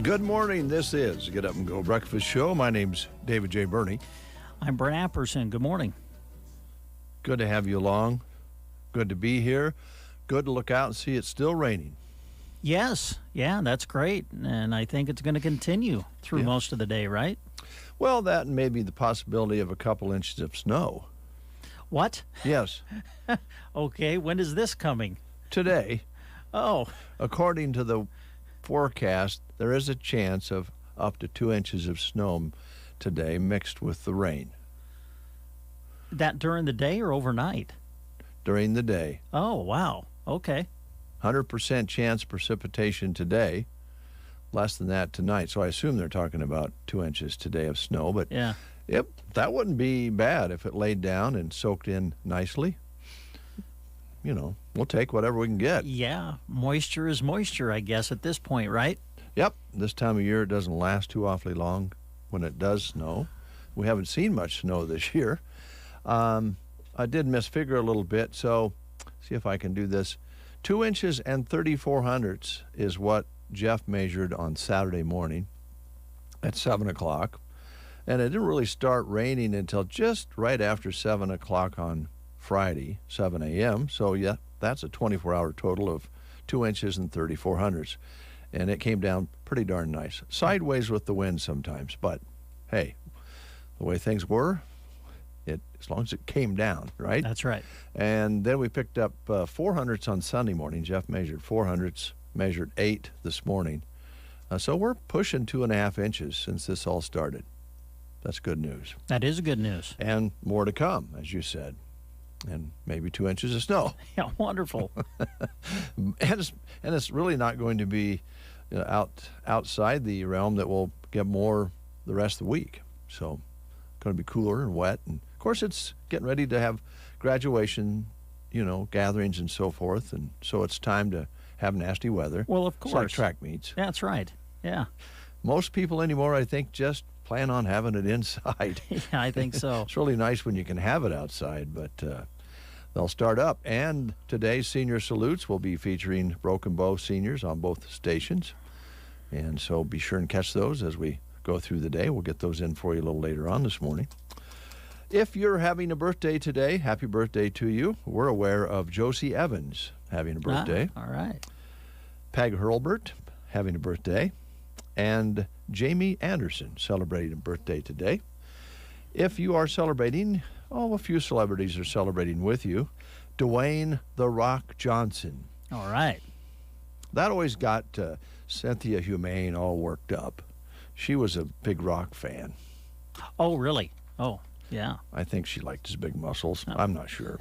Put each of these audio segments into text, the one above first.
Good morning. This is Get Up and Go Breakfast Show. My name's David J. Burney. I'm Brent Apperson. Good morning. Good to have you along. Good to be here. Good to look out and see it's still raining. Yes. Yeah, that's great. And I think it's going to continue through most of the day, right? Well, that and maybe the possibility of a couple inches of snow. What? Yes. Okay. When is this coming? Today. Oh. According to the forecast, there is a chance of up to 2 inches of snow today mixed with the rain. That during the day or overnight? During the day. Oh, wow. Okay. 100% chance precipitation today. Less than that tonight. So I assume they're talking about 2 inches today of snow. But yeah, yep, that wouldn't be bad if it laid down and soaked in nicely. You know, we'll take whatever we can get. Yeah, moisture is moisture, I guess, at this point, right? Yep, this time of year it doesn't last too awfully long when it does snow. We haven't seen much snow this year. I did misfigure a little bit, so see if I can do this. 2 inches and 34 hundredths is what Jeff measured on Saturday morning at 7 o'clock. And it didn't really start raining until just right after 7 o'clock on Friday, 7 a.m. So, yeah, that's a 24-hour total of 2 inches and 34 hundredths. And it came down pretty darn nice. Sideways with the wind sometimes, but hey, the way things were, as long as it came down, right? That's right. And then we picked up 4 hundredths on Sunday morning. Jeff measured 4 hundredths, measured 8 this morning. So we're pushing 2.5 inches since this all started. That's good news. That is good news. And more to come, as you said. And maybe 2 inches of snow. Yeah, wonderful. and it's really not going to be outside the realm that we'll get more the rest of the week. So going to be cooler and wet. And, of course, it's getting ready to have graduation, gatherings and so forth. And so it's time to have nasty weather. Well, of course. It's like track meets. That's right. Yeah. Most people anymore, I think, just plan on having it inside. Yeah, I think so. It's really nice when you can have it outside, but they'll start up. And today's Senior Salutes will be featuring Broken Bow seniors on both stations. And so be sure and catch those as we go through the day. We'll get those in for you a little later on this morning. If you're having a birthday today, happy birthday to you. We're aware of Josie Evans having a birthday. All right. Peg Hurlbert having a birthday. And Jamie Anderson celebrating a birthday today. If you are celebrating, a few celebrities are celebrating with you. Dwayne "The Rock" Johnson. All right. That always got Cynthia Humane all worked up. She was a big Rock fan. Oh, really? Oh, yeah. I think she liked his big muscles. I'm not sure.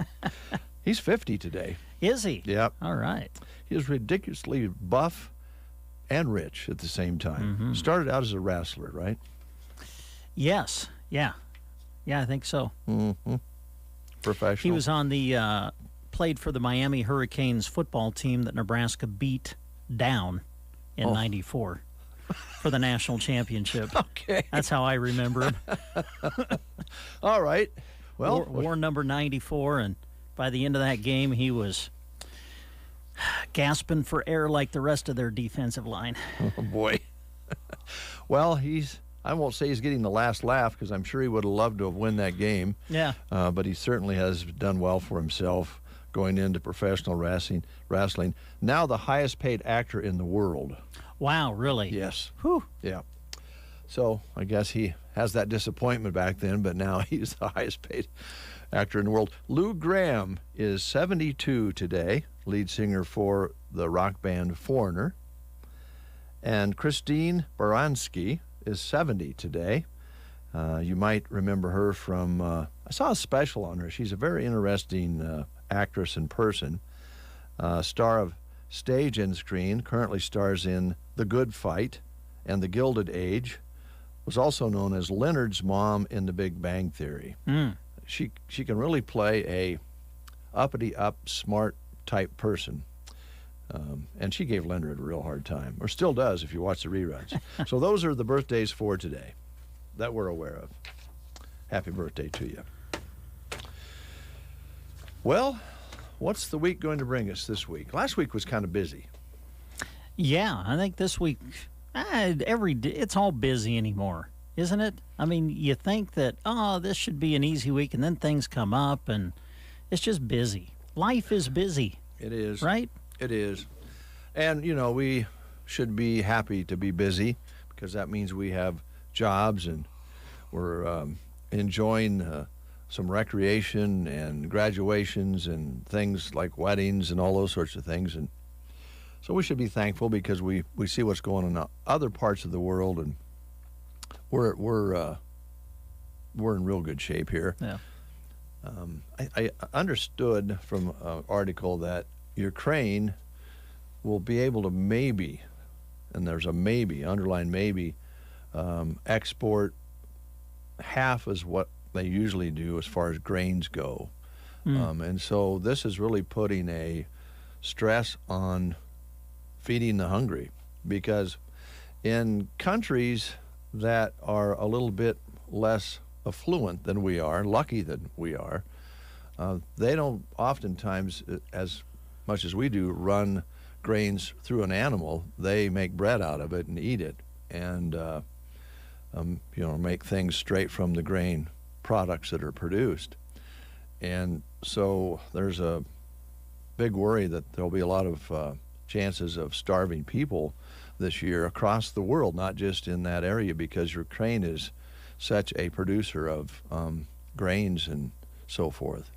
He's 50 today. Is he? Yep. All right. He was ridiculously buff and rich at the same time. Mm-hmm. Started out as a wrestler, right? Yes. Yeah. Yeah, I think so. Mm-hmm. Professional. He was on the played for the Miami Hurricanes football team that Nebraska beat down in '94 for the national championship. Okay. That's how I remember him. All right. Well, wore number 94, and by the end of that game, he was gasping for air like the rest of their defensive line. Oh, boy. Well, I won't say he's getting the last laugh because I'm sure he would have loved to have won that game. Yeah. But he certainly has done well for himself going into professional wrestling. Now the highest paid actor in the world. Wow, really? Yes. Whew. Yeah. So I guess he has that disappointment back then, but now he's the highest paid actor in the world. Lou Gramm is 72 today, lead singer for the rock band Foreigner. And Christine Baranski is 70 today. You might remember her from, I saw a special on her. She's a very interesting actress in person. Star of stage and screen, currently stars in The Good Fight and The Gilded Age. Was also known as Leonard's mom in The Big Bang Theory. She can really play a uppity-up, smart type person. And she gave Leonard a real hard time, or still does if you watch the reruns. So those are the birthdays for today that we're aware of. Happy birthday to you. Well, what's the week going to bring us this week? Last week was kind of busy. Yeah, I think this week, every day, it's all busy anymore, isn't it? I mean, you think that, this should be an easy week, and then things come up, and it's just busy. Life is busy. It is. Right? It is. And, we should be happy to be busy because that means we have jobs and we're enjoying some recreation and graduations and things like weddings and all those sorts of things. And so we should be thankful because we see what's going on in other parts of the world, and we're in real good shape here. Yeah. I understood from an article that Ukraine will be able to maybe, and there's a maybe, underline maybe, export half as what they usually do as far as grains go. And so this is really putting a stress on feeding the hungry, because in countries that are a little bit less affluent than we are, lucky than we are, they don't oftentimes, as much as we do, run grains through an animal. They make bread out of it and eat it, and make things straight from the grain products that are produced. And so there's a big worry that there'll be a lot of chances of starving people this year across the world, not just in that area, because Ukraine is such a producer of grains and so forth.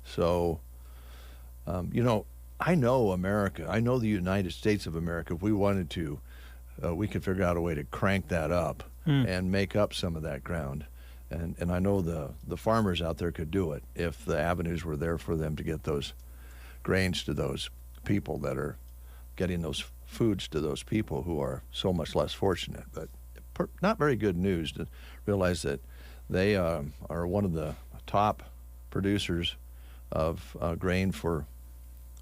So, I know America. I know the United States of America. If we wanted to, we could figure out a way to crank that up and make up some of that ground. And I know the farmers out there could do it if the avenues were there for them to get those grains to those people that are getting those foods to those people who are so much less fortunate. But not very good news to realize that they are one of the top producers of grain for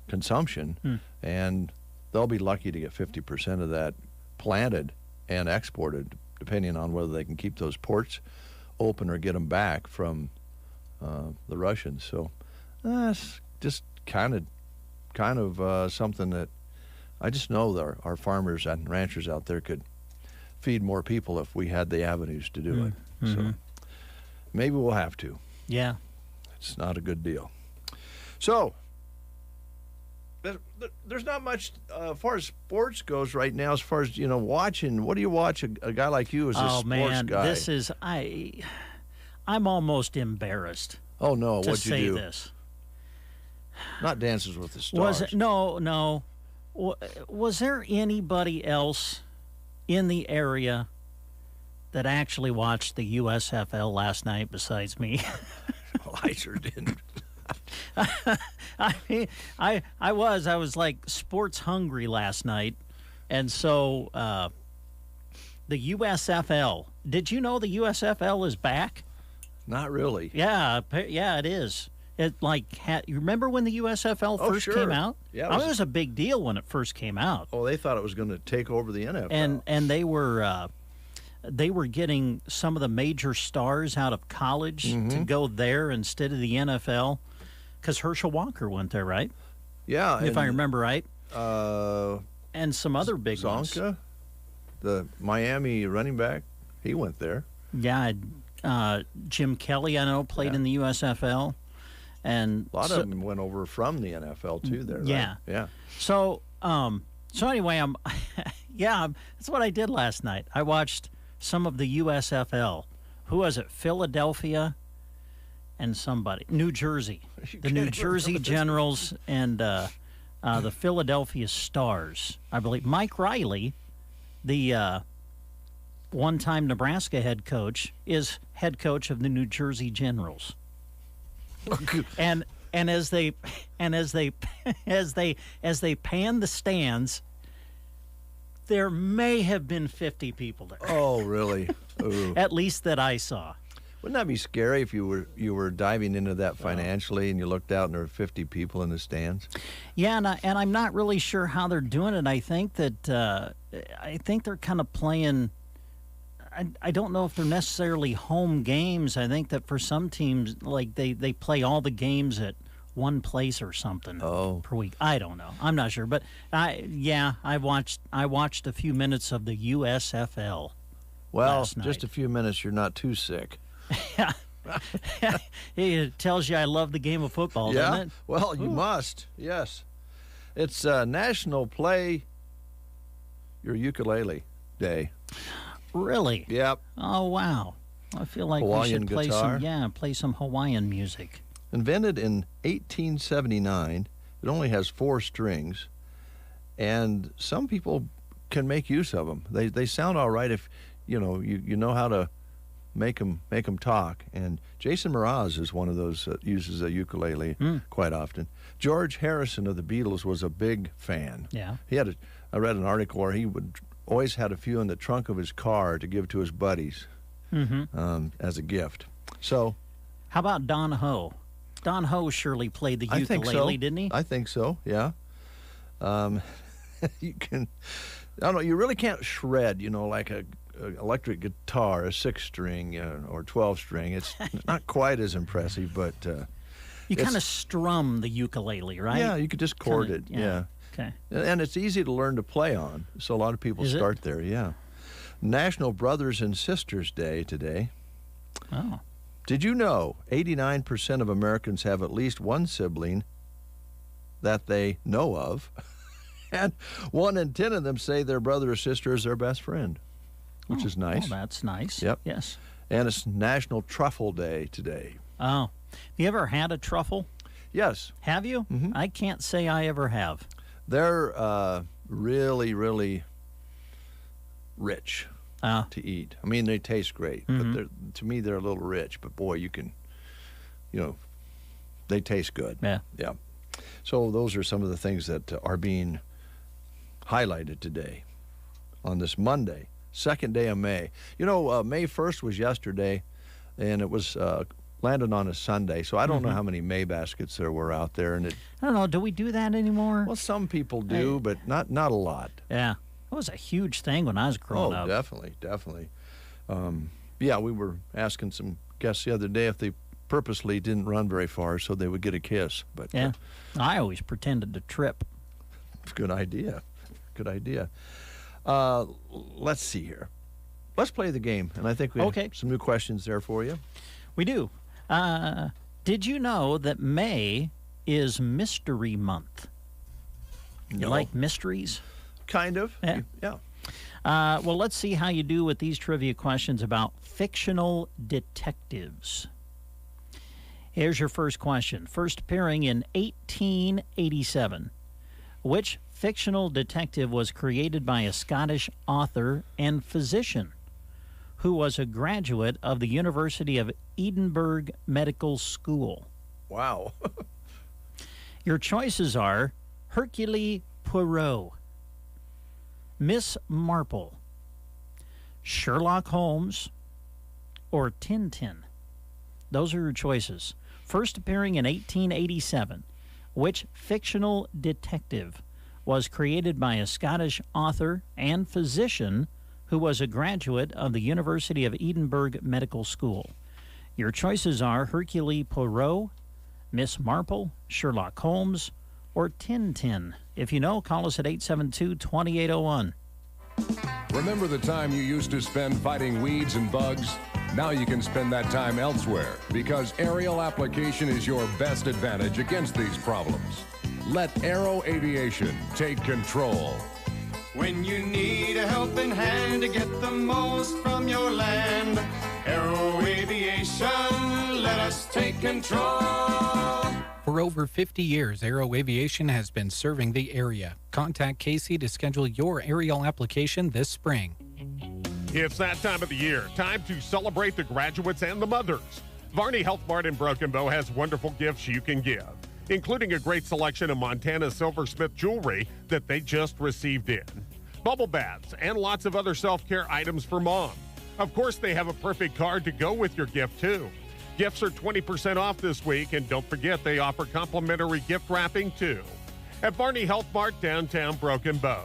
consumption, and they'll be lucky to get 50% of that planted and exported, depending on whether they can keep those ports open or get them back from the Russians. So that's just kind of something that I just know that our farmers and ranchers out there could feed more people if we had the avenues to do it. So maybe we'll have to. Yeah. It's not a good deal. So there's not much as far as sports goes right now. As far as watching, what do you watch? A guy like you as a sports guy. This is I'm almost embarrassed. Oh no, to what'd you say do? This. Not Dances with the Stars. Was it, no. Was there anybody else in the area that actually watched the USFL last night besides me? Well, I sure didn't. I mean, I was like sports hungry last night, and so the USFL. Did you know the USFL is back? Not really. Yeah, it is. It you remember when the USFL first came out? Yeah, it was a big deal when it first came out. Oh, they thought it was going to take over the NFL. And they were getting some of the major stars out of college to go there instead of the NFL, because Herschel Walker went there, right? Yeah, if I remember right. And some other big Zonka, ones. The Miami running back, he went there. Yeah, Jim Kelly, I know, played in the USFL. And a lot of them went over from the NFL too there, right? Yeah. So anyway, that's what I did last night. I watched some of the USFL. Who was it? Philadelphia and somebody. New Jersey. The New Jersey Generals and the Philadelphia Stars, I believe. Mike Riley, the one-time Nebraska head coach, is head coach of the New Jersey Generals. And and as they as they pan the stands, there may have been 50 people there. Oh, really? Ooh. At least that I saw. Wouldn't that be scary if you were diving into that financially and you looked out and there were 50 people in the stands? Yeah, and I'm not really sure how they're doing it. I think that they're kind of playing. I don't know if they're necessarily home games. I think that for some teams, like they play all the games at one place or something per week. I don't know. I'm not sure, but I watched a few minutes of the USFL. Well, last night. just a few minutes. You're not too sick. Yeah. It tells you I love the game of football, doesn't it? Well, you must. Yes. It's National Play Your Ukulele Day. Really? Yep. Oh, wow. I feel like Hawaiian we should play guitar. play some Hawaiian music. Invented in 1879, it only has 4 strings, and some people can make use of them. They sound all right if you know how to make them talk. And Jason Mraz is one of those that uses a ukulele quite often. George Harrison of the Beatles was a big fan. Yeah. I read an article where he would always had a few in the trunk of his car to give to his buddies as a gift. So, how about Don Ho? Don Ho surely played the I think ukulele, so. didn't he? I think so. Yeah. You can. I don't know. You really can't shred. Like a electric guitar, a 6-string or 12-string. It's not quite as impressive, but you kind of strum the ukulele, right? Yeah, you could just chord it. Yeah. Okay. And it's easy to learn to play on. So a lot of people start there. Yeah. National Brothers and Sisters Day today. Oh. Did you know 89% of Americans have at least one sibling that they know of, and 1 in 10 of them say their brother or sister is their best friend, which is nice. Oh, that's nice. Yep. Yes. And it's National Truffle Day today. Oh. Have you ever had a truffle? Yes. Have you? Mm-hmm. I can't say I ever have. They're really, really rich to eat. I mean, they taste great, but to me, they're a little rich. But boy, you can, they taste good. Yeah. Yeah. So those are some of the things that are being highlighted today on this Monday, 2nd day of May. May 1st was yesterday, and it was landed on a Sunday, so I don't know how many May baskets there were out there. And I don't know. Do we do that anymore? Well, some people do, but not a lot. Yeah. It was a huge thing when I was growing up. Oh, definitely. Yeah, we were asking some guests the other day if they purposely didn't run very far so they would get a kiss. But yeah, I always pretended to trip. Good idea. Let's see here. Let's play the game, and I think we have some new questions there for you. We do. Did you know that May is Mystery Month? You like mysteries? Kind of. Yeah. Well, let's see how you do with these trivia questions about fictional detectives. Here's your first question. First appearing in 1887. Which fictional detective was created by a Scottish author and physician who was a graduate of the University of Edinburgh Medical School? Wow. Your choices are Hercule Poirot, Miss Marple, Sherlock Holmes, or Tintin. Those are your choices. First appearing in 1887, which fictional detective was created by a Scottish author and physician who was a graduate of the University of Edinburgh Medical School? Your choices are Hercule Poirot, Miss Marple, Sherlock Holmes, or Tintin. If you know, call us at 872-2801. Remember the time you used to spend fighting weeds and bugs? Now you can spend that time elsewhere because aerial application is your best advantage against these problems. Let Aero Aviation take control. When you need a helping hand to get the most from your land, Aero Aviation, let us take control. For over 50 years, Aero Aviation has been serving the area. Contact Casey to schedule your aerial application this spring. It's that time of the year. Time to celebrate the graduates and the mothers. Varney Health Mart in Broken Bow has wonderful gifts you can give. including a great selection of Montana Silversmith jewelry that they just received in. Bubble baths and lots of other self-care items for mom. Of course, they have a perfect card to go with your gift, too. Gifts are 20% off this week, and don't forget they offer complimentary gift wrapping, too. At Barney Health Mart, downtown Broken Bow.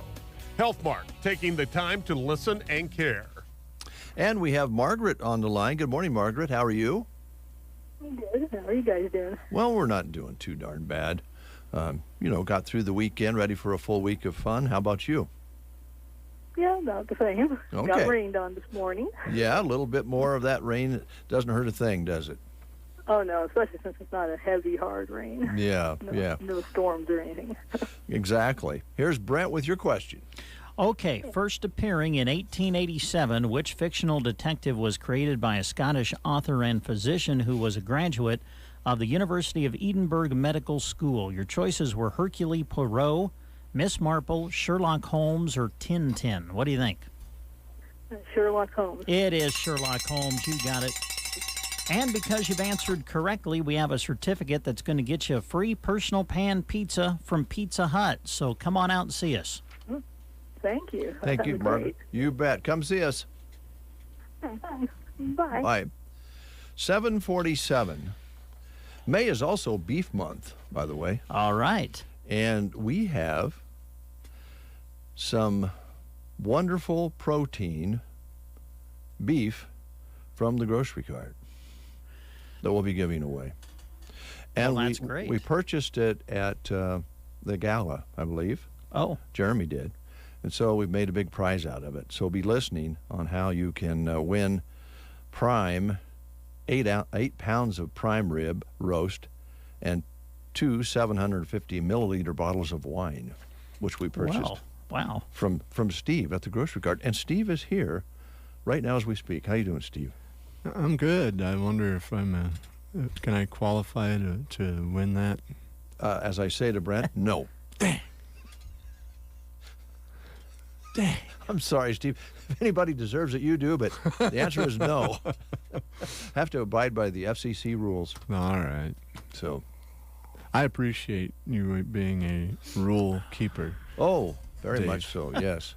Health Mart, taking the time to listen and care. And we have Margaret on the line. Good morning, Margaret. How are you? I'm good. How are you guys doing? Well, we're not doing too darn bad. Got through the weekend, ready for a full week of fun. How about you? Yeah, about the same. Okay. Got rained on this morning. Yeah, a little bit more of that rain doesn't hurt a thing, does it? Oh, no, especially since it's not a heavy, hard rain. Yeah, No storms or anything. Exactly. Here's Brent with your question. Okay, first appearing in 1887, which fictional detective was created by a Scottish author and physician who was a graduate of the University of Edinburgh Medical School? Your choices were Hercule Poirot, Miss Marple, Sherlock Holmes, or Tintin. What do you think? Sherlock Holmes. It is Sherlock Holmes. You got it. And because you've answered correctly, we have a certificate that's going to get you a free personal pan pizza from Pizza Hut. So come on out and see us. Thank you. Thank you, Margaret. You bet. Come see us. Thanks. Bye. Bye. 7:47. May is also beef month, by the way. All right. And we have some wonderful protein beef from the grocery cart that we'll be giving away. And Well, that's great. we purchased it at the gala, I believe. Oh, Jeremy did. And so we've made a big prize out of it. So be listening on how you can win prime, 8 pounds of prime rib roast and 2 750 milliliter bottles of wine, which we purchased wow. from Steve at the grocery cart. And Steve is here right now as we speak. How you doing, Steve? I'm good. I wonder if can I qualify to win that? As I say to Brent, no. Dang. I'm sorry, Steve. If anybody deserves it, you do, but the answer is no. Have to abide by the FCC rules. All right. So, I appreciate you being a rule keeper. oh, very Dave. much so. Yes,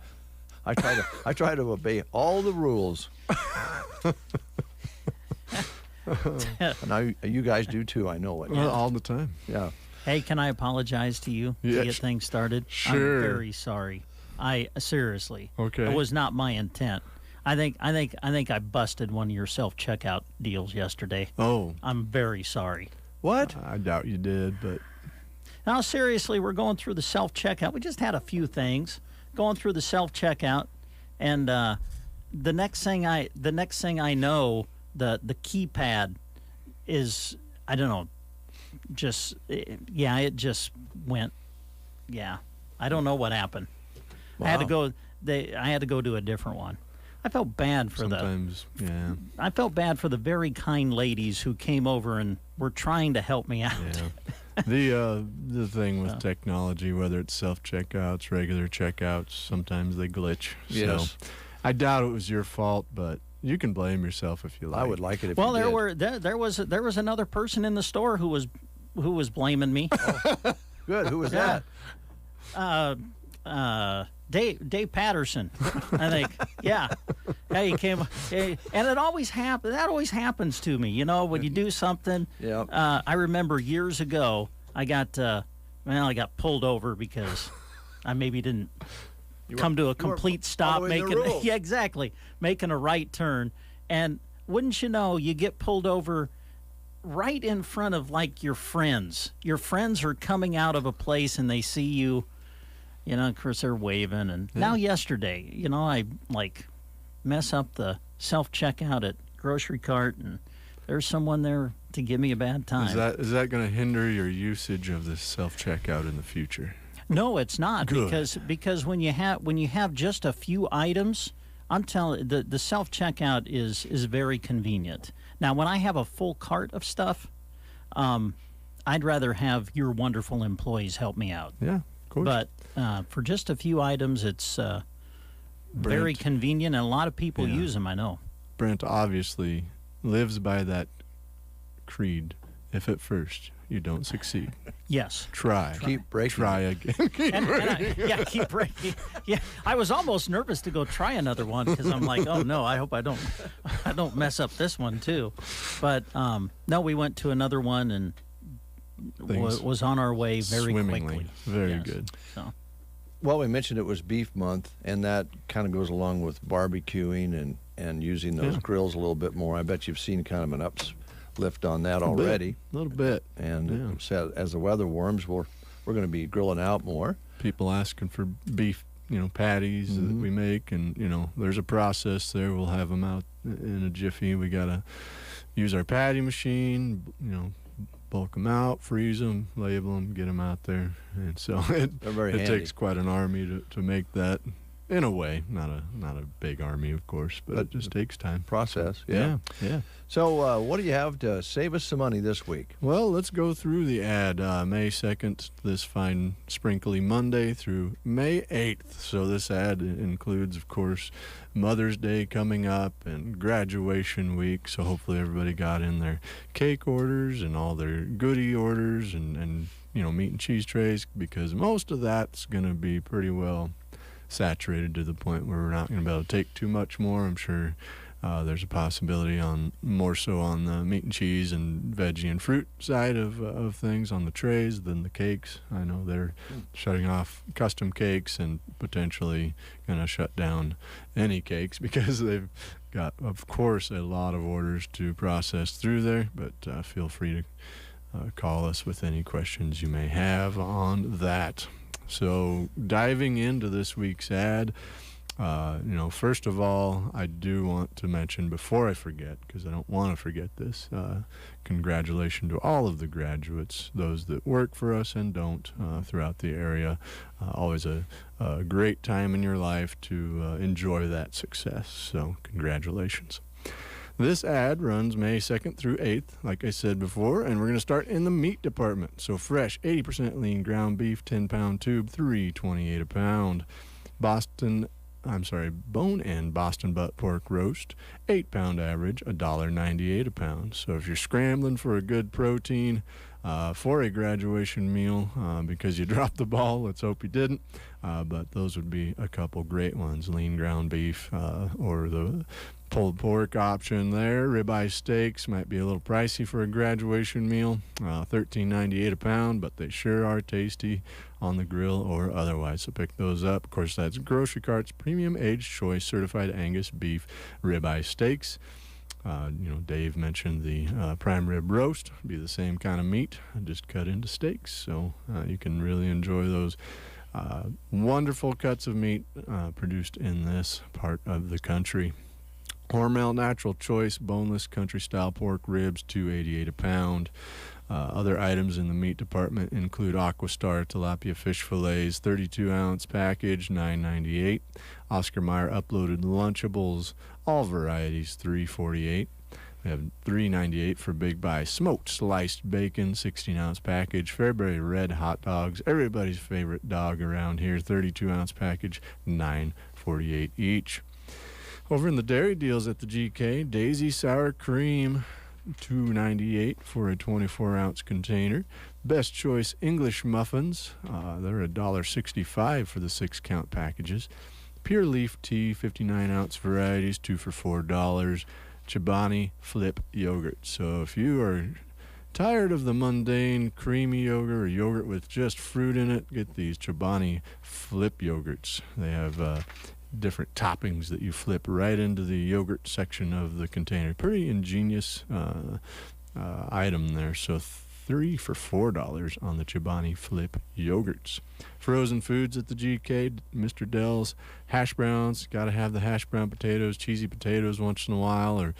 I try to obey all the rules. Now you guys do too. I know it. Well, all the time. Yeah. Hey, can I apologize to you Yeah, to get things started? sure. I'm very sorry. I seriously. Okay. It was not my intent. I think I busted one of your self-checkout deals yesterday. Oh, I'm very sorry. What? I doubt you did, but Now, seriously, we're going through the self-checkout. We just had a few things going through the self-checkout, and the next thing I know, the keypad is, I don't know, it just went. Yeah, I don't know what happened. I had to Wow. go. I had to go to a different one. I felt bad for sometimes, yeah. I felt bad for the very kind ladies who came over and were trying to help me out. Yeah. The thing with technology, whether it's self-checkouts, regular checkouts, sometimes they glitch. Yes. So I doubt it was your fault, but you can blame yourself if you like. I would like it if Well, you did. there was another person in the store who was blaming me. Good. Who was that? Dave Patterson, I think. Yeah, he came. And it always happens. That always happens to me. You know, when you do something. Yeah. I remember years ago, I got pulled over because I maybe didn't come to a complete stop, following the rules. yeah, exactly, making a right turn, and wouldn't you know, you get pulled over right in front of like your friends. Your friends are coming out of a place and they see you. You know, of course, they're waving. And now yesterday, you know, I, like, mess up the self-checkout at grocery cart, and there's someone there to give me a bad time. Is that going to hinder your usage of this self-checkout in the future? No, it's not. Good. Because when you have just a few items, I'm telling the self-checkout is very convenient. Now, when I have a full cart of stuff, I'd rather have your wonderful employees help me out. Yeah, of course. But for just a few items, it's very Brent. convenient, and a lot of people Yeah. use them, I know. Brent obviously lives by that creed. If at first you don't succeed. Yes. Try. Keep breaking. Try again. Keep breaking. Yeah, I was almost nervous to go try another one because I'm like, oh no, I hope I don't mess up this one too. But no, we went to another one and was on our way very Swimmingly. quickly. Very Yes. good. So Well, we mentioned it was Beef Month, and that kind of goes along with barbecuing and using those Yeah. grills a little bit more. I bet you've seen kind of an uplift on that A already. little bit. And Yeah. so as the weather warms, we're going to be grilling out more. People asking for beef, patties that we make, and there's a process there. We'll have them out in a jiffy. We gotta use our patty machine, bulk them out, freeze them, label them, get them out there, and so it They're very handy. takes quite an army to make that. In a way, not a big army, of course, but it just takes time. Process, Yeah. So what do you have to save us some money this week? Well, let's go through the ad. May 2nd, this fine sprinkly Monday, through May 8th. So this ad includes, of course, Mother's Day coming up and graduation week. So hopefully everybody got in their cake orders and all their goodie orders and meat and cheese trays, because most of that's going to be pretty well saturated to the point where we're not going to be able to take too much more. I'm sure there's a possibility more so on the meat and cheese and veggie and fruit side of things on the trays than the cakes. I know they're shutting off custom cakes and potentially going to shut down any cakes because they've got, of course, a lot of orders to process through there. But feel free to call us with any questions you may have on that. So diving into this week's ad, first of all, I do want to mention, before I forget, because I don't want to forget this, congratulations to all of the graduates, those that work for us and don't, throughout the area. Always a great time in your life to enjoy that success. So congratulations. This ad runs May 2nd through 8th, like I said before, and we're going to start in the meat department. So fresh, 80% lean ground beef, 10-pound tube, $3.28 a pound. Bone-in Boston butt pork roast, 8-pound average, $1.98 a pound. So if you're scrambling for a good protein for a graduation meal because you dropped the ball, let's hope you didn't, but those would be a couple great ones. Lean ground beef or the pulled pork option there. Ribeye steaks might be a little pricey for a graduation meal, $13.98 a pound, but they sure are tasty on the grill or otherwise. So pick those up. Of course, that's Grocery Cart's premium aged choice certified Angus beef ribeye steaks. Dave mentioned the prime rib roast. Be the same kind of meat, just cut into steaks. So you can really enjoy those wonderful cuts of meat produced in this part of the country. Hormel Natural Choice boneless country-style pork ribs, $2.88 a pound. Other items in the meat department include Aquastar tilapia fish fillets, 32-ounce package, $9.98. Oscar Mayer uploaded Lunchables, all varieties, $3.48. We have $3.98 for Big Buy smoked sliced bacon, 16-ounce package. Fairbury Red hot dogs, everybody's favorite dog around here, 32-ounce package, $9.48 each. Over in the dairy deals at the GK, Daisy Sour Cream, $2.98 for a 24-ounce container. Best Choice English Muffins, they're $1.65 for the 6-count packages. Pure Leaf Tea, 59-ounce varieties, 2 for $4. Chobani Flip Yogurt. So if you are tired of the mundane creamy yogurt or yogurt with just fruit in it, get these Chobani Flip Yogurts. They have different toppings that you flip right into the yogurt section of the container. Pretty ingenious item there. So 3 for $4 on the Chobani Flip Yogurts. Frozen foods at the GK, Mr. Dell's hash browns. Got to have the hash brown potatoes, cheesy potatoes once in a while, or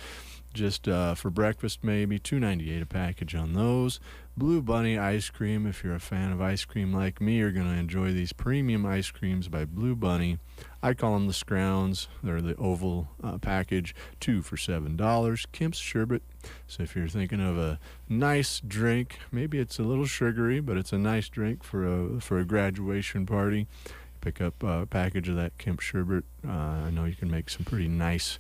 just for breakfast maybe. $2.98 a package on those. Blue Bunny ice cream. If you're a fan of ice cream like me, you're going to enjoy these premium ice creams by Blue Bunny. I call them the Scrounds. They're the oval package, 2 for $7. Kemp's Sherbet. So if you're thinking of a nice drink, maybe it's a little sugary, but it's a nice drink for a graduation party, pick up a package of that Kemp Sherbet. I know you can make some pretty nice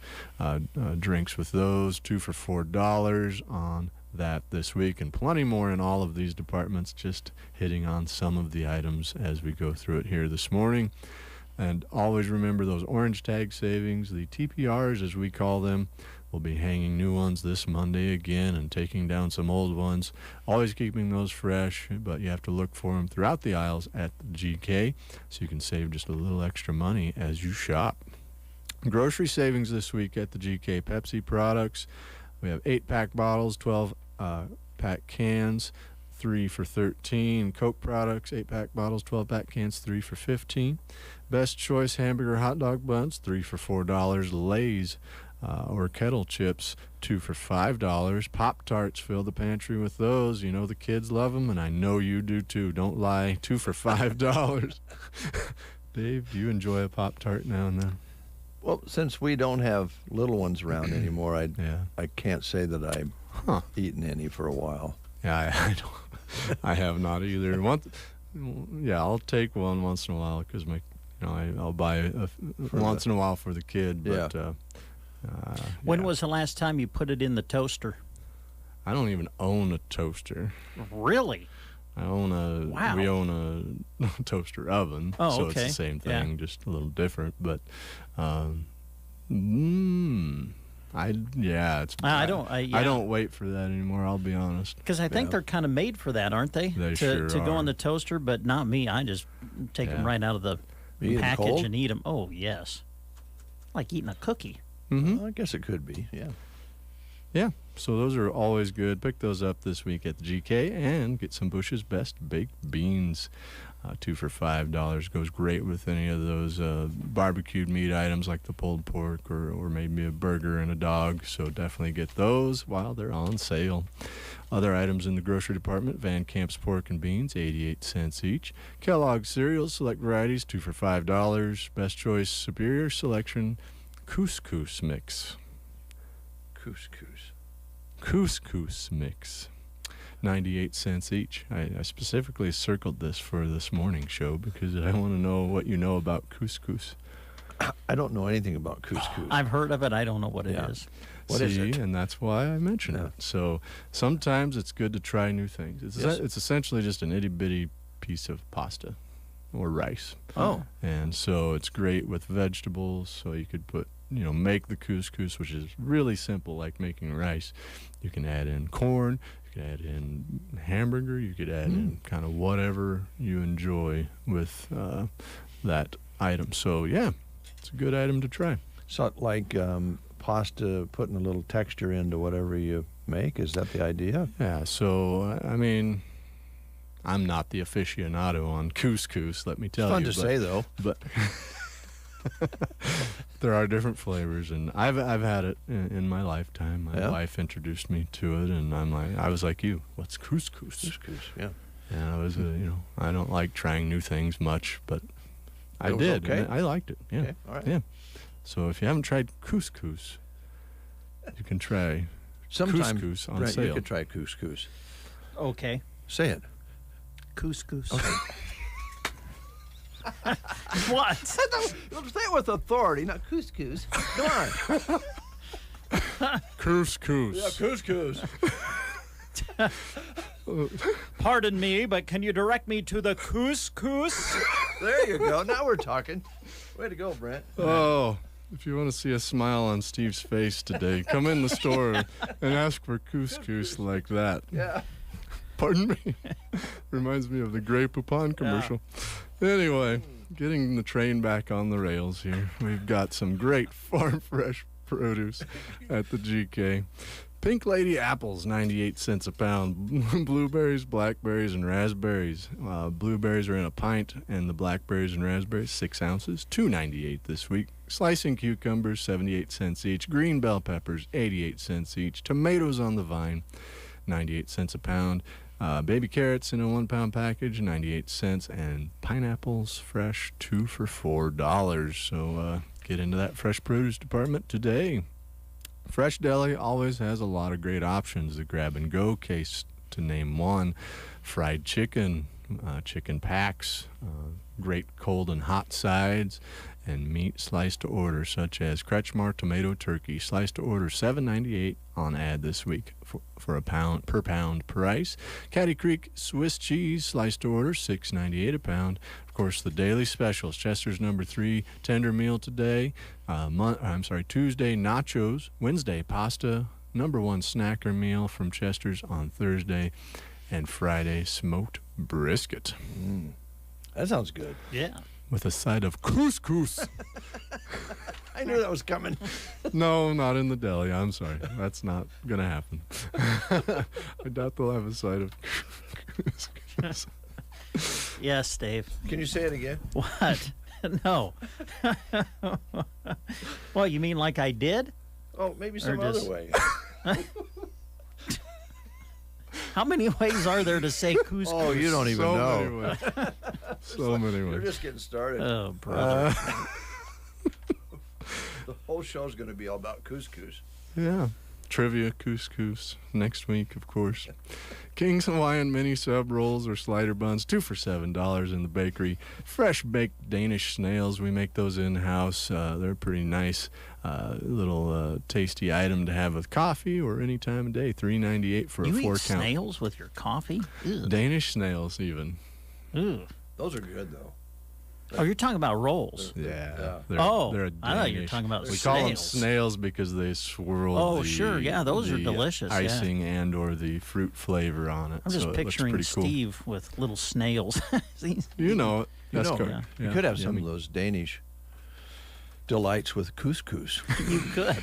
drinks with those. 2 for $4 on that this week, and plenty more in all of these departments, just hitting on some of the items as we go through it here this morning. And always remember those orange tag savings, the TPRs as we call them. We'll be hanging new ones this Monday again and taking down some old ones. Always keeping those fresh, but you have to look for them throughout the aisles at the GK so you can save just a little extra money as you shop. Grocery savings this week at the GK. Pepsi products. We have 8-pack bottles, 12-pack cans, 3 for $13. Coke products, 8-pack bottles, 12-pack cans, 3 for $15. Best Choice hamburger hot dog buns, 3 for $4. Lay's or Kettle chips, 2 for $5. Pop-Tarts, fill the pantry with those. You know the kids love them, and I know you do too. Don't lie. 2 for $5. Dave, do you enjoy a Pop-Tart now and then? Well, since we don't have little ones around anymore, I can't say that I've eaten any for a while. Yeah, I don't. I have not either. I'll take one once in a while because I'll buy once in a while for the kid. But when was the last time you put it in the toaster? I don't even own a toaster. Really? We own a toaster oven, so it's the same thing, just a little different. But I don't wait for that anymore. I'll be honest. Because I think they're kind of made for that, aren't they? They to sure go are. in the toaster, but not me. I just take them right out of the package and eat them. Oh yes, like eating a cookie. Mm-hmm. Well, I guess it could be. Yeah. Yeah. So those are always good. Pick those up this week at the GK and get some Bush's Best Baked Beans. 2 for $5 goes great with any of those barbecued meat items like the pulled pork or maybe a burger and a dog. So definitely get those while they're on sale. Other items in the grocery department: Van Camp's pork and beans, 88 cents each. Kellogg's cereals, select varieties, 2 for $5. Best Choice Superior Selection Couscous Mix. Couscous Mix, 98 cents each. I specifically circled this for this morning show because I want to know what you know about couscous. I don't know anything about couscous. I've heard of it. I don't know what it is. What is it? And that's why I mentioned Yeah. it. So sometimes it's good to try new things. It's essentially just an itty-bitty piece of pasta or rice. Oh. And so it's great with vegetables. So you could make the couscous, which is really simple, like making rice. You can add in corn, you can add in hamburger, you could add in kind of whatever you enjoy with that item. So, yeah, it's a good item to try. So like pasta, putting a little texture into whatever you make, is that the idea? Yeah, so, I mean, I'm not the aficionado on couscous, let me tell you. It's fun to say, though. But there are different flavors, and I've had it in my lifetime. My wife introduced me to it, and I was like you. What's couscous? Couscous, yeah. And I was, I don't like trying new things much, but I was did. okay? And I liked it. Yeah. Okay, all right. Yeah. So if you haven't tried couscous, you can try Sometime, couscous on Brent, sale. you could try couscous. Okay. Say it. Couscous. Okay. What? Say it with authority, not couscous. Come on. Couscous. Couscous. Pardon me, but can you direct me to the couscous? There you go. Now we're talking. Way to go, Brent. Oh, if you want to see a smile on Steve's face today, come in the store and ask for couscous like that. Yeah. Pardon me. Reminds me of the Grey Poupon commercial. Anyway, getting the train back on the rails here. We've got some great farm fresh produce at the GK. Pink Lady apples, 98 cents a pound. Blueberries, blackberries, and raspberries. Blueberries are in a pint, and the blackberries and raspberries, 6 ounces, $2.98 this week. Slicing cucumbers, 78 cents each. Green bell peppers, 88 cents each. Tomatoes on the vine, 98 cents a pound. Baby carrots in a 1-pound package, 98 cents. And pineapples, fresh, 2 for $4. So get into that fresh produce department today. Fresh Deli always has a lot of great options. The grab-and-go case, to name one. Fried chicken, chicken packs, great cold and hot sides, and meat sliced to order, such as Kretschmar tomato turkey, sliced to order $7.98 on ad this week for a pound per pound price. Caddy Creek Swiss cheese, sliced to order $6.98 a pound. Of course, the daily specials: Chester's number 3 tender meal today. Tuesday nachos, Wednesday pasta, number 1 snacker meal from Chester's on Thursday, and Friday smoked brisket. That sounds good. Yeah. With a side of couscous. I knew that was coming. No, not in the deli. I'm sorry. That's not going to happen. I doubt they'll have a side of couscous. Yes, Dave. Can you say it again? What? No. What, you mean like I did? Oh, maybe some Or other just- way. How many ways are there to say couscous? Oh, you don't even So know. many ways. So many You're ways. just getting started. Oh, brother. The whole show's going to be all about couscous. Yeah. Trivia couscous next week, of course. King's Hawaiian mini sub rolls or slider buns, 2 for $7 in the bakery. Fresh baked Danish snails, we make those in-house. They're a pretty nice little tasty item to have with coffee or any time of day. $3.98 for You a eat 4-count. snails with your coffee? Ew. Danish snails, even. Ew. Those are good, though. Oh, you're talking about rolls. Yeah. Oh, they're a I thought you were Danish. talking about We call them snails. snails because they swirl. Oh, the- sure. Yeah, those are the delicious, yeah. Icing and or the fruit flavor on it. I'm just so it looks picturing pretty cool. Steve with little snails. You know it. You That's know, correct. you Yeah, could have some yummy. of those Danish delights with couscous. You could.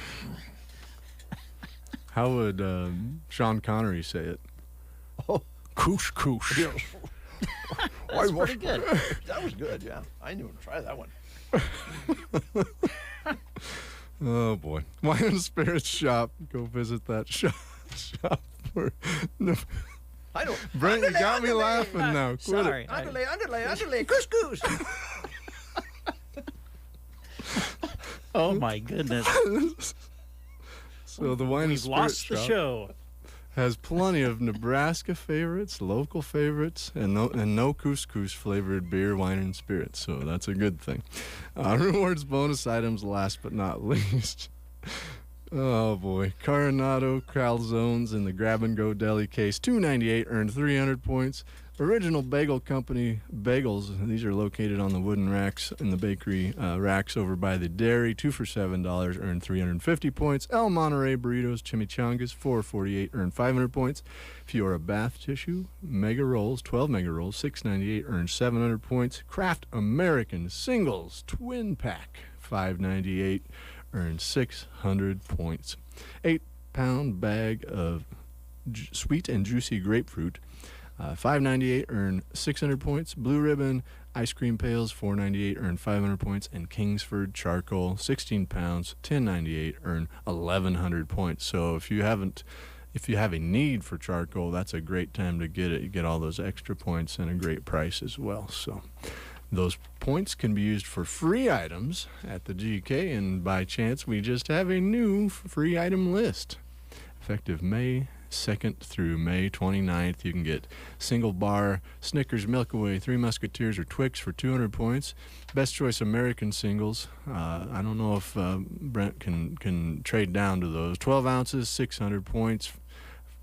How would Sean Connery say it? Oh. Couscous. That's pretty good. That was good, yeah. I didn't even try that one. Oh boy. Wine and Spirits Shop. Go visit that shop. For I don't. Brent, you got me laughing now. Quit Sorry. it. Underlay, couscous. Oh, my goodness. So the Wine and We've Spirits lost the Shop show. has plenty of Nebraska favorites, local favorites, and no couscous flavored beer, wine, and spirits. So that's a good thing. Rewards bonus items, last but not least. Oh boy, Coronado calzones in the grab and go deli case, $2.98, earned 300 points. Original Bagel Company bagels. These are located on the wooden racks in the bakery racks over by the dairy. 2 for $7, earned 350 points. El Monterey Burritos Chimichangas, $4.48, earned 500 points. Fiora Bath Tissue Mega Rolls, 12 Mega Rolls, $6.98, earned 700 points. Kraft American Singles Twin Pack, $5.98, earned 600 points. 8-pound bag of sweet and juicy grapefruit, $5.98, earned 600 points. Blue Ribbon ice cream pails, $4.98, earned 500 points. And Kingsford charcoal, 16 pounds, $10.98, earned 1,100 points. So if you have a need for charcoal, that's a great time to get it. You get all those extra points and a great price as well. So those points can be used for free items at the GK, and by chance we just have a new free item list effective May 2nd through May 29th. You can get single bar Snickers, Milky Way, Three Musketeers, or Twix for 200 points. Best Choice American Singles. I don't know if Brent can trade down to those. 12 ounces, 600 points.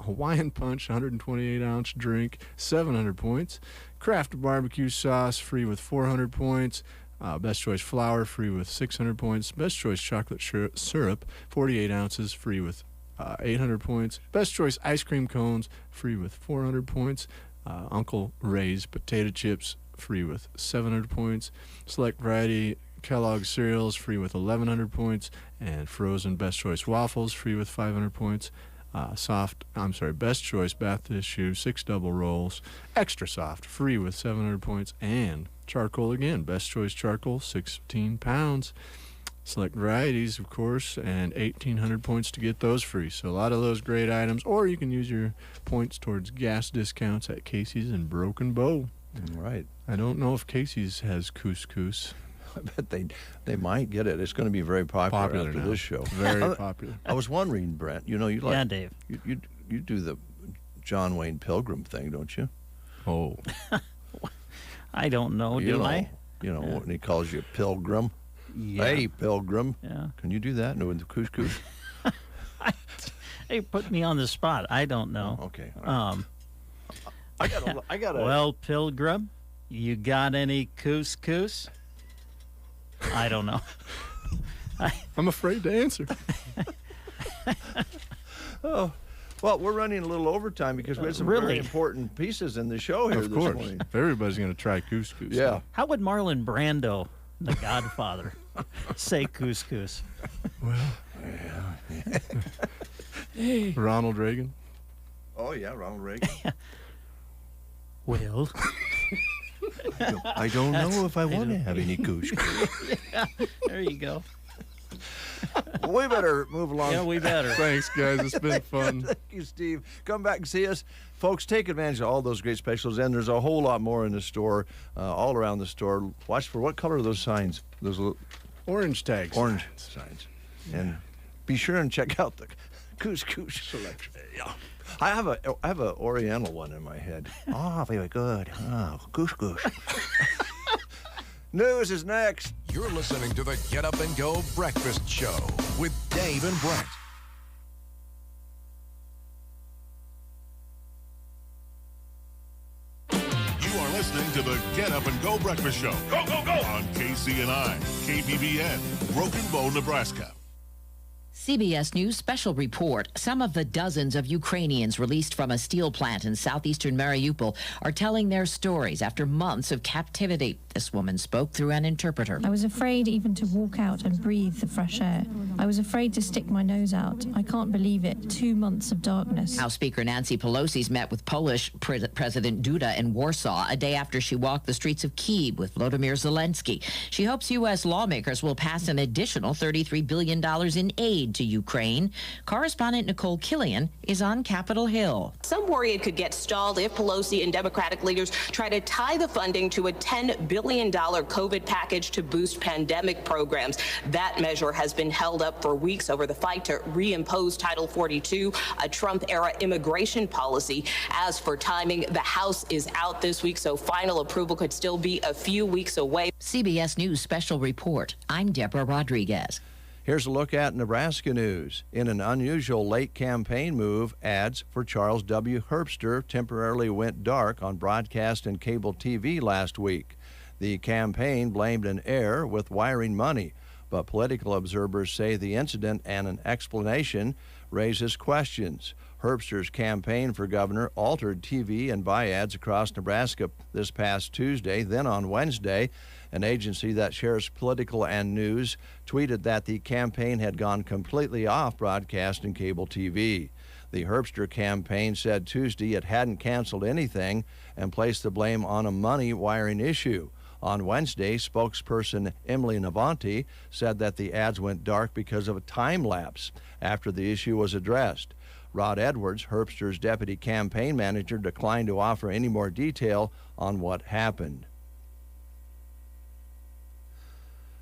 Hawaiian Punch, 128-ounce drink, 700 points. Kraft Barbecue Sauce, free with 400 points. Best Choice Flour, free with 600 points. Best Choice Chocolate Syrup, 48 ounces, free with 800 points. Best Choice Ice Cream Cones, free with 400 points. Uncle Ray's Potato Chips, free with 700 points. Select Variety Kellogg Cereals, free with 1,100 points. And Frozen Best Choice Waffles, free with 500 points. Best Choice Bath Tissue, 6 double rolls, extra soft, free with 700 points, and charcoal again, Best Choice Charcoal, 16 pounds. Select Varieties, of course, and 1,800 points to get those free. So a lot of those great items, or you can use your points towards gas discounts at Casey's and Broken Bow. Right. I don't know if Casey's has couscous. I bet they might get it. It's going to be very popular after now. this show. Very popular. I was wondering, Brent, you like Yeah, Dave. you do the John Wayne Pilgrim thing, don't you? Oh, I don't know. You Do know, I? You know, when he calls you pilgrim. Yeah. Hey, pilgrim. Yeah. Can you do that? No, with the couscous? Hey, put me on the spot. I don't know. Okay. All right. I got a. Well, Pilgrim, you got any couscous? I don't know. I'm afraid to answer. Oh, well, we're running a little overtime because we had some Really? very important pieces in the show here Of this course. morning. Everybody's going to try couscous. Yeah. How would Marlon Brando, the Godfather, say couscous? Ronald Reagan. Oh, yeah, Ronald Reagan. Well, I don't know if I want to have any couscous. there you go. We better move along. Yeah, we better. Thanks, guys. It's been fun. Thank you, Steve. Come back and see us. Folks, take advantage of all those great specials, and there's a whole lot more in the store, all around the store. Watch for what color are those signs? Those little Orange tags. orange signs. And be sure and check out the couscous selection. Yeah. I have a Oriental one in my head. Oh, very good. Oh, couscous. News is next. You're listening to the Get Up and Go Breakfast Show with Dave and Brent. You are listening to the Get Up and Go Breakfast Show. Go, go, go! On KCNI, KBBN, Broken Bow, Nebraska. CBS News special report. Some of the dozens of Ukrainians released from a steel plant in southeastern Mariupol are telling their stories after months of captivity. This woman spoke through an interpreter. I was afraid even to walk out and breathe the fresh air. I was afraid to stick my nose out. I can't believe it. 2 months of darkness. House Speaker Nancy Pelosi's met with Polish President Duda in Warsaw a day after she walked the streets of Kyiv with Volodymyr Zelensky. She hopes U.S. lawmakers will pass an additional $33 billion in aid to Ukraine. Correspondent Nicole Killian is on Capitol Hill. Some worry it could get stalled if Pelosi and Democratic leaders try to tie the funding to a $10 billion COVID package to boost pandemic programs. That measure has been held up for weeks over the fight to reimpose Title 42, a Trump-era immigration policy. As for timing, the House is out this week, so final approval could still be a few weeks away. CBS News special report. I'm Deborah Rodriguez. Here's a look at Nebraska news. In an unusual late campaign move, ads for Charles W. Herbster temporarily went dark on broadcast and cable TV last week. The campaign blamed an error with wiring money, but political observers say the incident and an explanation raises questions. Herbster's campaign for governor altered TV and buy ads across Nebraska this past Tuesday. Then on Wednesday, an agency that shares political and news tweeted that the campaign had gone completely off broadcast and cable TV. The Herbster campaign said Tuesday it hadn't canceled anything and placed the blame on a money wiring issue. On Wednesday, spokesperson Emily Navanti said that the ads went dark because of a time lapse after the issue was addressed. Rod Edwards, Herbster's deputy campaign manager, declined to offer any more detail on what happened.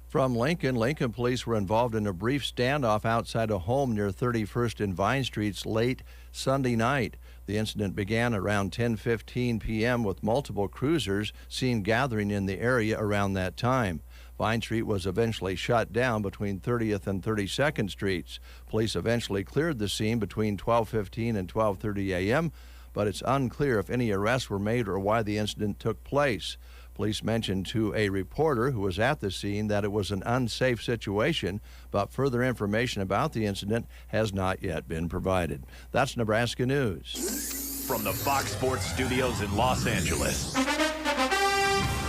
From Lincoln, Lincoln police were involved in a brief standoff outside a home near 31st and Vine Streets late Sunday night. The incident began around 10:15 p.m. with multiple cruisers seen gathering in the area around that time. Vine Street was eventually shut down between 30th and 32nd Streets. Police eventually cleared the scene between 12:15 and 12:30 a.m., but it's unclear if any arrests were made or why the incident took place. Police mentioned to a reporter who was at the scene that it was an unsafe situation, but further information about the incident has not yet been provided. That's Nebraska News. From the Fox Sports Studios in Los Angeles,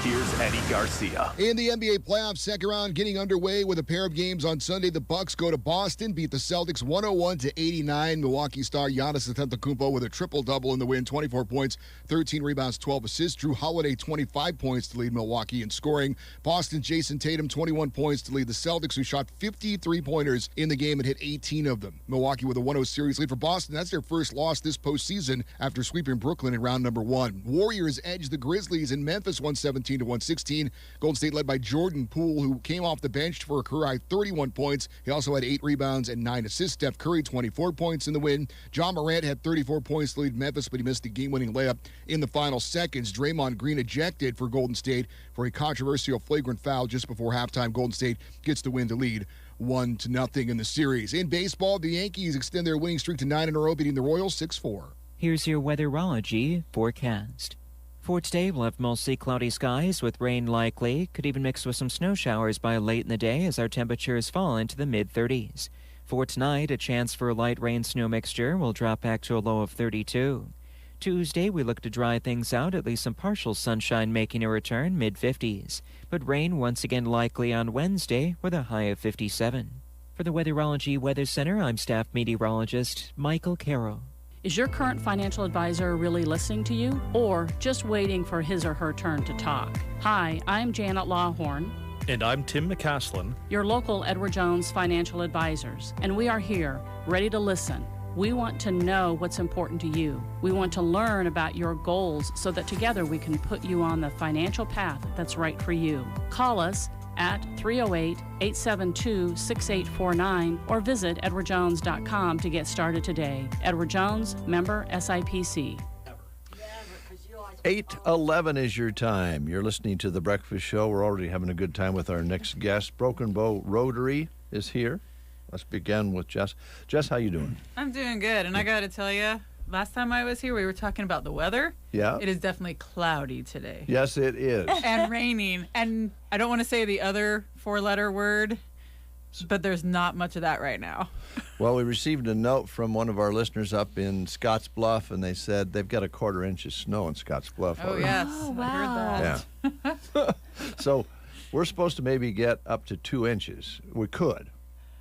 here's Eddie Garcia. In the NBA playoffs, second round getting underway with a pair of games on Sunday. The Bucks go to Boston, beat the Celtics 101-89. Milwaukee star Giannis Antetokounmpo with a triple-double in the win, 24 points, 13 rebounds, 12 assists. Drew Holiday, 25 points to lead Milwaukee in scoring. Boston, Jason Tatum, 21 points to lead the Celtics, who shot 53 pointers in the game and hit 18 of them. Milwaukee with a 1-0 series lead for Boston. That's their first loss this postseason after sweeping Brooklyn in round number 1. Warriors edged the Grizzlies, and Memphis 117 114-116. Golden State led by Jordan Poole, who came off the bench for a career-high 31 points. He also had 8 rebounds and 9 assists. Steph Curry, 24 points in the win. John Morant had 34 points to lead Memphis, but he missed the game-winning layup in the final seconds. Draymond Green ejected for Golden State for a controversial flagrant foul just before halftime. Golden State gets the win to lead 1-0 in the series. In baseball, the Yankees extend their winning streak to 9 in a row, beating the Royals 6-4. Here's your weatherology forecast. For today, we'll have mostly cloudy skies with rain likely. Could even mix with some snow showers by late in the day as our temperatures fall into the mid-30s. For tonight, a chance for a light rain-snow mixture will drop back to a low of 32. Tuesday, we look to dry things out, at least some partial sunshine making a return, mid-50s. But rain once again likely on Wednesday with a high of 57. For the Weatherology Weather Center, I'm staff meteorologist Michael Carroll. Is your current financial advisor really listening to you or just waiting for his or her turn to talk? Hi, I'm Janet Lawhorn. And I'm Tim McCaslin, your local Edward Jones financial advisors. And we are here, ready to listen. We want to know what's important to you. We want to learn about your goals so that together we can put you on the financial path that's right for you. Call us at 308-872-6849 or visit edwardjones.com to get started today. Edward Jones, member SIPC. 8:11 is your time. You're listening to The Breakfast Show. We're already having a good time with our next guest. Broken Bow Rotary is here. Let's begin with Jess. Jess, how you doing? I'm doing good, and I got to tell you, last time I was here, we were talking about the weather. Yeah. It is definitely cloudy today. Yes, it is. And raining. And I don't want to say the other 4-letter word, but there's not much of that right now. Well, we received a note from one of our listeners up in Scotts Bluff, and they said they've got a 1/4 inch of snow in Scotts Bluff. Oh, already. yes. Oh, I heard that. Yeah. So we're supposed to maybe get up to 2 inches. We could.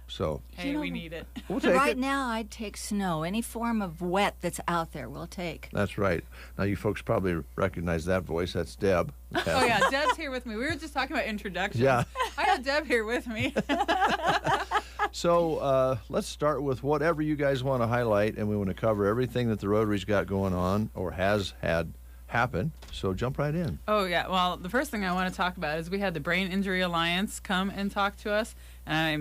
So Hey, we need it. we'll take Right it. now, I'd take snow. Any form of wet that's out there, we'll take. That's right. Now, you folks probably recognize that voice. That's Deb. Oh, yeah. Deb's here with me. We were just talking about introductions. Yeah. I got Deb here with me. So let's start with whatever you guys want to highlight, and we want to cover everything that the Rotary's got going on or has had happen. So jump right in. Oh, yeah. Well, the first thing I want to talk about is we had the Brain Injury Alliance come and talk to us, and I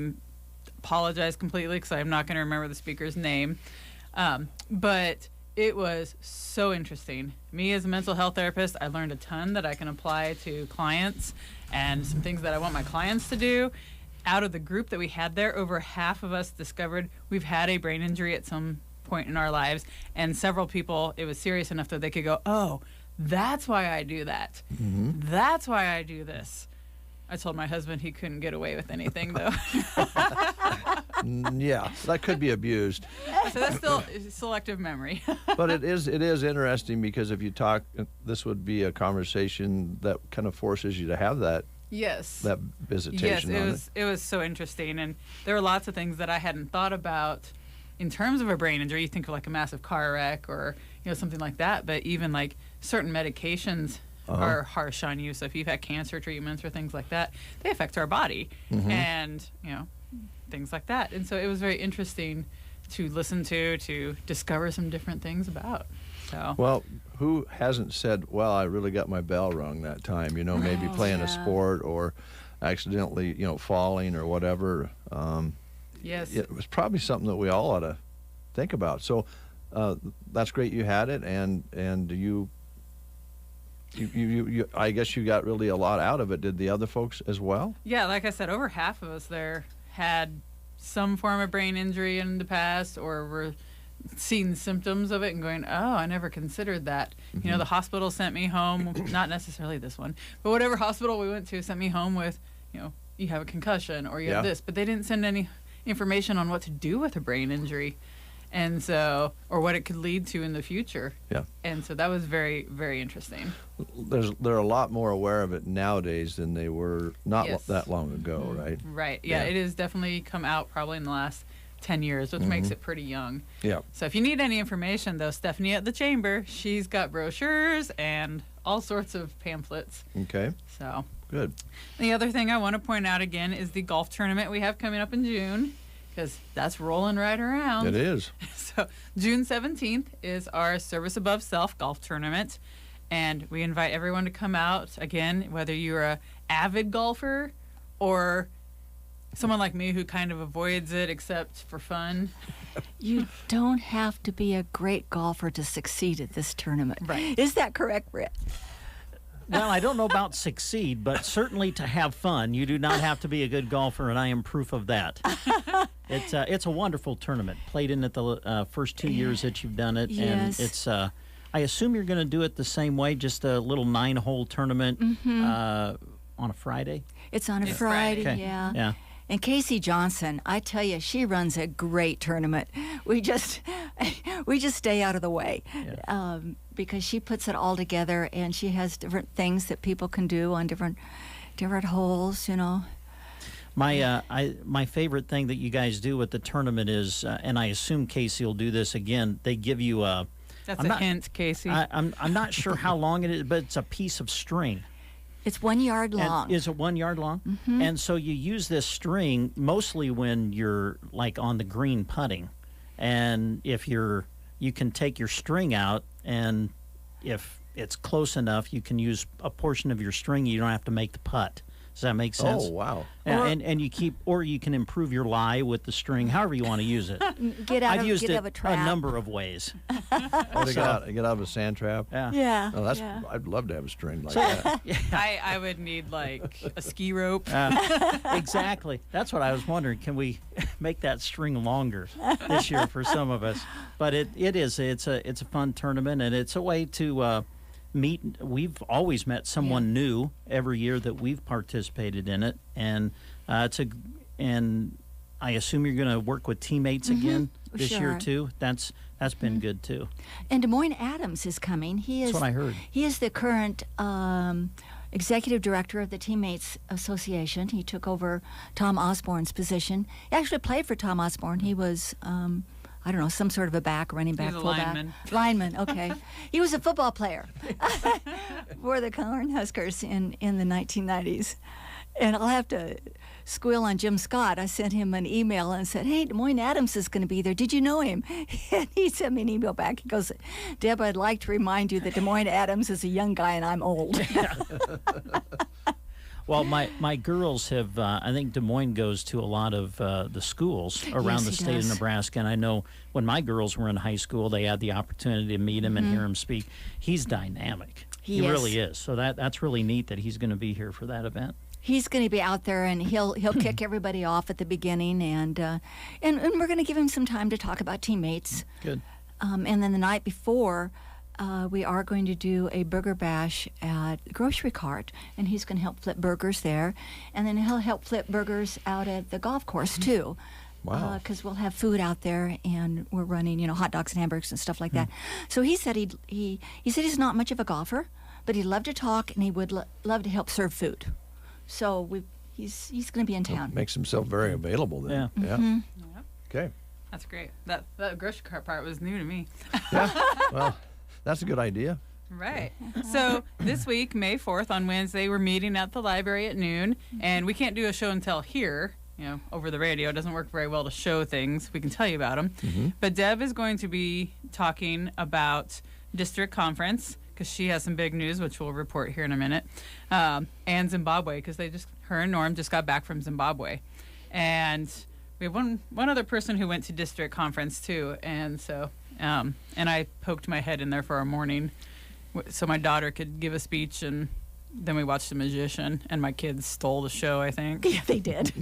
apologize completely because I'm not going to remember the speaker's name. But it was so interesting. Me as a mental health therapist, I learned a ton that I can apply to clients and some things that I want my clients to do. Out of the group that we had there, over half of us discovered we've had a brain injury at some point in our lives, and several people, it was serious enough that they could go, oh, that's why I do that. Mm-hmm. That's why I do this. I told my husband he couldn't get away with anything, though. Yeah, that could be abused. So that's still selective memory. But it is interesting because if you talk, this would be a conversation that kind of forces you to have that Yes. that visitation on it. It was so interesting, and there were lots of things that I hadn't thought about in terms of a brain injury. You think of like a massive car wreck or something like that, but even like certain medications are harsh on you. So if you've had cancer treatments or things like that, they affect our body, and things like that. And so it was very interesting to listen to discover some different things about. So Well, who hasn't said, well, I really got my bell rung that time, maybe playing a sport or accidentally, falling or whatever. Yes. It was probably something that we all ought to think about. So that's great you had it, and you I guess you got really a lot out of it. Did the other folks as well? Yeah, like I said, over half of us there had some form of brain injury in the past or were seeing symptoms of it and going, oh, I never considered that. The hospital sent me home, not necessarily this one, but whatever hospital we went to sent me home with, you have a concussion or you have this, but they didn't send any information on what to do with a brain injury. And so, or what it could lead to in the future. Yeah. And so that was very, very interesting. They're a lot more aware of it nowadays than they were not Yes. that long ago, right? Right. Yeah, it has definitely come out probably in the last 10 years, which makes it pretty young. Yeah. So if you need any information, though, Stephanie at the Chamber, she's got brochures and all sorts of pamphlets. Okay. So good. The other thing I want to point out again is the golf tournament we have coming up in June, because that's rolling right around. It is. So June 17th is our Service Above Self golf tournament. And we invite everyone to come out, again, whether you're a avid golfer or someone like me who kind of avoids it except for fun. You don't have to be a great golfer to succeed at this tournament. Right. Is that correct, Britt? Well, I don't know about succeed, but certainly to have fun. You do not have to be a good golfer, and I am proof of that. It's a wonderful tournament. Played in it the first 2 years that you've done it, Yes. and it's. I assume you're going to do it the same way, just a little 9-hole tournament on a Friday. It's on a Friday, Okay. yeah. Yeah. And Casey Johnson, I tell you, she runs a great tournament. We just stay out of the way because she puts it all together, and she has different things that people can do on different holes. You know. My favorite thing that you guys do with the tournament is, and I assume Casey will do this again. They give you a. That's a hint, Casey. I'm not sure how long it is, but it's a piece of string. It's 1 yard long. And is it 1 yard long? Mm-hmm. And so you use this string mostly when you're like on the green putting, and if you can take your string out, and if it's close enough, you can use a portion of your string. You don't have to make the putt. Does that make sense? Oh, wow. Yeah, and you can improve your lie with the string, however you want to use it. I've used it a trap. a number of ways. Oh, to get out of a sand trap? Yeah. Yeah. Oh, yeah. I'd love to have a string like that. I would need like a ski rope. Exactly. That's what I was wondering. Can we make that string longer this year for some of us? But it's a fun tournament, and it's a way to meet. We've always met someone new every year that we've participated in it, and and I assume you're going to work with teammates again this year Sure. too. That's been good too. And Des Moines Adams is coming. That's what I heard. He is the current executive director of the Teammates Association. He took over Tom Osborne's position. He actually played for Tom Osborne. He was, I don't know, some sort of a running back, He was a fullback. lineman. Lineman, okay. He was a football player for the Cornhuskers in the 1990s. And I'll have to squeal on Jim Scott. I sent him an email and said, hey, Des Moines Adams is going to be there. Did you know him? And he sent me an email back. He goes, Deb, I'd like to remind you that Des Moines Adams is a young guy and I'm old. Well, my girls have, I think Des Moines goes to a lot of the schools around the he state does. of Nebraska. And I know when my girls were in high school, they had the opportunity to meet him and hear him speak. He's dynamic. He is. Really is. So that's really neat that he's going to be here for that event. He's going to be out there, and he'll kick everybody off at the beginning, and we're going to give him some time to talk about teammates. Good. And then the night before, we are going to do a burger bash at Grocery Cart, and he's going to help flip burgers there, and then he'll help flip burgers out at the golf course too. Wow. Because we'll have food out there, and we're running, hot dogs and hamburgers and stuff like that. So he said he said he's not much of a golfer, but he'd love to talk, and he would love to help serve food. So he's going to be in town. Makes himself very available then. Yeah. Yeah. Mhm. Okay. That's great. That grocery cart part was new to me. Well, that's a good idea. Right. So this week, May 4th, on Wednesday, we're meeting at the library at noon, and we can't do a show and tell here. Over the radio. It doesn't work very well to show things. We can tell you about them. But Deb is going to be talking about district conference, because she has some big news, which we'll report here in a minute, and Zimbabwe, because her and Norm just got back from Zimbabwe. And we have one other person who went to district conference, too. And so, and I poked my head in there for our morning so my daughter could give a speech, and then we watched The Magician, and my kids stole the show, I think. Yeah, they did.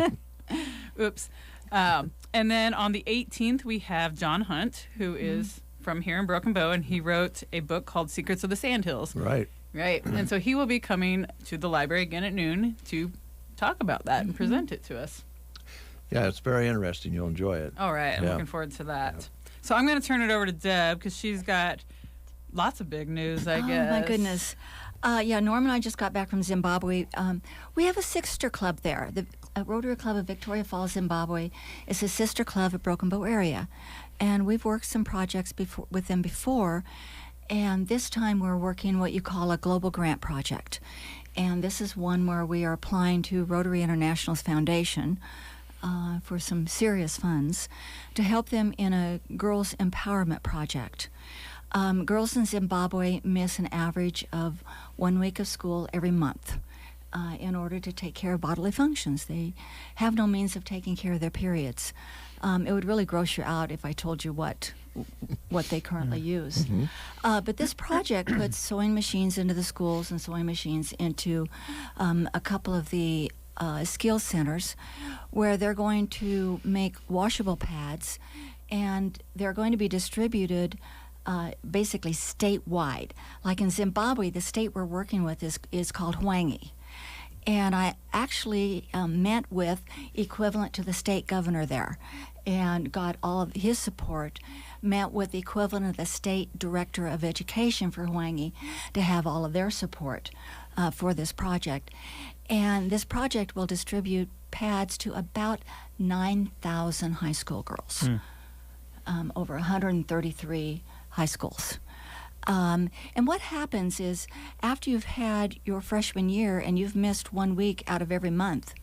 Oops. And then on the 18th, we have John Hunt, who is from here in Broken Bow, and he wrote a book called Secrets of the Sandhills. Right. Right. And so he will be coming to the library again at noon to talk about that and present it to us. Yeah, it's very interesting. You'll enjoy it. All right. I'm Yeah. looking forward to that. So I'm going to turn it over to Deb, because she's got lots of big news, I guess. Oh, my goodness. Norm and I just got back from Zimbabwe. We have a sister club there. The Rotary Club of Victoria Falls, Zimbabwe is a sister club of Broken Bow area. And we've worked some projects with them before. And this time we're working what you call a global grant project. And this is one where we are applying to Rotary International's foundation for some serious funds to help them in a girls' empowerment project. Girls in Zimbabwe miss an average of 1 week of school every month in order to take care of bodily functions. They have no means of taking care of their periods. It would really gross you out if I told you what they currently use. But this project puts sewing machines into the schools and sewing machines into a couple of the skill centers where they're going to make washable pads, and they're going to be distributed basically statewide. Like in Zimbabwe, the state we're working with is called Hwange. And I actually met with equivalent to the state governor there and got all of his support, met with the equivalent of the state director of education for Hwange to have all of their support for this project. And this project will distribute pads to about 9,000 high school girls, over 133 high schools. And what happens is after you've had your freshman year and you've missed 1 week out of every month,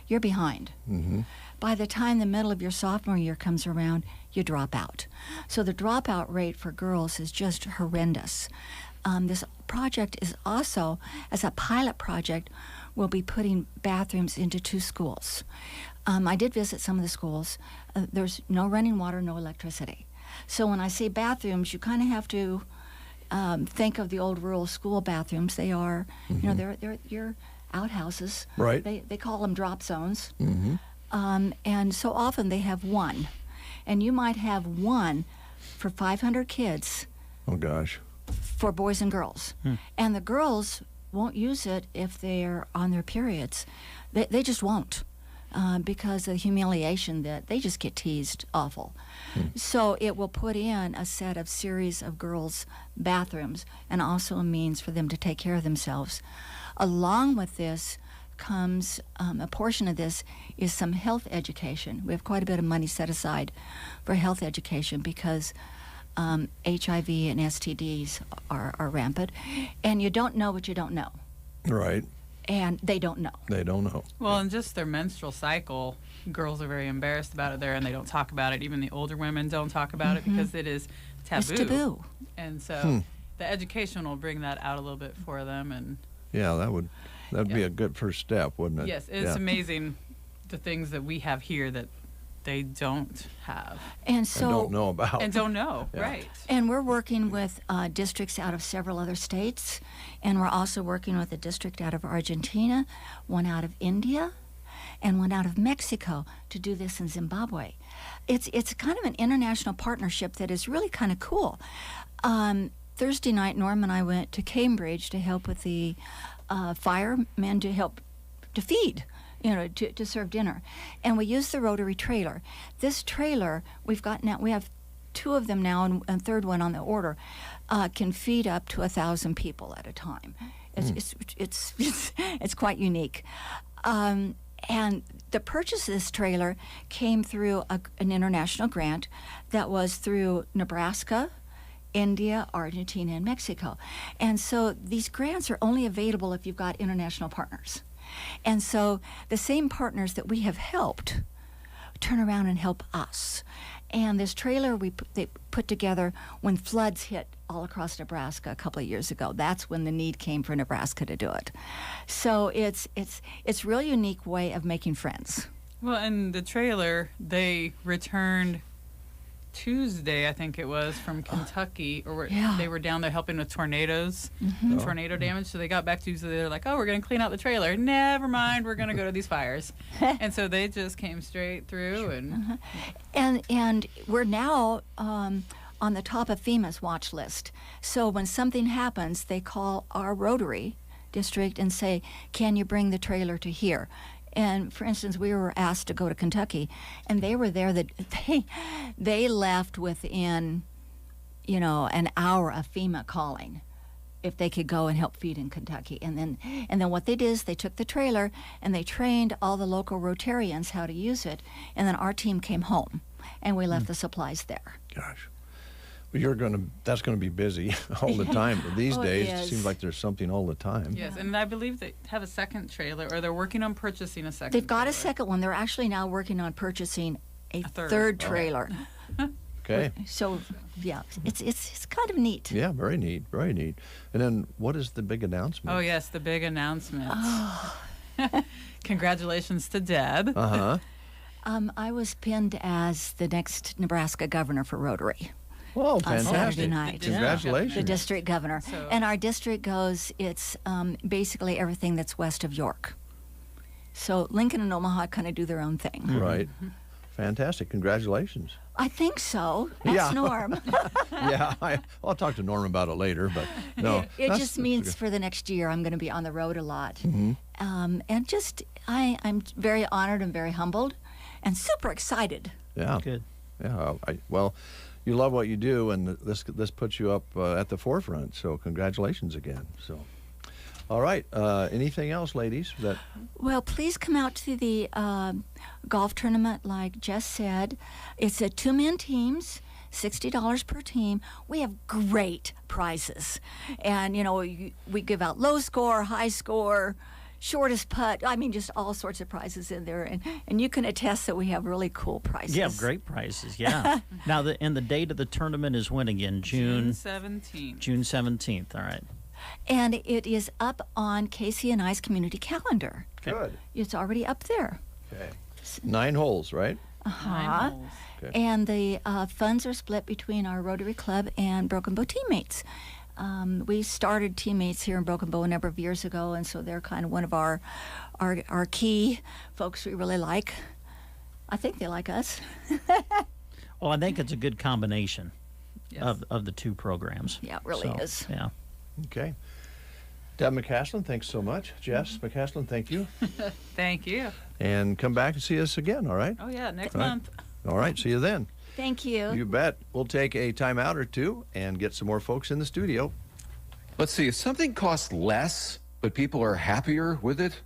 you're behind. By the time the middle of your sophomore year comes around, you drop out. So the dropout rate for girls is just horrendous. This project is also, as a pilot project, will be putting bathrooms into 2 schools. I did visit some of the schools. There's no running water, no electricity. So when I say bathrooms, you kind of have to think of the old rural school bathrooms. They are, you know, they're your outhouses. Right. They call them drop zones. And so often they have one. And you might have one for 500 kids. Oh, gosh. For boys and girls. And the girls won't use it if they're on their periods. They just won't. Because of the humiliation that they just get teased awful. So it will put in a set of series of girls' bathrooms and also a means for them to take care of themselves. Along with this comes a portion of this is some health education. We have quite a bit of money set aside for health education because HIV and STDs are rampant, and you don't know what you don't know. Right. And they don't know. They don't know. Well, and just their menstrual cycle, girls are very embarrassed about it there, and they don't talk about it. Even the older women don't talk about it because it is taboo. It's taboo. And so the education will bring that out a little bit for them. And yeah, that'd be a good first step, wouldn't it? yes, it's amazing the things that we have here that they don't have. And so and don't know about. And don't know, Yeah. right. And we're working with districts out of several other states, and we're also working with a district out of Argentina, one out of India, and one out of Mexico to do this in Zimbabwe. It's kind of an international partnership that is really kind of cool. Thursday night, Norm and I went to Cambridge to help with the firemen to help to feed, you know, to serve dinner. And we used the rotary trailer. This trailer, we have 2 of them now, and a third one on the order, can feed up to 1,000 people at a time. It's quite unique. And the purchase of this trailer came through an international grant that was through Nebraska, India, Argentina, and Mexico. And so these grants are only available if you've got international partners. And so the same partners that we have helped turn around and help us. And this trailer they put together when floods hit all across Nebraska a couple of years ago. That's when the need came for Nebraska to do it. So it's a really unique way of making friends. Well, and the trailer, they returned Tuesday, I think it was, from Kentucky, they were down there helping with tornadoes, tornado damage. So they got back Tuesday. They're like, "Oh, we're going to clean out the trailer. Never mind, we're going to go to these fires." And so they just came straight through, and we're now on the top of FEMA's watch list. So when something happens, they call our Rotary district and say, "Can you bring the trailer to here?" And for instance, we were asked to go to Kentucky, and they were there. They left within, an hour of FEMA calling if they could go and help feed in Kentucky. And then what they did is they took the trailer and they trained all the local Rotarians how to use it. And then our team came home, and we left the supplies there. Gosh. Well, that's going to be busy all the time. But these days, it is. seems like there's something all the time. Yes, and I believe they have a second trailer, or they're working on purchasing a second. They've got trailer. a second one. They're actually now working on purchasing a third trailer. Okay. So, yeah, it's kind of neat. Yeah, very neat, very neat. And then what is the big announcement? Oh, yes, the big announcement. Congratulations to Deb. Uh-huh. I was pinned as the next Nebraska governor for Rotary. Whoa, On fantastic. Saturday night. Congratulations. The district governor. And our district goes, it's basically everything that's west of York. So Lincoln and Omaha kind of do their own thing. Right. Fantastic. Congratulations. I think so. That's Yeah. Norm. Yeah, I'll talk to Norm about it later, but no. It just means for the next year I'm going to be on the road a lot. Mhm. And just, I'm very honored and very humbled and super excited. Yeah. Good. Yeah. Well, you love what you do, and this puts you up at the forefront. So congratulations again. So, all right. Anything else, ladies? Well, please come out to the golf tournament, like Jess said. It's a 2-man teams, $60 per team. We have great prizes, and we give out low score, high score, shortest putt. I mean, just all sorts of prizes in there, and you can attest that we have really cool prizes. Yeah, great prizes. Yeah. Now, the date of the tournament is when again? June 17th. June 17th. All right. And it is up on Casey and I's community calendar. Good. It's already up there. Okay. 9 holes, right? Uh-huh. Okay. And the funds are split between our Rotary Club and Broken Bow teammates. We started teammates here in Broken Bow a number of years ago, and so they're kind of one of our key folks we really like. I think they like us. Well, I think it's a good combination of the two programs. Yeah, it really is. Yeah. Okay. Deb McCaslin, thanks so much. Jess McCaslin, thank you. Thank you. And come back and see us again, all right? Oh, yeah, next All right. month. All right, see you then. Thank you. You bet. We'll take a timeout or two and get some more folks in the studio. Let's see, if something costs less, but people are happier with it,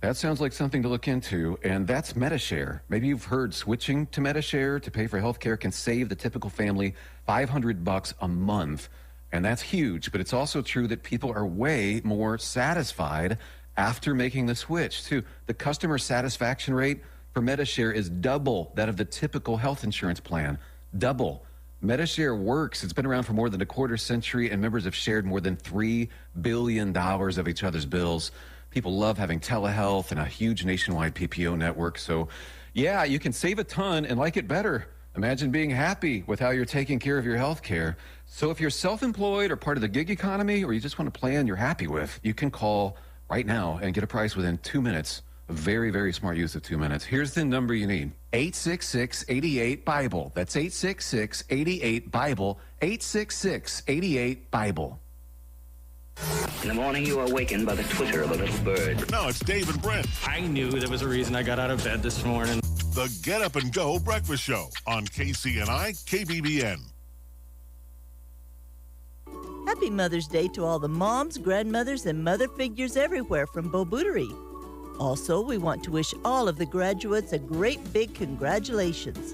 that sounds like something to look into, and that's MediShare. Maybe you've heard switching to MediShare to pay for health care can save the typical family $500 a month, and that's huge, but it's also true that people are way more satisfied after making the switch, too. The customer satisfaction rate for MediShare is double that of the typical health insurance plan. Double. MediShare works. It's been around for more than a quarter century, and members have shared more than $3 billion of each other's bills. People love having telehealth and a huge nationwide PPO network. So, yeah, you can save a ton and like it better. Imagine being happy with how you're taking care of your health care. So if you're self-employed or part of the gig economy, or you just want a plan you're happy with, you can call right now and get a price within 2 minutes. A very, very smart use of 2 minutes. Here's the number you need. 866-88-BIBLE. That's 866-88-BIBLE. 866-88-BIBLE. In the morning, you are awakened by the twitter of a little bird. Now it's Dave and Brent. I knew there was a reason I got out of bed this morning. The Get Up and Go Breakfast Show on KCNI KBBN. Happy Mother's Day to all the moms, grandmothers, and mother figures everywhere from Bo Bootery. Also, we want to wish all of the graduates a great big congratulations.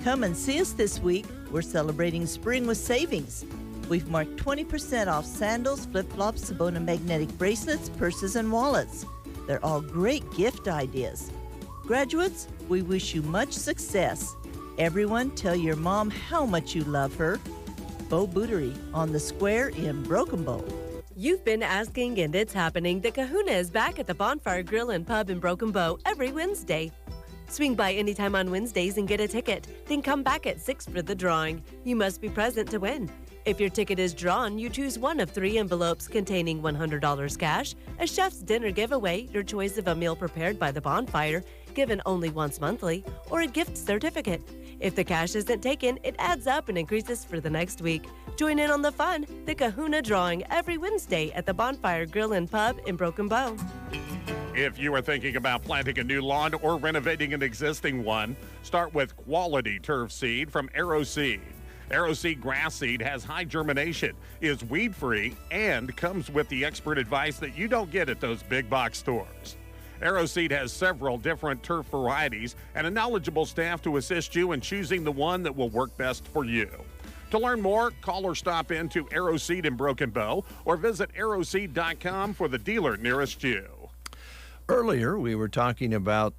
Come and see us this week. We're celebrating spring with savings. We've marked 20% off sandals, flip-flops, Sabona magnetic bracelets, purses, and wallets. They're all great gift ideas. Graduates, we wish you much success. Everyone, tell your mom how much you love her. Bo Bootery on the square in Broken Bow. You've been asking, and it's happening. The Kahuna is back at the Bonfire Grill and Pub in Broken Bow every Wednesday. Swing by anytime on Wednesdays and get a ticket. Then come back at 6 for the drawing. You must be present to win. If your ticket is drawn, you choose one of 3 envelopes containing $100 cash, a chef's dinner giveaway, your choice of a meal prepared by the Bonfire, given only once monthly, or a gift certificate. If the cash isn't taken, it adds up and increases for the next week. Join in on the fun, the Kahuna drawing every Wednesday at the Bonfire Grill and Pub in Broken Bow. If you are thinking about planting a new lawn or renovating an existing one, start with quality turf seed from AeroSeed. AeroSeed grass seed has high germination, is weed-free, and comes with the expert advice that you don't get at those big box stores. AeroSeed has several different turf varieties and a knowledgeable staff to assist you in choosing the one that will work best for you. To learn more, call or stop in to AeroSeed in Broken Bow or visit aeroseed.com for the dealer nearest you. Earlier, we were talking about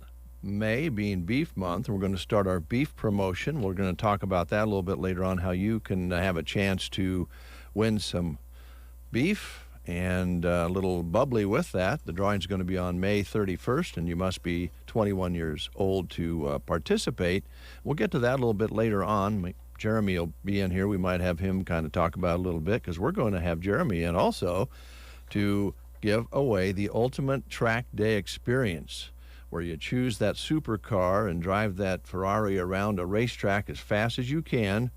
May being Beef Month, we're going to start our beef promotion. We're going to talk about that a little bit later on, how you can have a chance to win some beef and a little bubbly with that. The drawing's going to be on May 31st, and you must be 21 years old to participate. We'll get to that a little bit later on. Jeremy will be in here. We might have him kind of talk about it a little bit, because we're going to have Jeremy in also to give away the ultimate track day experience, where you choose that supercar and drive that Ferrari around a racetrack as fast as you can.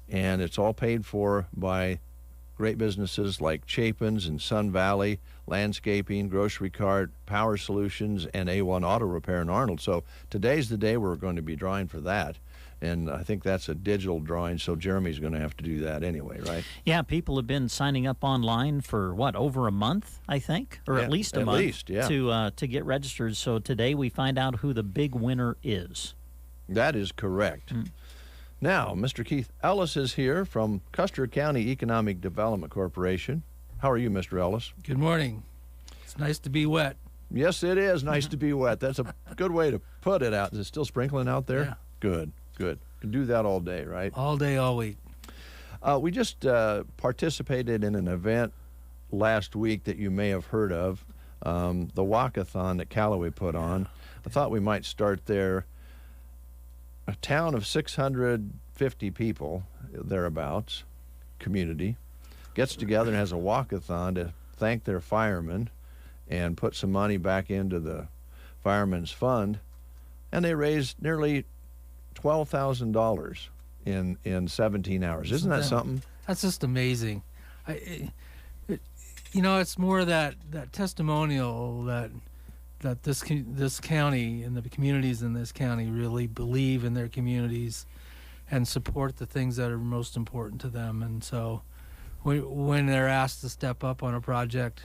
And it's all paid for by great businesses like Chapin's and Sun Valley, Landscaping, Grocery Cart, Power Solutions, and A1 Auto Repair in Arnold. So today's the day we're going to be drawing for that. And I think that's a digital drawing, so Jeremy's going to have to do that anyway, right? Yeah, people have been signing up online for, over a month, I think? Or Yeah, at least a at month least, yeah. to get registered. So today we find out who the big winner is. That is correct. Now, Mr. Keith Ellis is here from Custer County Economic Development Corporation. How are you, Mr. Ellis? Good morning. It's nice to be wet. Yes, it is nice to be wet. That's a good way to put it out. Is it still sprinkling out there? Yeah. Good. Can do that all day, right? All day, all week. We just participated in an event last week that you may have heard of, the walkathon that Callaway put on. I thought we might start there. A town of 650 people, thereabouts, community, gets together and has a walkathon to thank their firemen and put some money back into the Firemen's Fund. And they raised nearly $12,000 in 17 hours. Isn't that something? That's just amazing. It's more that testimonial that this county and the communities in this county really believe in their communities and support the things that are most important to them. And so when they're asked to step up on a project,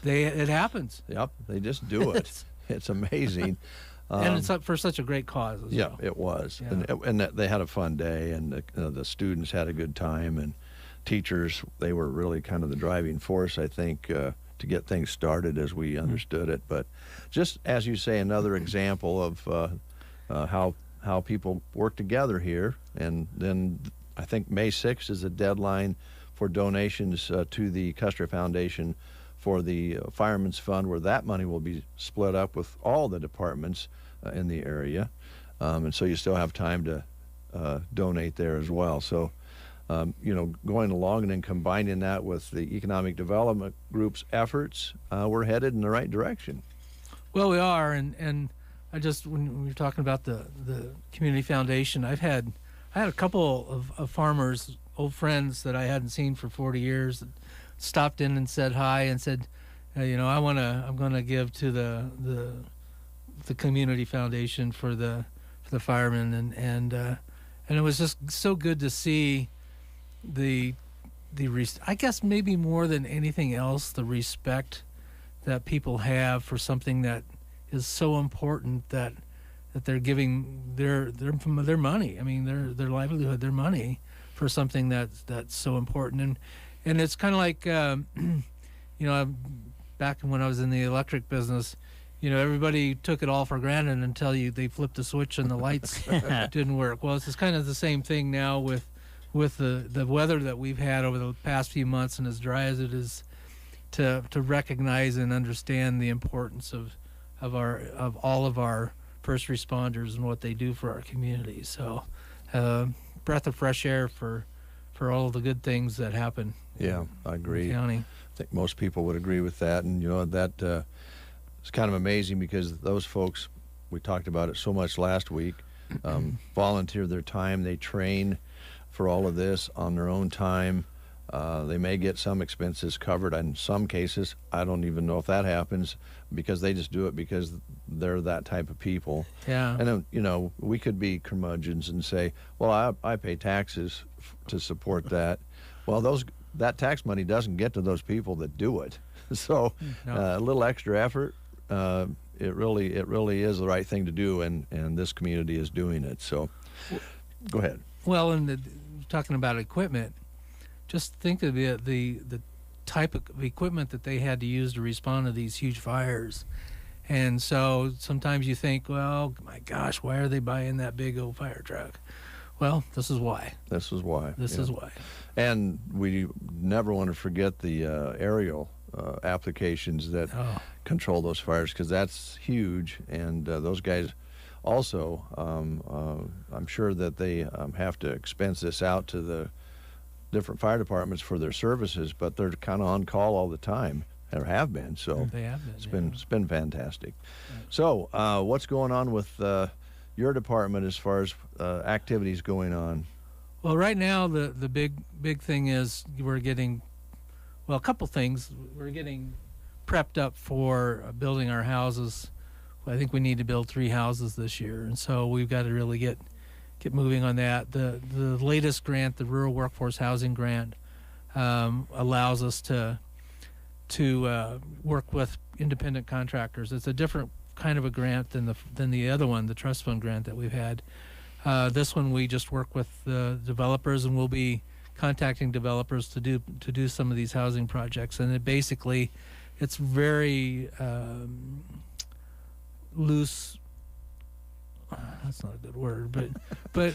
it happens. Yep, they just do it. It's amazing. And it's up for such a great cause as well. It was. Yeah. And they had a fun day, and the students had a good time, and teachers, they were really kind of the driving force, I think, to get things started as we understood it. But just as you say, another example of how people work together here. And then I think May 6th is the deadline for donations to the Custer Foundation for the Firemen's Fund, where that money will be split up with all the departments in the area. And so you still have time to donate there as well. So, going along and then combining that with the Economic Development Group's efforts, we're headed in the right direction. Well, we are. And I just, when we were talking about the Community Foundation, I had a couple of farmers, old friends that I hadn't seen for 40 years, that stopped in and said hi and said, I'm going to give to the Community Foundation for the firemen, and it was just so good to see I guess maybe more than anything else, the respect that people have for something that is so important, that they're giving their money. I mean, their livelihood, their money for something that's so important. And it's kind of like, back when I was in the electric business, everybody took it all for granted until they flipped the switch and the lights didn't work. Well, it's kind of the same thing now with the weather that we've had over the past few months, and as dry as it is, to recognize and understand the importance of all of our first responders and what they do for our community. So, breath of fresh air for all of the good things that happen. Yeah, I agree. In the county. I think most people would agree with that, and that it's kind of amazing, because those folks, we talked about it so much last week, volunteer their time. They train for all of this on their own time. They may get some expenses covered. In some cases, I don't even know if that happens, because they just do it because they're that type of people. Yeah. And then, we could be curmudgeons and say, well, I pay taxes to support that. Well, that tax money doesn't get to those people that do it. So a little extra effort, it really is the right thing to do, and this community is doing it. So go ahead. Well, and talking about equipment, just think of the type of equipment that they had to use to respond to these huge fires. And so sometimes you think, well, my gosh, why are they buying that big old fire truck? Well, this is why. This is why. This is why. And we never want to forget the aerial applications that control those fires, because that's huge. And those guys also, I'm sure that they have to expense this out to the different fire departments for their services, but they're kind of on call all the time, or have been. So They have been, it's been fantastic. So what's going on with your department as far as activities going on? Well, right now the big thing is we're getting, well, a couple things. We're getting prepped up for building our houses. I think we need to build 3 houses this year, and so we've got to really get moving on that. The latest grant, the Rural Workforce Housing Grant, allows us to work with independent contractors. It's a different kind of a grant than the other one, the trust fund grant that we've had. This one we just work with the developers, and we'll be contacting developers to do some of these housing projects. And it's very loose. That's not a good word, but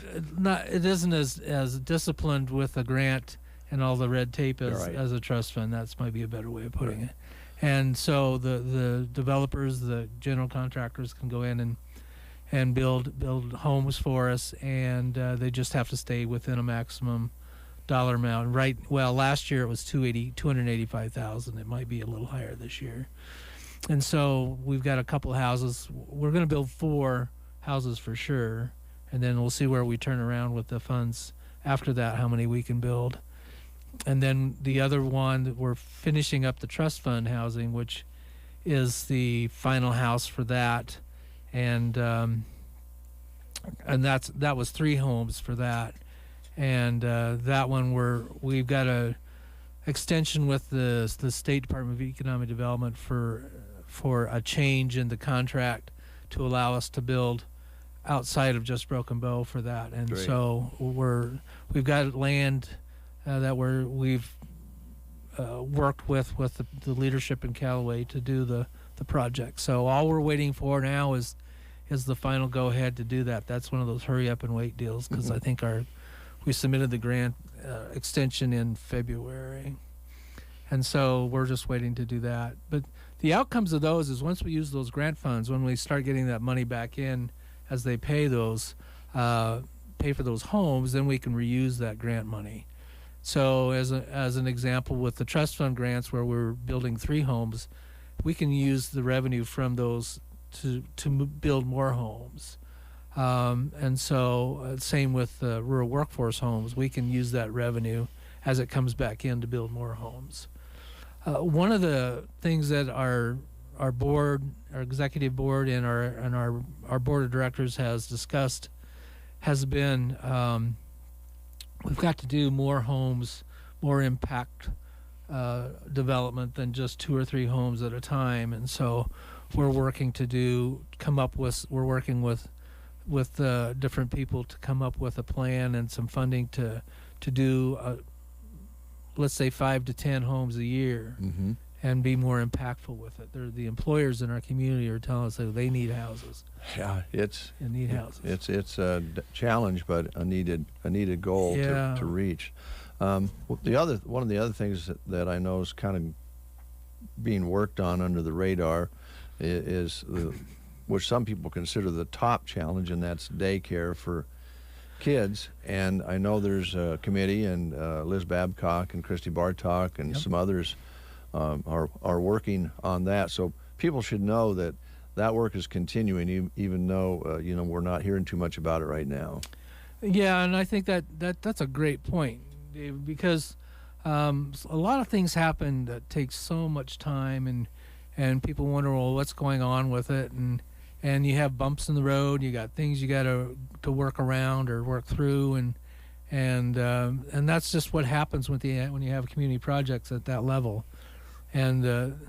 it isn't as disciplined with a grant and all the red tape as a trust fund. That's might be a better way of putting it. And so the developers, the general contractors can go in and build homes for us, and they just have to stay within a maximum dollar amount. Right. Well, last year it was $285,000. It might be a little higher this year. And so we've got a couple houses. We're going to build 4 houses for sure, and then we'll see where we turn around with the funds after that, how many we can build. And then the other one, we're finishing up the trust fund housing, which is the final house for that, and that was 3 homes for that, and that one we've got a extension with the State Department of Economic Development for a change in the contract to allow us to build outside of just Broken Bow for that. And Great. So we've got land that we've worked with the leadership in Callaway to do the project. So all we're waiting for now is the final go ahead to do that. That's one of those hurry up and wait deals, because I think we submitted the grant extension in February, and so we're just waiting to do that. But the outcomes of those is once we use those grant funds, when we start getting that money back in as they pay for those homes, then we can reuse that grant money. So as an example, with the trust fund grants where we're building 3 homes, we can use the revenue from those to build more homes. And so same with rural workforce homes, we can use that revenue as it comes back in to build more homes. One of the things that our board, our executive board, and our board of directors has discussed has been we've got to do more homes, more impact development than just 2 or 3 homes at a time. And so we're working we're working with different people to come up with a plan and some funding to do let's say 5 to 10 homes a year, and be more impactful with it. The employers in our community are telling us that they need houses. Yeah, houses. It's a challenge, but a needed goal to reach. One of the other things that I know is kind of being worked on under the radar is which some people consider the top challenge, and that's daycare for kids. And I know there's a committee, and Liz Babcock and Christy Bartok and some others are working on that. So people should know that work is continuing, even though we're not hearing too much about it right now. Yeah, and I think that's a great point, Dave, because a lot of things happen that take so much time, and people wonder, well, what's going on with it, and you have bumps in the road, you got things you got to work around or work through, and that's just what happens when you have community projects at that level. And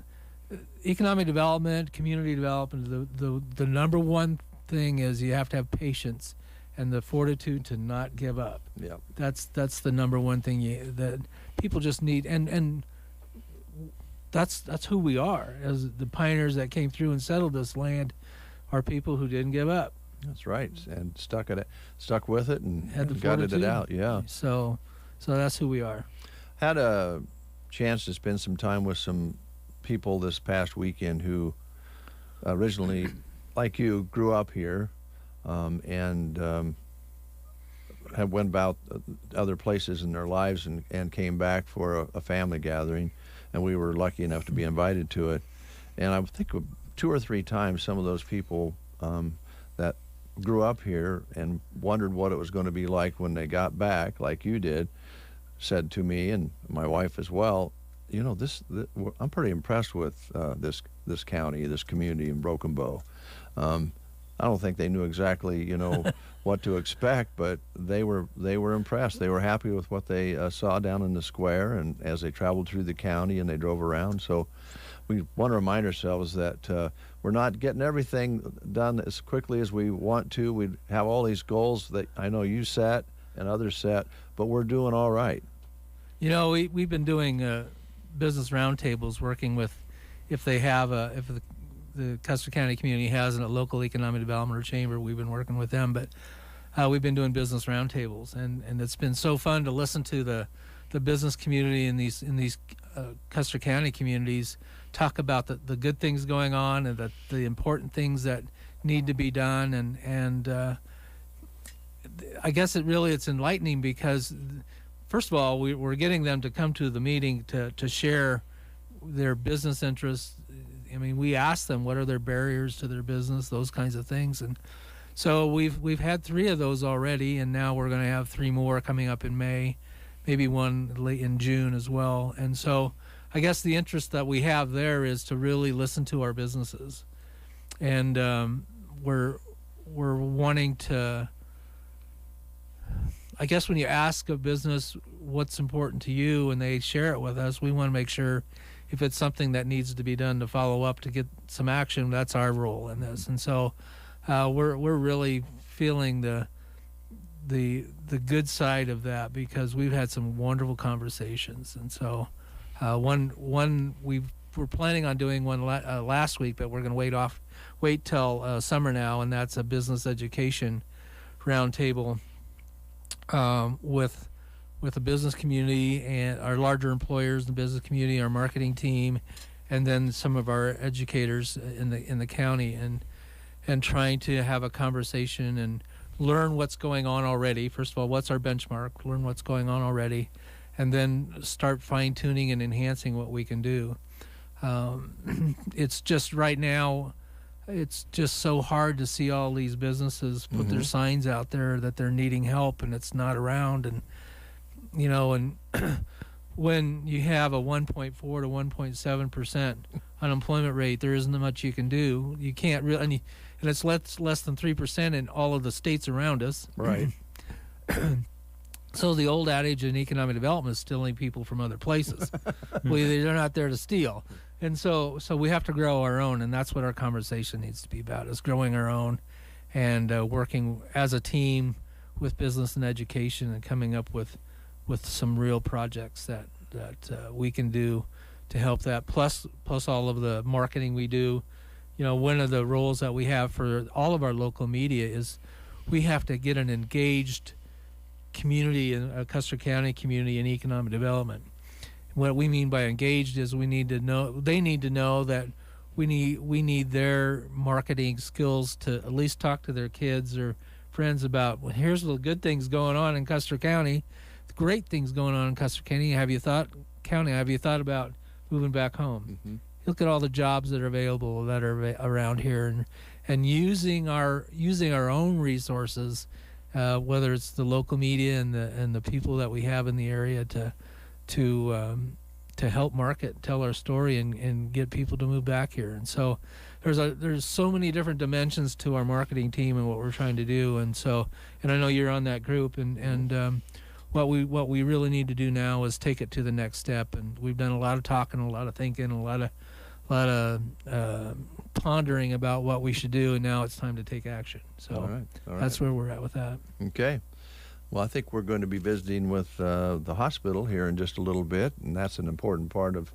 economic development, community development, the number one thing is you have to have patience and the fortitude to not give up. Yeah, that's the number one thing that people just need. And that's who we are as the pioneers that came through and settled this land. Are people who didn't give up. That's right, and stuck with it, and Had the gutted it fortitude. out. Yeah. So that's who we are. Had a chance to spend some time with some people this past weekend who originally, like you, grew up here, and have went about other places in their lives and came back for a family gathering, and we were lucky enough to be invited to it. And I think 2 or 3 times some of those people that grew up here and wondered what it was going to be like when they got back, like you did, said to me and my wife as well, you know, I'm pretty impressed with this county, this community in Broken Bow. I don't think they knew exactly, you know, what to expect, but they were impressed. They were happy with what they saw down in the square, and as they traveled through the county and they drove around. So we want to remind ourselves that we're not getting everything done as quickly as we want to. We have all these goals that I know you set and others set, but we're doing all right. You know, we've been doing business roundtables, working with if the Custer County community has a local economic development or chamber, we've been working with them. But we've been doing business roundtables, and it's been so fun to listen to the business community in these Custer County communities talk about the good things going on and the important things that need to be done. And I guess it's enlightening because, first of all, we're getting them to come to the meeting to share their business interests. I mean, we ask them what are their barriers to their business, those kinds of things. And so we've had 3 of those already, and now we're going to have 3 more coming up in May, maybe one late in June as well. And so I guess the interest that we have there is to really listen to our businesses. And we're wanting to, I guess when you ask a business what's important to you and they share it with us, we want to make sure if it's something that needs to be done to follow up to get some action, that's our role in this. And so we're really feeling the good side of that because we've had some wonderful conversations. And so we're planning on doing one last week, but we're going to wait till summer now, and that's a business education roundtable with the business community and our larger employers, the business community, our marketing team, and then some of our educators in the county, and trying to have a conversation and learn what's going on already. First of all, what's our benchmark? Learn what's going on already, and then start fine-tuning and enhancing what we can do. It's just right now, it's just so hard to see all these businesses put their signs out there that they're needing help, and it's not around. And you know, and when you have a 1.4 to 1.7% unemployment rate, there isn't much you can do. You can't really, and it's less than 3% in all of the states around us. Right. So the old adage in economic development is stealing people from other places. Well, they're not there to steal. And so we have to grow our own, and that's what our conversation needs to be about, is growing our own and working as a team with business and education and coming up with some real projects that we can do to help that, plus all of the marketing we do. You know, one of the roles that we have for all of our local media is we have to get an engaged community, a Custer County community in economic development. What we mean by engaged is they need to know that we need their marketing skills to at least talk to their kids or friends about, well, here's the good things going on in Custer County, the great things going on in Custer County. Have you thought about moving back home? Mm-hmm. Look at all the jobs that are available that are around here, and using our own resources, whether it's the local media and the people that we have in the area to help tell our story and get people to move back here. And so there's so many different dimensions to our marketing team and what we're trying to do. And I know you're on that group, and what we really need to do now is take it to the next step. And we've done a lot of talking, a lot of thinking, a lot of pondering about what we should do, and now it's time to take action. So all right. That's where we're at with that. Okay. Well, I think we're going to be visiting with the hospital here in just a little bit, and that's an important part of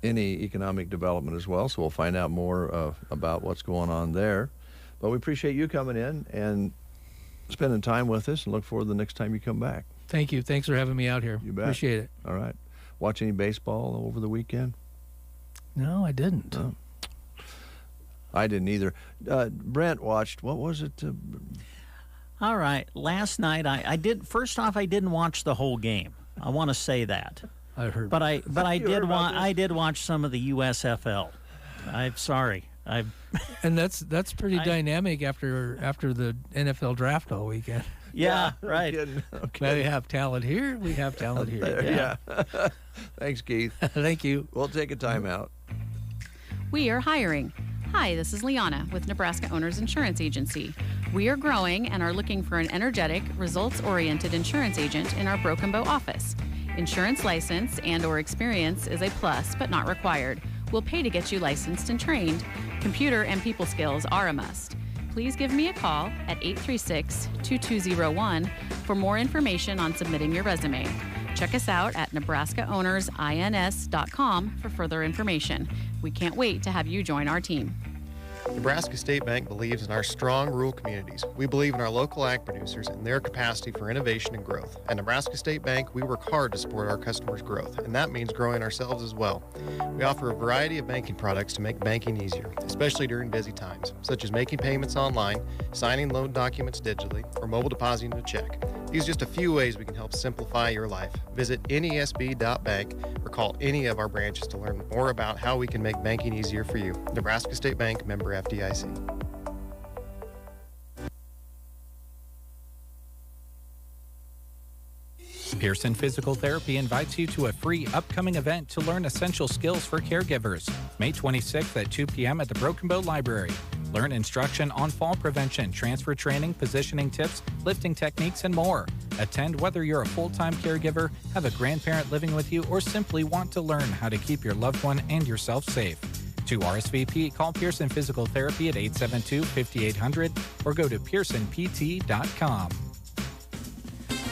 any economic development as well. So we'll find out more about what's going on there. But we appreciate you coming in and spending time with us, and look forward to the next time you come back. Thank you. Thanks for having me out here. You bet. Appreciate it. All right. Watch any baseball over the weekend? No, I didn't. No. I didn't either. Brent watched, what was it? All right. Last night, I did. First off, I didn't watch the whole game. I want to say that. I heard. But I did watch some of the USFL. I'm sorry. And that's pretty dynamic after the NFL draft all weekend. Yeah, right. Okay. We have talent here. We have talent here. Yeah. Thanks, Keith. Thank you. We'll take a timeout. We are hiring. Hi, this is Liana with Nebraska Owners Insurance Agency. We are growing and are looking for an energetic, results-oriented insurance agent in our Broken Bow office. Insurance license and/or experience is a plus, but not required. We'll pay to get you licensed and trained. Computer and people skills are a must. Please give me a call at 836-2201 for more information on submitting your resume. Check us out at nebraskaownersins.com for further information. We can't wait to have you join our team. Nebraska State Bank believes in our strong rural communities. We believe in our local ag producers and their capacity for innovation and growth. At Nebraska State Bank, we work hard to support our customers' growth, and that means growing ourselves as well. We offer a variety of banking products to make banking easier, especially during busy times, such as making payments online, signing loan documents digitally, or mobile depositing a check. These are just a few ways we can help simplify your life. Visit nesb.bank or call any of our branches to learn more about how we can make banking easier for you. Nebraska State Bank, member FDIC. Pearson Physical Therapy invites you to a free upcoming event to learn essential skills for caregivers. May 26th at 2 p.m. at the Broken Bow Library. Learn instruction on fall prevention, transfer training, positioning tips, lifting techniques, and more. Attend whether you're a full-time caregiver, have a grandparent living with you, or simply want to learn how to keep your loved one and yourself safe. To RSVP, call Pearson Physical Therapy at 872-5800 or go to pearsonpt.com.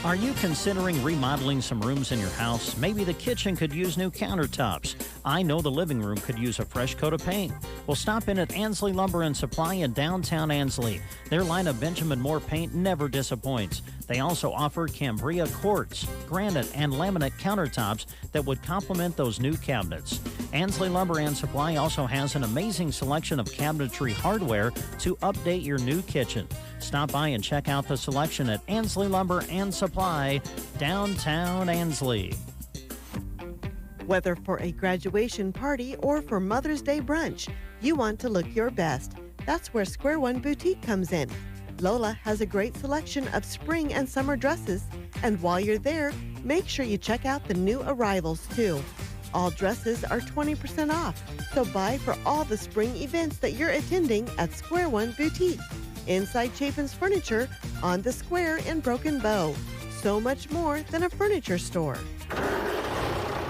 Are you considering remodeling some rooms in your house? Maybe the kitchen could use new countertops. I know the living room could use a fresh coat of paint. Well, stop in at Ansley Lumber and Supply in downtown Ansley. Their line of Benjamin Moore paint never disappoints. They also offer Cambria quartz, granite, and laminate countertops that would complement those new cabinets. Ansley Lumber and Supply also has an amazing selection of cabinetry hardware to update your new kitchen. Stop by and check out the selection at Ansley Lumber and Supply, downtown Ansley. Whether for a graduation party or for Mother's Day brunch, you want to look your best. That's where Square One Boutique comes in. Lola has a great selection of spring and summer dresses, and while you're there, make sure you check out the new arrivals too. All dresses are 20% off, so buy for all the spring events that you're attending at Square One Boutique, inside Chapin's Furniture on the square in Broken Bow. So much more than a furniture store.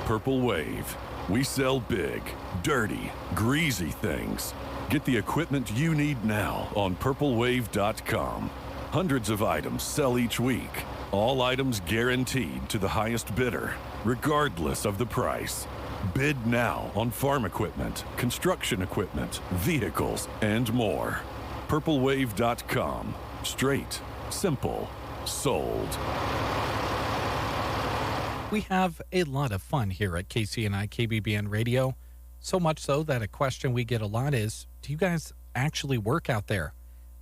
Purple Wave. We sell big, dirty, greasy things. Get the equipment you need now on purplewave.com. Hundreds of items sell each week. All items guaranteed to the highest bidder, regardless of the price. Bid now on farm equipment, construction equipment, vehicles, and more. purplewave.com. Straight, simple, sold. We have a lot of fun here at KCNI KBBN Radio. So much so that a question we get a lot is, do you guys actually work out there?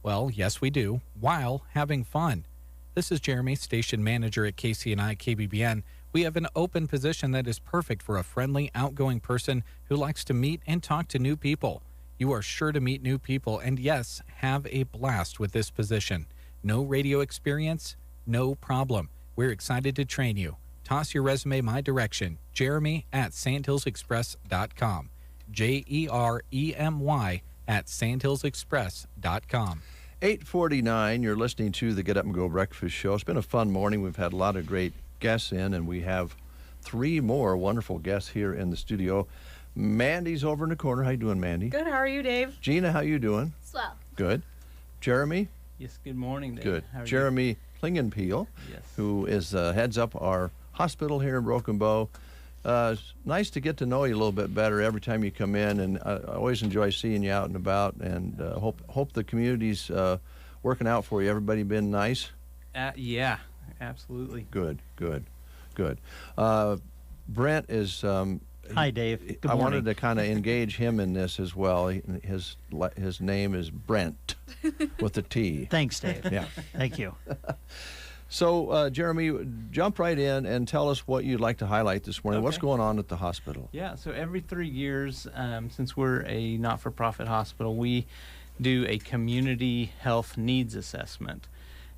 Well, yes, we do, while having fun. This is Jeremy, station manager at KCNI KBBN. We have an open position that is perfect for a friendly, outgoing person who likes to meet and talk to new people. You are sure to meet new people and, yes, have a blast with this position. No radio experience? No problem. We're excited to train you. Toss your resume my direction, Jeremy at sandhillsexpress.com. Jeremy at sandhillsexpress.com. 8:49, you're listening to the Get Up and Go Breakfast Show. It's been a fun morning. We've had a lot of great guests in, and we have 3 more wonderful guests here in the studio. Mandy's over in the corner. How you doing, Mandy? Good. How are you, Dave? Gina, how you doing? Swell. Good. Jeremy? Yes, good morning, Dave. Good. How are Jeremy Klingenpeel, Yes. who is heads up our hospital here in Broken Bow. It's nice to get to know you a little bit better every time you come in, and I always enjoy seeing you out and about, and hope the community's working out for you. Everybody been nice? Yeah, absolutely. Good. Brent is... Hi, Dave. Good I morning. wanted to kind of engage him in this as well. His name is Brent with a T. Thanks, Dave. Yeah. Thank you. So, Jeremy, jump right in and tell us what you'd like to highlight this morning. What's going on at the hospital? Yeah, so every 3 years, since we're a not-for-profit hospital, we do a community health needs assessment.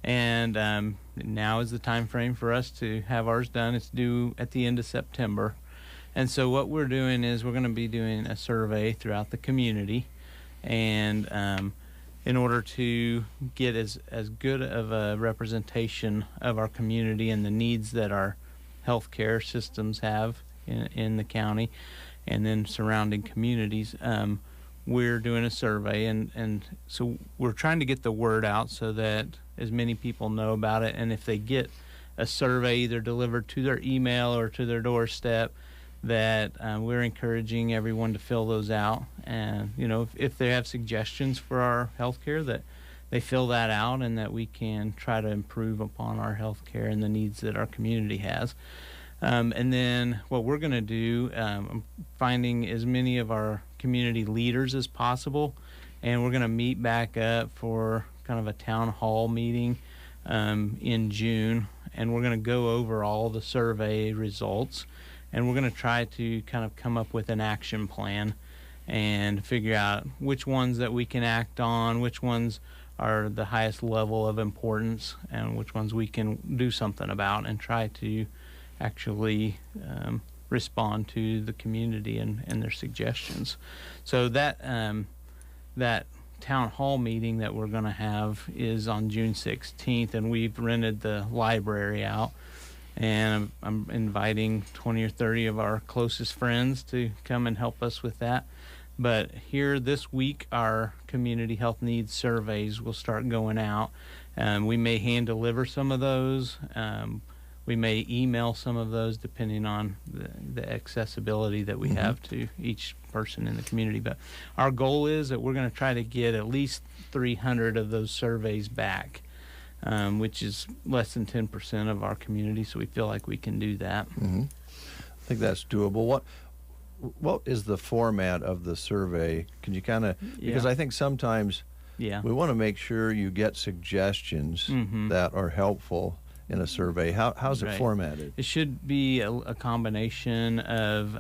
And now is the time frame for us to have ours done. It's due at the end of September. And so what we're doing is we're going to be doing a survey throughout the community, and in order to get as good of a representation of our community and the needs that our healthcare systems have in the county and then surrounding communities, we're doing a survey, and so we're trying to get the word out so that as many people know about it. And if they get a survey either delivered to their email or to their doorstep, that we're encouraging everyone to fill those out. And if they have suggestions for our healthcare, that they fill that out, and that we can try to improve upon our healthcare and the needs that our community has. And then what we're going to do, I'm finding as many of our community leaders as possible, and we're going to meet back up for kind of a town hall meeting in June, and we're going to go over all the survey results, and we're going to try to kind of come up with an action plan and figure out which ones that we can act on, which ones are the highest level of importance, and which ones we can do something about and try to actually respond to the community and their suggestions. So that town hall meeting that we're going to have is on June 16th, and we've rented the library out. And I'm inviting 20 or 30 of our closest friends to come and help us with that. But here this week, our community health needs surveys will start going out. We may hand deliver some of those. We may email some of those depending on the accessibility that we have to each person in the community. But our goal is that we're going to try to get at least 300 of those surveys back. Which is less than 10% of our community, so we feel like we can do that. Mm-hmm. I think that's doable. What is the format of the survey? Can you kind of, because I think sometimes we want to make sure you get suggestions that are helpful in a survey. How's it formatted? It should be a combination of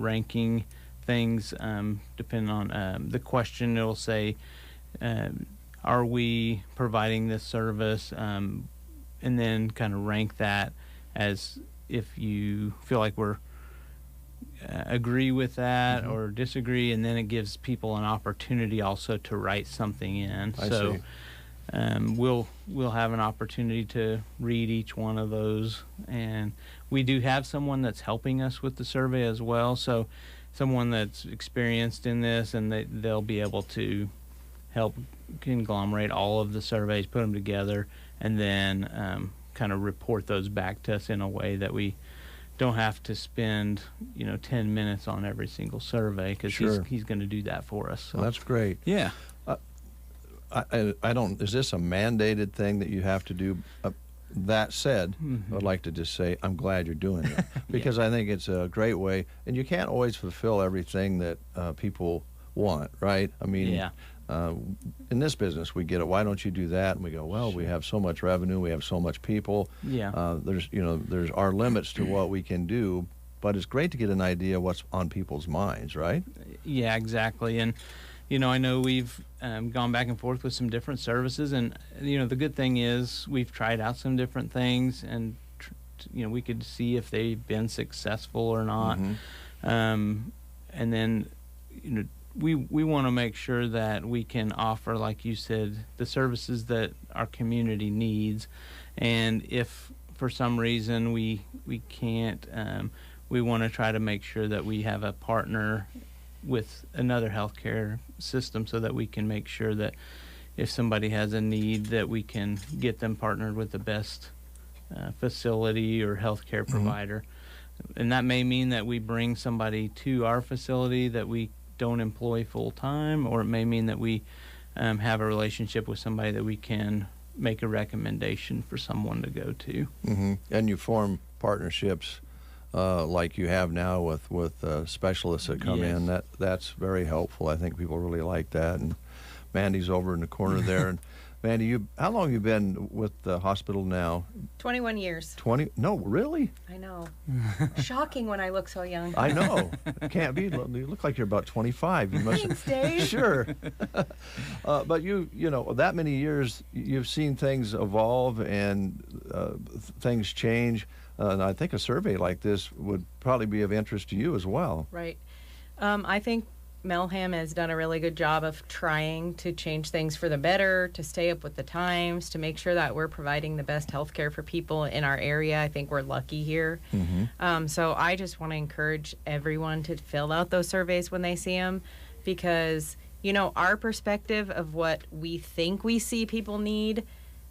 ranking things depending on the question. It'll say, are we providing this service? And then kind of rank that as if you feel like we're agree with that or disagree, and then it gives people an opportunity also to write something in. I see. We'll have an opportunity to read each one of those, and we do have someone that's helping us with the survey as well. So someone that's experienced in this, and they'll be able to help conglomerate all of the surveys, put them together, and then kind of report those back to us in a way that we don't have to spend 10 minutes on every single survey, because he's going to do that for us. So. Well, that's great. Yeah. I don't. Is this a mandated thing that you have to do? That said, I'd like to just say I'm glad you're doing it, because I think it's a great way, and you can't always fulfill everything that people want, right? I mean, in this business, we get it. Why don't you do that? And we go, well, we have so much revenue, we have so much people. There's our limits to what we can do, but it's great to get an idea what's on people's minds, right? Yeah, exactly. And I know we've gone back and forth with some different services, and the good thing is we've tried out some different things, and we could see if they've been successful or not. And then we want to make sure that we can offer, like you said, the services that our community needs. And if for some reason we can't, we want to try to make sure that we have a partner with another healthcare system, so that we can make sure that if somebody has a need, that we can get them partnered with the best facility or healthcare provider. And that may mean that we bring somebody to our facility that we don't employ full time, or it may mean that we have a relationship with somebody that we can make a recommendation for someone to go to. Mm-hmm. And you form partnerships like you have now with specialists that come in. That's very helpful. I think people really like that. And Mandy's over in the corner there. And Mandy, how long have you been with the hospital now? 21 years. 20? No, really? I know. Shocking when I look so young. I know. It can't be. You look like you're about 25. You must. Thanks, Dave. Sure. But you know, that many years, you've seen things evolve and things change. And I think a survey like this would probably be of interest to you as well. Right. I think Melham has done a really good job of trying to change things for the better, to stay up with the times, to make sure that we're providing the best health care for people in our area. I think we're lucky here. Mm-hmm. So I just want to encourage everyone to fill out those surveys when they see them, because, you know, our perspective of what we think we see people need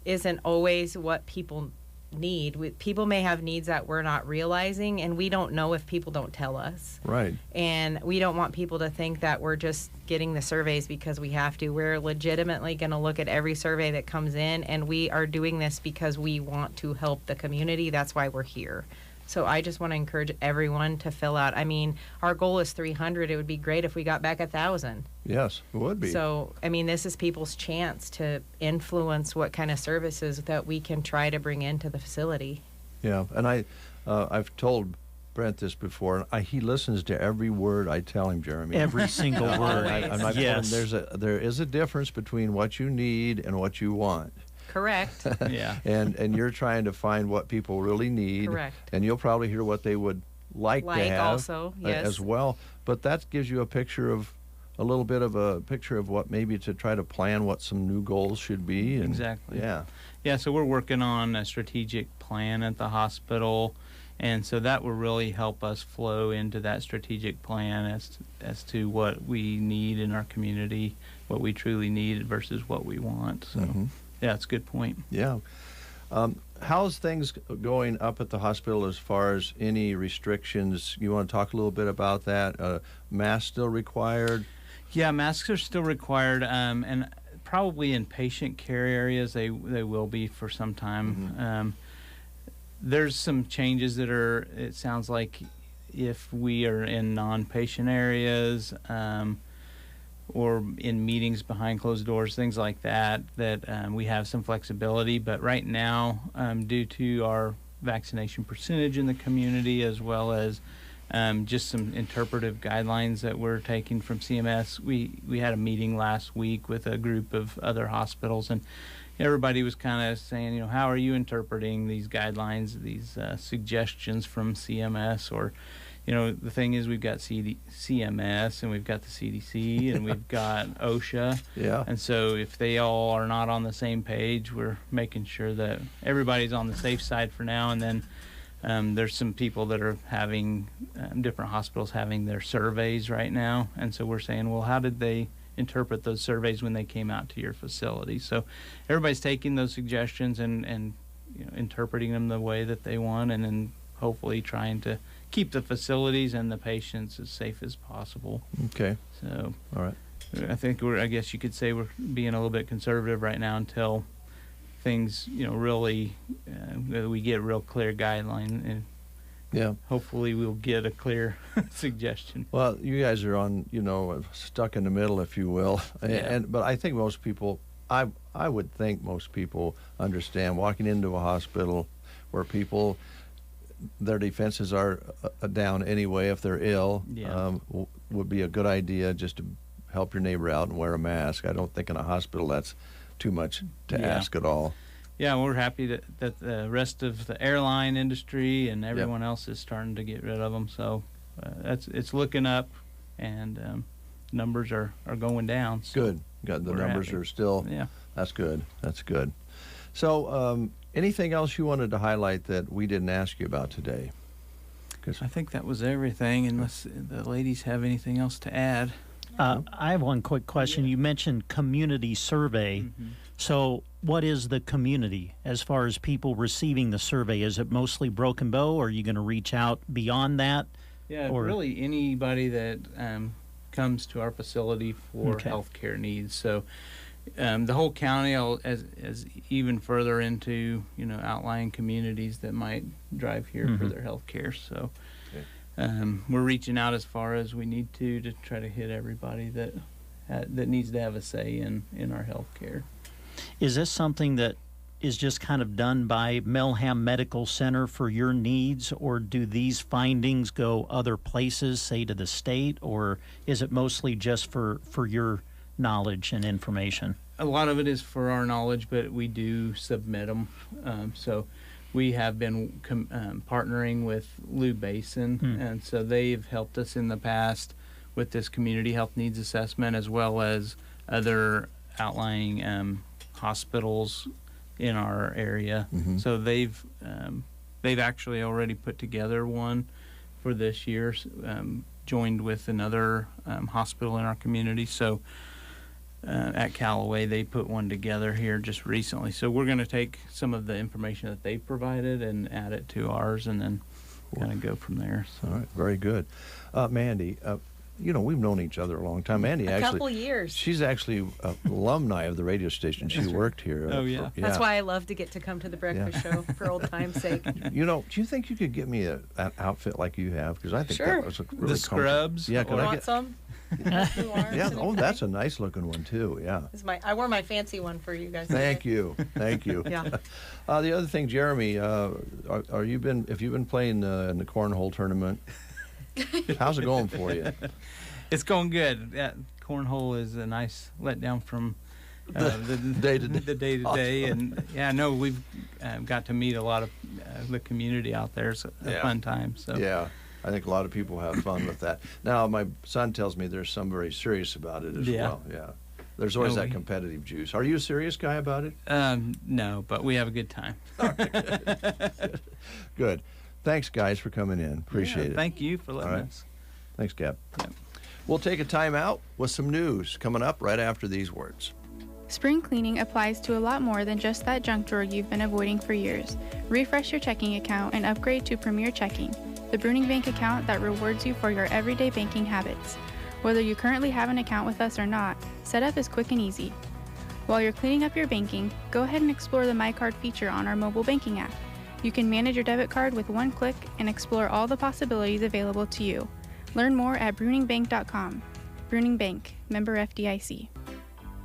isn't always what people need. People may have needs that we're not realizing, and we don't know if people don't tell us. Right. And we don't want people to think that we're just getting the surveys because we have to. We're legitimately going to look at every survey that comes in, and we are doing this because we want to help the community. That's why we're here. So I just want to encourage everyone to fill out. I mean, our goal is 300. It would be great if we got back 1,000. Yes, it would be. So, I mean, this is people's chance to influence what kind of services that we can try to bring into the facility. Yeah, and I've told Brent this before. He listens to every word I tell him, Jeremy. Every single word. I've Yes. told him there is a difference between what you need and what you want. Correct. Yeah. And you're trying to find what people really need. Correct. And you'll probably hear what they would like to have also, yes. as well. But that gives you a little bit of a picture of what maybe to try to plan what some new goals should be. And, Exactly. Yeah. Yeah, so we're working on a strategic plan at the hospital, and so that will really help us flow into that strategic plan as to what we need in our community, what we truly need versus what we want. So, yeah, it's a good point. Yeah. How's things going up at the hospital as far as any restrictions? You want to talk a little bit about that? Masks still required? Yeah, masks are still required, and probably in patient care areas they will be for some time. There's some changes that are, it sounds like, if we are in non-patient areas or in meetings behind closed doors, things like that, we have some flexibility. But right now, due to our vaccination percentage in the community, as well as just some interpretive guidelines that we're taking from CMS, we had a meeting last week with a group of other hospitals, and everybody was kind of saying, you know, how are you interpreting these guidelines, these suggestions from CMS? Or, you know, the thing is, we've got CMS and we've got the CDC and we've got OSHA. Yeah. And so if they all are not on the same page, we're making sure that everybody's on the safe side for now. And then there's some people that are having different hospitals having their surveys right now. And so we're saying, well, how did they interpret those surveys when they came out to your facility? So everybody's taking those suggestions and you know, interpreting them the way that they want, and then hopefully trying to keep the facilities and the patients as safe as possible. Okay. So, all right. I think I guess you could say we're being a little bit conservative right now until things, you know, really we get real clear guideline, and yeah, hopefully we'll get a clear suggestion. Well, you guys are on, you know, stuck in the middle, if you will. Yeah. But I think most people, I would think most people understand walking into a hospital where people, their defenses are down anyway if they're ill, would be a good idea just to help your neighbor out and wear a mask. I don't think in a hospital that's too much to ask at all. Yeah, we're happy that the rest of the airline industry and everyone else is starting to get rid of them. So it's looking up, and numbers are going down. So good. The numbers are still. Yeah, that's good. That's good. So anything else you wanted to highlight that we didn't ask you about today? I think that was everything, unless the ladies have anything else to add. I have one quick question. You mentioned community survey. So what is the community as far as people receiving the survey? Is it mostly Broken Bow, or are you going to reach out beyond that? Yeah, or? Really anybody that comes to our facility for Okay. healthcare needs. So the whole county, as even further into outlying communities that might drive here for their healthcare. So we're reaching out as far as we need to try to hit everybody that needs to have a say in our healthcare. Is this something that is just kind of done by Melham Medical Center for your needs, or do these findings go other places, say to the state, or is it mostly just for your knowledge and information? A lot of it is for our knowledge, but we do submit them. So we have been partnering with Lou Basin, and so they've helped us in the past with this community health needs assessment, as well as other outlying hospitals in our area. So they've actually already put together one for this year, joined with another hospital in our community. So at Callaway, they put one together here just recently. So we're going to take some of the information that they provided and add it to ours, and then kind of go from there. So. All right, very good. Mandy, we've known each other a long time. Mandy, A couple years. She's actually an alumni of the radio station. She worked here. That's why I love to get to come to the breakfast show for old time's sake. Do you think you could get me an outfit like you have? Because I think that was a really the scrubs. Yeah, could I get some? Yeah. Oh, that's a nice looking one too. Yeah. I wore my fancy one for you guys. Thank you. Yeah. The other thing, Jeremy, have you been playing in the cornhole tournament? How's it going for you? It's going good. Yeah, cornhole is a nice letdown from the day to day. The day to day, and we've got to meet a lot of the community out there. It's a fun time. So yeah, I think a lot of people have fun with that. Now, my son tells me there's some very serious about it as well. Yeah, there's always that competitive juice. Are you a serious guy about it? No, but we have a good time. Good. Thanks, guys, for coming in. Appreciate it. Thank you for letting us. Thanks, Gab. Yep. We'll take a time out with some news coming up right after these words. Spring cleaning applies to a lot more than just that junk drawer you've been avoiding for years. Refresh your checking account and upgrade to Premier Checking, the Bruning Bank account that rewards you for your everyday banking habits. Whether you currently have an account with us or not, setup is quick and easy. While you're cleaning up your banking, go ahead and explore the My Card feature on our mobile banking app. You can manage your debit card with one click and explore all the possibilities available to you. Learn more at bruningbank.com. Bruning Bank, member FDIC.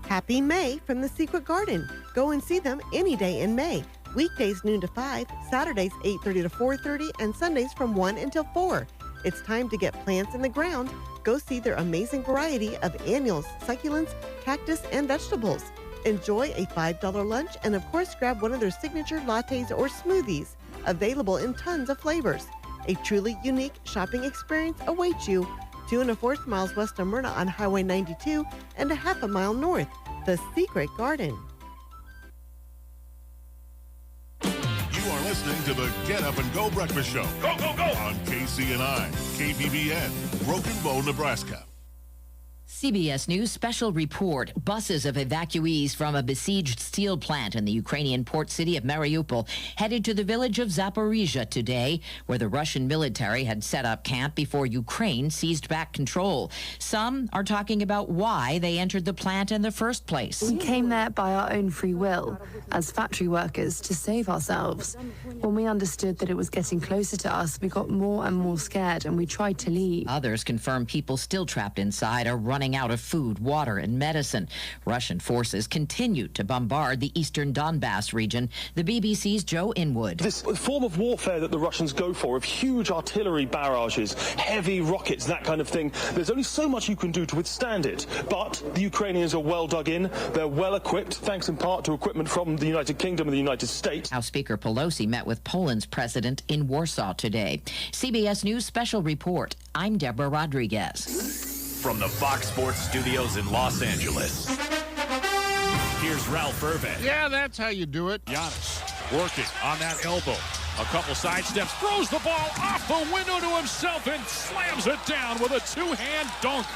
Happy May from The Secret Garden. Go and see them any day in May. Weekdays noon to 5, Saturdays 8:30 to 4:30, and Sundays from 1 until 4. It's time to get plants in the ground. Go see their amazing variety of annuals, succulents, cactus, and vegetables. Enjoy a $5 lunch and, of course, grab one of their signature lattes or smoothies, available in tons of flavors. A truly unique shopping experience awaits you 2 1/4 miles west of Myrna on Highway 92 and a half a mile north. The Secret Garden. You are listening to the Get Up and Go Breakfast Show. Go, go, go! On KCNI, KBBN, Broken Bow, Nebraska. CBS News special report. Buses of evacuees from a besieged steel plant in the Ukrainian port city of Mariupol headed to the village of Zaporizhzhia today, where the Russian military had set up camp before Ukraine seized back control. Some are talking about why they entered the plant in the first place. We came there by our own free will, as factory workers, to save ourselves. When we understood that it was getting closer to us, we got more and more scared and we tried to leave. Others confirm people still trapped inside are running out of food, water, and medicine. Russian forces continued to bombard the eastern Donbass region. The BBC's Joe Inwood. This form of warfare that the Russians go for, of huge artillery barrages, heavy rockets, that kind of thing, there's only so much you can do to withstand it. But the Ukrainians are well dug in. They're well equipped, thanks in part to equipment from the United Kingdom and the United States. House Speaker Pelosi met with Poland's president in Warsaw today. CBS News special report. I'm Deborah Rodriguez. From the Fox Sports Studios in Los Angeles, here's Ralph Irvin. Yeah, that's how you do it. Giannis working on that elbow. A couple side steps, throws the ball off the window to himself and slams it down with a two-hand dunk.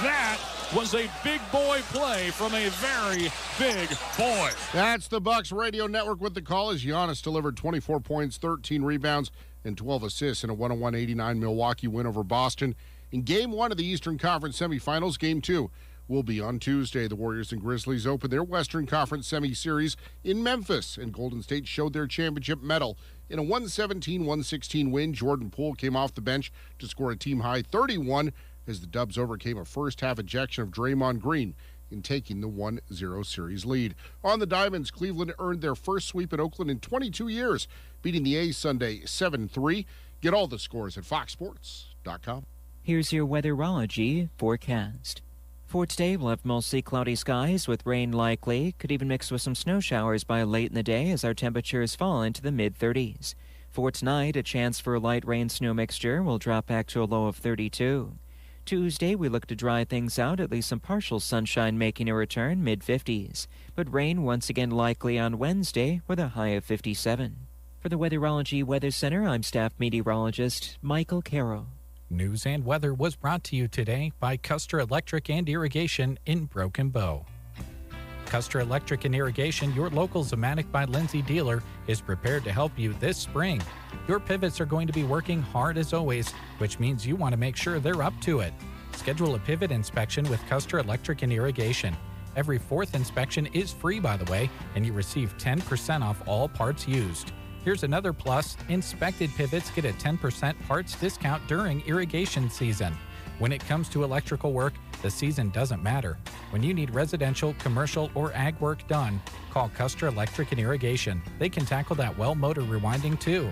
That was a big boy play from a very big boy. That's the Bucks Radio Network with the call as Giannis delivered 24 points, 13 rebounds, and 12 assists in a 101-89 Milwaukee win over Boston. In Game 1 of the Eastern Conference semifinals, Game 2 will be on Tuesday. The Warriors and Grizzlies open their Western Conference semi-series in Memphis, and Golden State showed their championship medal in a 117-116 win. Jordan Poole came off the bench to score a team-high 31 as the Dubs overcame a first-half ejection of Draymond Green in taking the 1-0 series lead. On the Diamonds, Cleveland earned their first sweep at Oakland in 22 years, beating the A's Sunday 7-3. Get all the scores at foxsports.com. Here's your weatherology forecast. For today, we'll have mostly cloudy skies with rain likely. Could even mix with some snow showers by late in the day as our temperatures fall into the mid-30s. For tonight, a chance for a light rain-snow mixture will drop back to a low of 32. Tuesday, we look to dry things out, at least some partial sunshine making a return, mid-50s. But rain once again likely on Wednesday with a high of 57. For the Weatherology Weather Center, I'm staff meteorologist Michael Carroll. News and weather was brought to you today by Custer Electric and Irrigation in Broken Bow. Custer Electric and Irrigation, your local Zematic by Lindsay dealer, is prepared to help you this spring. Your pivots are going to be working hard as always, which means you want to make sure they're up to it. Schedule a pivot inspection with Custer Electric and Irrigation. Every fourth inspection is free, by the way, and you receive 10% off all parts used. Here's another plus. Inspected pivots get a 10% parts discount during irrigation season. When it comes to electrical work, the season doesn't matter. When you need residential, commercial, or ag work done, call Custer Electric and Irrigation. They can tackle that well motor rewinding too.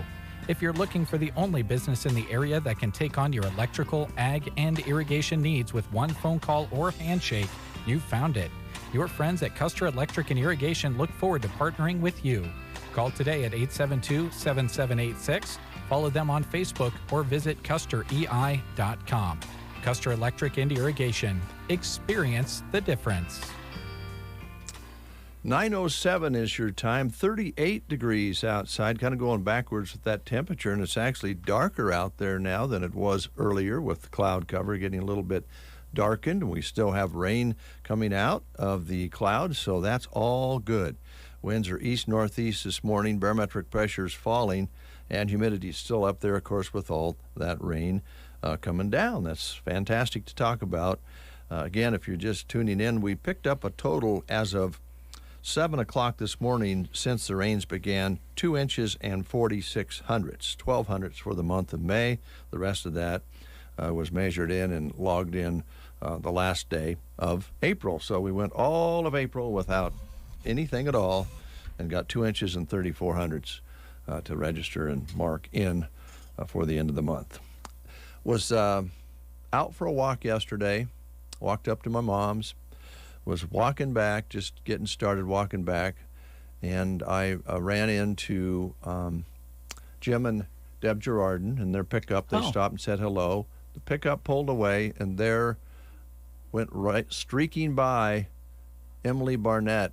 If you're looking for the only business in the area that can take on your electrical, ag, and irrigation needs with one phone call or handshake, you've found it. Your friends at Custer Electric and Irrigation look forward to partnering with you. Call today at 872-7786, follow them on Facebook, or visit custerei.com. Custer Electric and Irrigation. Experience the difference. 9:07 is your time. 38 degrees outside, kind of going backwards with that temperature, and it's actually darker out there now than it was earlier with the cloud cover getting a little bit darkened, and we still have rain coming out of the clouds, so that's all good. Winds are east-northeast this morning. Barometric pressure is falling, and humidity is still up there, of course, with all that rain coming down. That's fantastic to talk about. Again, if you're just tuning in, we picked up a total as of 7 o'clock this morning since the rains began, 2 inches and 46 hundredths, 12 hundredths for the month of May. The rest of that was measured in and logged in the last day of April. So we went all of April without anything at all and got 2 inches and 34 hundredths to register and mark in for the end of the month. Was out for a walk yesterday, walked up to my mom's, was walking back, just getting started walking back, and I ran into Jim and Deb Girardin in their pickup. They stopped and said hello. The pickup pulled away, and there went right streaking by Emily Barnett,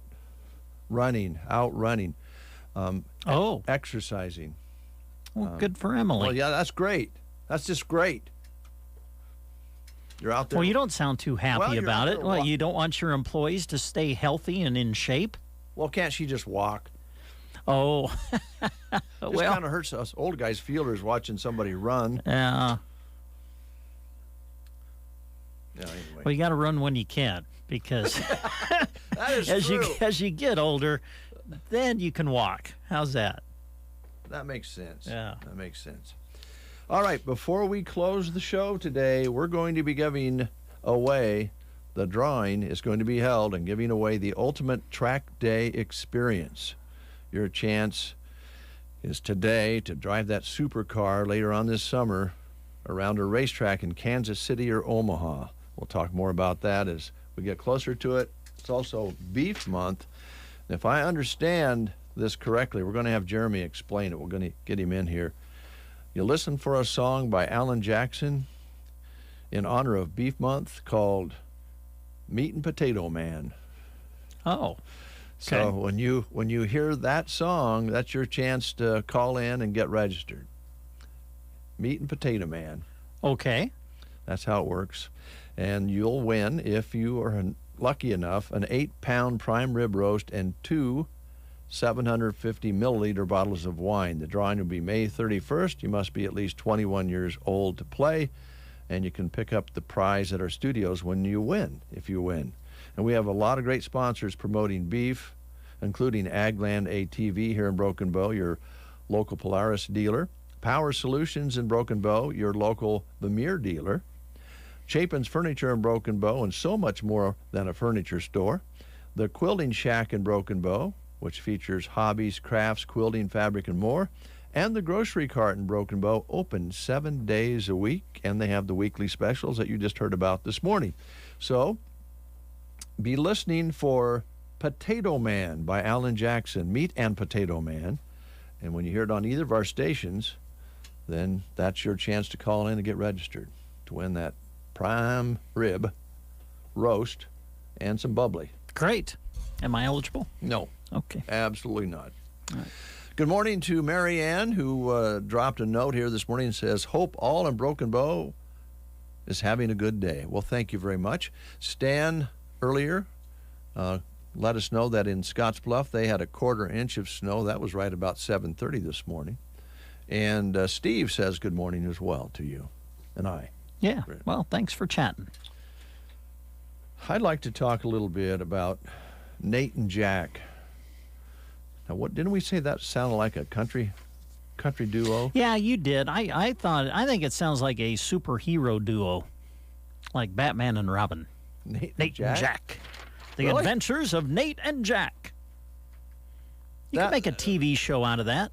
outrunning, exercising. Well, good for Emily. Well, yeah, that's great. That's just great. You're out there. Well, you don't sound too happy you're about out it. there Well, you don't want your employees to stay healthy and in shape? Well, can't she just walk? Oh. It kind of hurts us old guys' feelers watching somebody run. Yeah. Anyway. Well, you got to run when you can, because That is true. as you get older, then you can walk. How's that? That makes sense. Yeah. That makes sense. All right, before we close the show today, we're going to be giving away, the drawing is going to be held and giving away the Ultimate Track Day Experience. Your chance is today to drive that supercar later on this summer around a racetrack in Kansas City or Omaha. We'll talk more about that as we get closer to it. It's also Beef Month. And if I understand this correctly, we're going to have Jeremy explain it. We're going to get him in here. You listen for a song by Alan Jackson in honor of Beef Month called Meat and Potato Man. Oh. So Okay. when you hear that song, that's your chance to call in and get registered. Meat and Potato Man. Okay. That's how it works. And you'll win, if you are lucky enough, an 8-pound prime rib roast and 2 750 milliliter bottles of wine. The drawing will be May 31st. You must be at least 21 years old to play, and you can pick up the prize at our studios when you win, if you win. And we have a lot of great sponsors promoting beef, including Agland ATV here in Broken Bow, your local Polaris dealer. Power Solutions in Broken Bow, your local Vermeer dealer. Chapin's Furniture in Broken Bow, and so much more than a furniture store. The Quilting Shack in Broken Bow, which features hobbies, crafts, quilting, fabric, and more. And the Grocery Cart in Broken Bow, open 7 days a week, and they have the weekly specials that you just heard about this morning. So be listening for Potato Man by Alan Jackson, Meat and Potato Man. And when you hear it on either of our stations, then that's your chance to call in and get registered to win that prime rib roast and some bubbly. Great. Am I eligible? No. Okay. Absolutely not. All right. Good morning to Mary Ann, who dropped a note here this morning and says, hope all in Broken Bow is having a good day. Well, thank you very much. Stan earlier let us know that in Scottsbluff they had a 1/4 inch of snow. That was right about 7:30 this morning. And Steve says good morning as well to you and I. Yeah. Well, thanks for chatting. I'd like to talk a little bit about Nate and Jack. Now, what didn't we say that sounded like a country duo? Yeah, you did. I think it sounds like a superhero duo, like Batman and Robin. Nate and Jack. The Really? Adventures of Nate and Jack. You could make a TV show out of that.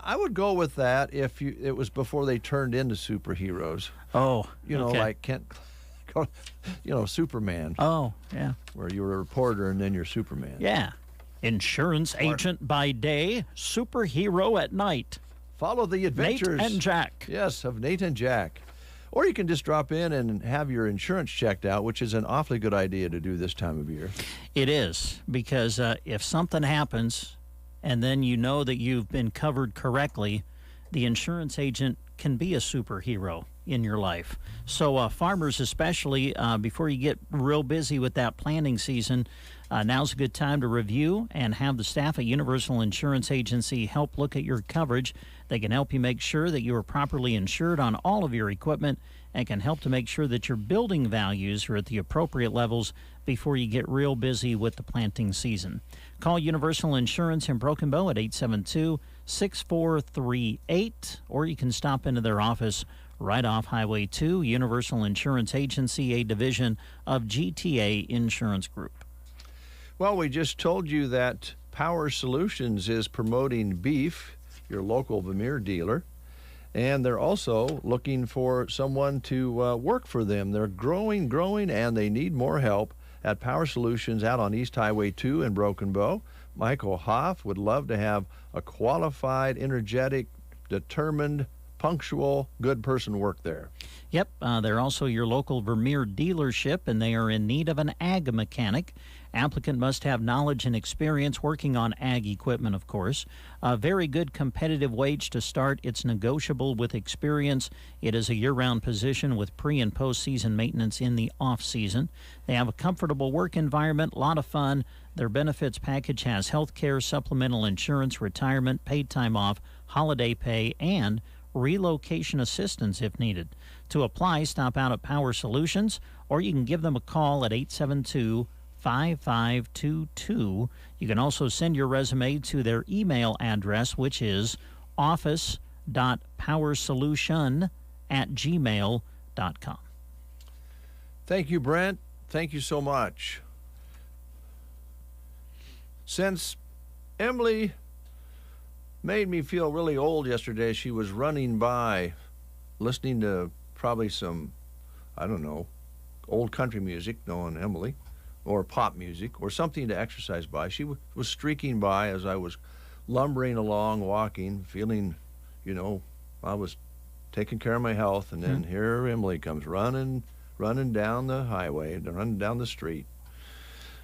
I would go with that if it was before they turned into superheroes. Oh, you know, okay. like Kent, Superman. Oh, yeah. Where you were a reporter and then you're Superman. Yeah. Insurance agent by day, superhero at night. Follow the adventures. Nate and Jack. Yes, of Nate and Jack. Or you can just drop in and have your insurance checked out, which is an awfully good idea to do this time of year. It is, because if something happens and then you know that you've been covered correctly, the insurance agent can be a superhero in your life. So farmers especially, before you get real busy with that planting season, now's a good time to review and have the staff at Universal Insurance Agency help look at your coverage. They can help you make sure that you are properly insured on all of your equipment and can help to make sure that your building values are at the appropriate levels before you get real busy with the planting season. Call Universal Insurance in Broken Bow at 872-6438, or you can stop into their office right off Highway 2. Universal Insurance Agency, a division of GTA Insurance Group. Well, we just told you that Power Solutions is promoting beef, your local Vermeer dealer, and they're also looking for someone to work for them. They're growing, and they need more help at Power Solutions out on East Highway 2 in Broken Bow. Michael Hoff would love to have a qualified, energetic, determined, punctual, good person work there. Yep, they're also your local Vermeer dealership, and they are in need of an ag mechanic. Applicant must have knowledge and experience working on ag equipment, of course. A very good competitive wage to start. It's negotiable with experience. It is a year-round position with pre- and post-season maintenance in the off-season. They have a comfortable work environment, a lot of fun. Their benefits package has health care, supplemental insurance, retirement, paid time off, holiday pay, and relocation assistance if needed. To apply, stop out at Power Solutions, or you can give them a call at 872-5522. You can also send your resume to their email address, which is office.powersolution@gmail.com. Thank you, Brent. Thank you so much. Since Emily made me feel really old yesterday, she was running by, listening to probably some, I don't know, old country music, knowing Emily, or pop music, or something to exercise by. She was streaking by as I was lumbering along, walking, feeling, I was taking care of my health, and then here Emily comes running down the highway, running down the street.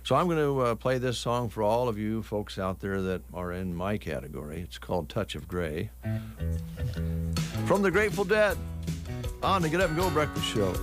So I'm going to play this song for all of you folks out there that are in my category. It's called Touch of Grey. From the Grateful Dead, on the Get Up and Go Breakfast Show.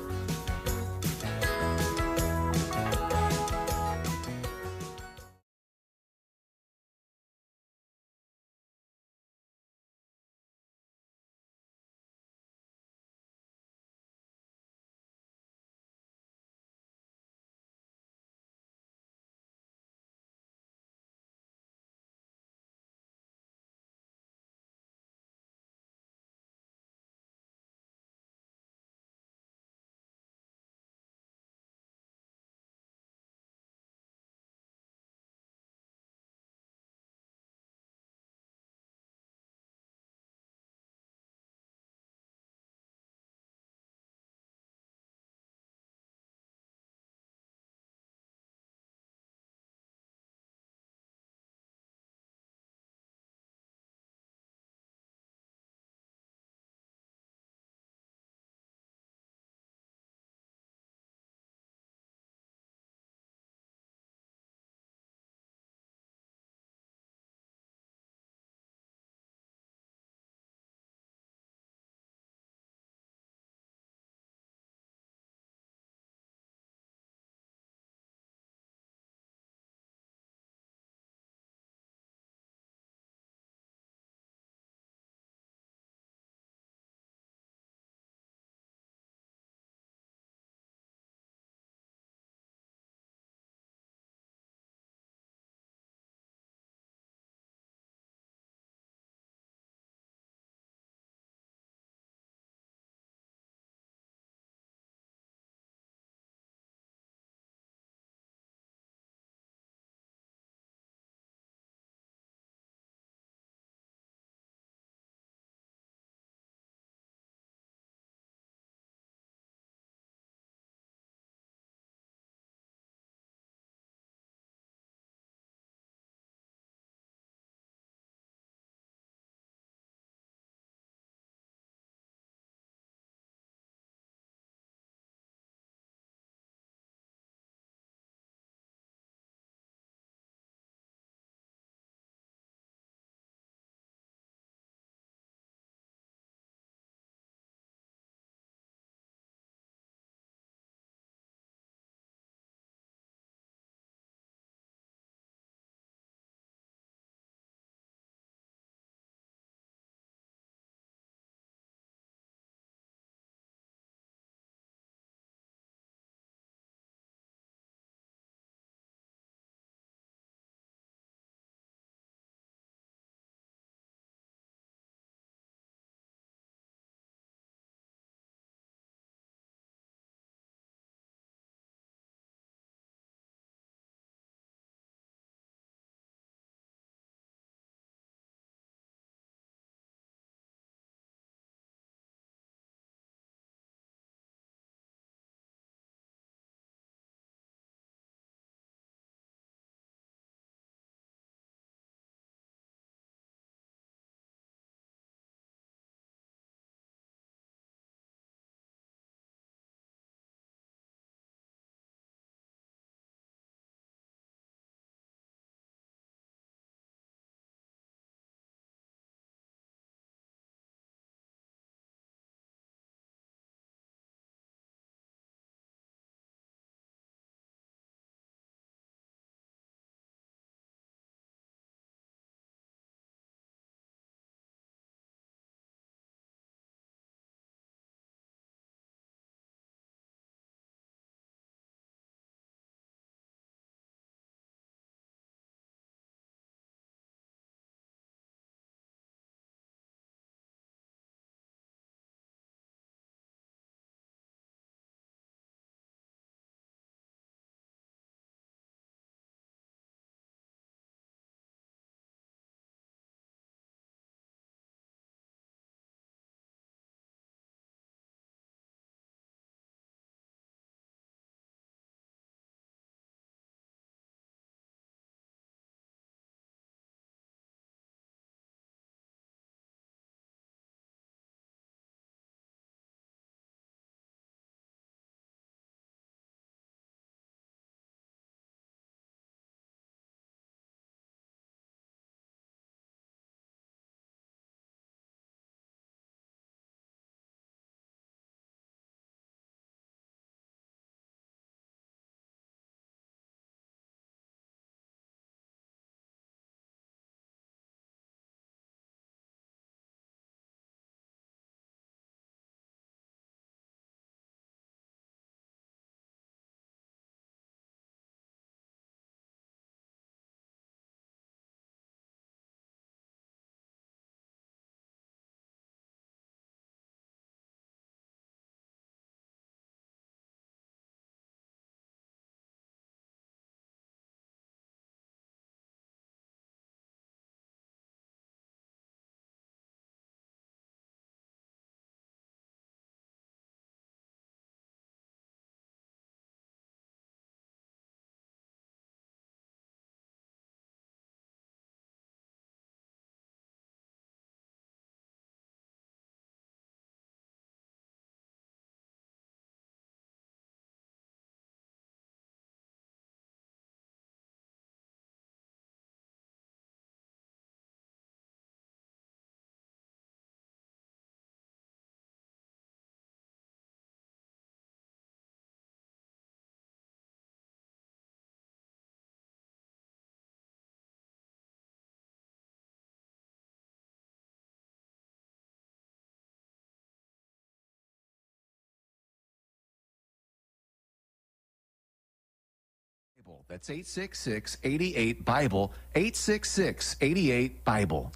That's 866-88-BIBLE, 866-88-BIBLE.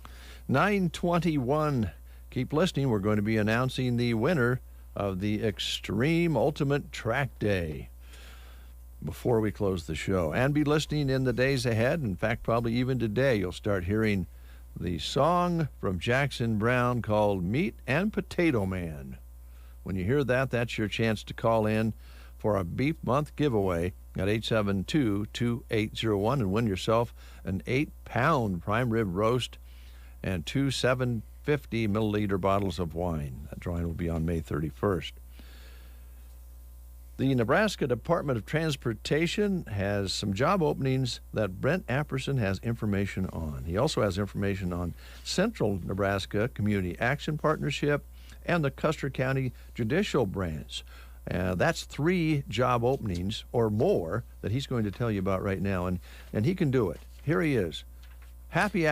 9:21. Keep listening. We're going to be announcing the winner of the Extreme Ultimate Track Day before we close the show. And be listening in the days ahead. In fact, probably even today, you'll start hearing the song from Jackson Browne called Meat and Potato Man. When you hear that, that's your chance to call in for a Beef Month giveaway at 872-2801 and win yourself an 8-pound prime rib roast and 2 750-milliliter bottles of wine. That drawing will be on May 31st. The Nebraska Department of Transportation has some job openings that Brent Apperson has information on. He also has information on Central Nebraska Community Action Partnership and the Custer County Judicial Branch. That's 3 job openings or more that he's going to tell you about right now, and he can do it. Here he is. Happy,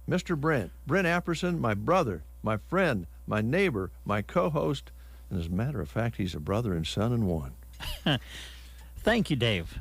Mr. Brent Apperson, my brother, my friend, my neighbor, my co-host, and as a matter of fact, he's a brother and son in one. Thank you, Dave.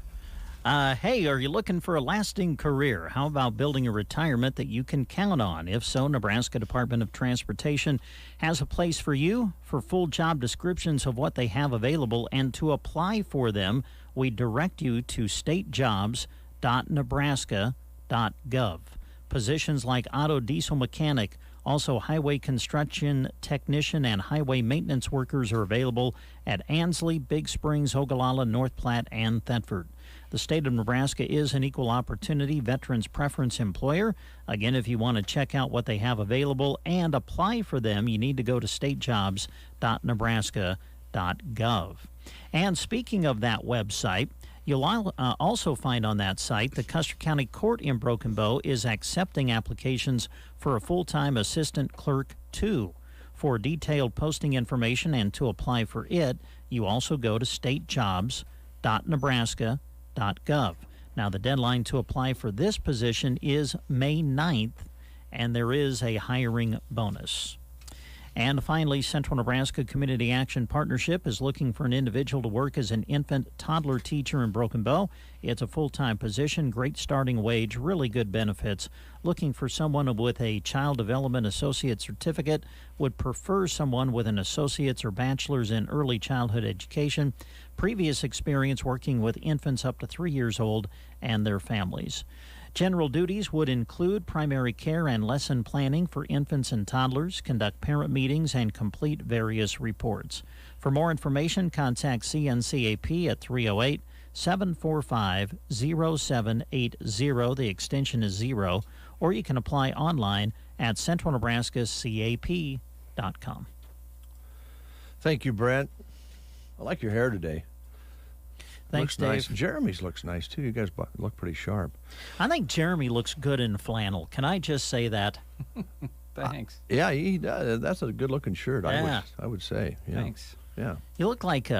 Hey, are you looking for a lasting career? How about building a retirement that you can count on? If so, Nebraska Department of Transportation has a place for you. For full job descriptions of what they have available and to apply for them, we direct you to statejobs.nebraska.gov. Positions like auto diesel mechanic, also highway construction technician and highway maintenance workers are available at Ansley, Big Springs, Ogallala, North Platte, and Thetford. The state of Nebraska is an equal opportunity veterans preference employer. Again, if you want to check out what they have available and apply for them, you need to go to statejobs.nebraska.gov. And speaking of that website, you'll also find on that site the Custer County Court in Broken Bow is accepting applications for a full-time assistant clerk 2. For detailed posting information and to apply for it, you also go to statejobs.nebraska.gov. Now, the deadline to apply for this position is May 9th, and there is a hiring bonus. And finally, Central Nebraska Community Action Partnership is looking for an individual to work as an infant toddler teacher in Broken Bow. It's a full-time position, great starting wage, really good benefits. Looking for someone with a Child Development Associate Certificate, would prefer someone with an associate's or bachelor's in early childhood education, previous experience working with infants up to 3 years old and their families. General duties would include primary care and lesson planning for infants and toddlers, conduct parent meetings, and complete various reports. For more information, contact CNCAP at 308-745-0780. The extension is 0, or you can apply online at centralnebraskacap.com. Thank you, Brent. I like your hair today. Thanks, looks nice. Dave. Jeremy's looks nice, too. You guys look pretty sharp. I think Jeremy looks good in flannel. Can I just say that? Thanks. Yeah, he does. That's a good-looking shirt, Yeah. I would say. Yeah. Thanks. Yeah. You look like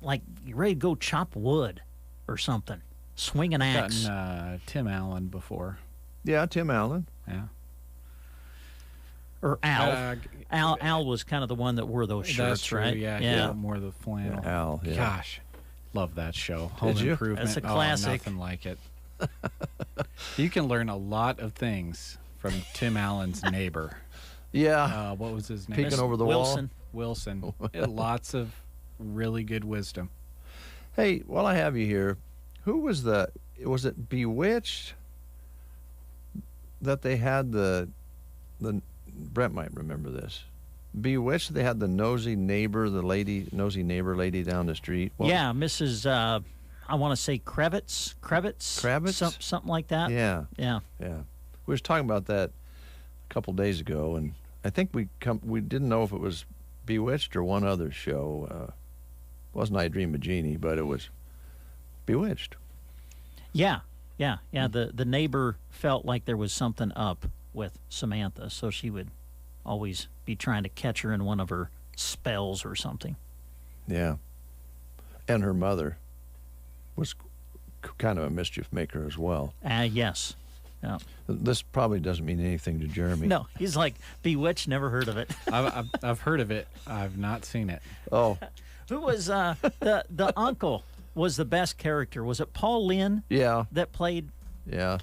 like you're ready to go chop wood or something. Swing an axe. Gotten Tim Allen before. Yeah, Tim Allen. Yeah. Or Al. Al was kind of the one that wore those shirts, That's true, right? Yeah. More the flannel. Al, yeah. Gosh, love that show. Home you? Improvement. That's a classic. Nothing like it. You can learn a lot of things from Tim Allen's neighbor. Yeah. What was his name? Peeking over the Wilson. Wilson. Lots of really good wisdom. Hey, while I have you here, who was was it Bewitched that they had the Brent might remember this. Bewitched, they had the nosy neighbor lady down the street. Yeah, Mrs. I want to say Kravitz, something like that. Yeah. Yeah. We was talking about that a couple days ago, and I think we didn't know if it was Bewitched or one other show. Wasn't I Dream of Jeannie, but it was Bewitched. Yeah. The neighbor felt like there was something up with Samantha, so she would always be trying to catch her in one of her spells or something. Yeah. And her mother was kind of a mischief maker as well. Yes. Yeah. This probably doesn't mean anything to Jeremy. No, he's like, Bewitched, never heard of it. I've heard of it. I've not seen it. Oh. Who was the uncle? was the best character? Was it Paul Lynn? Yeah. That played Yeah.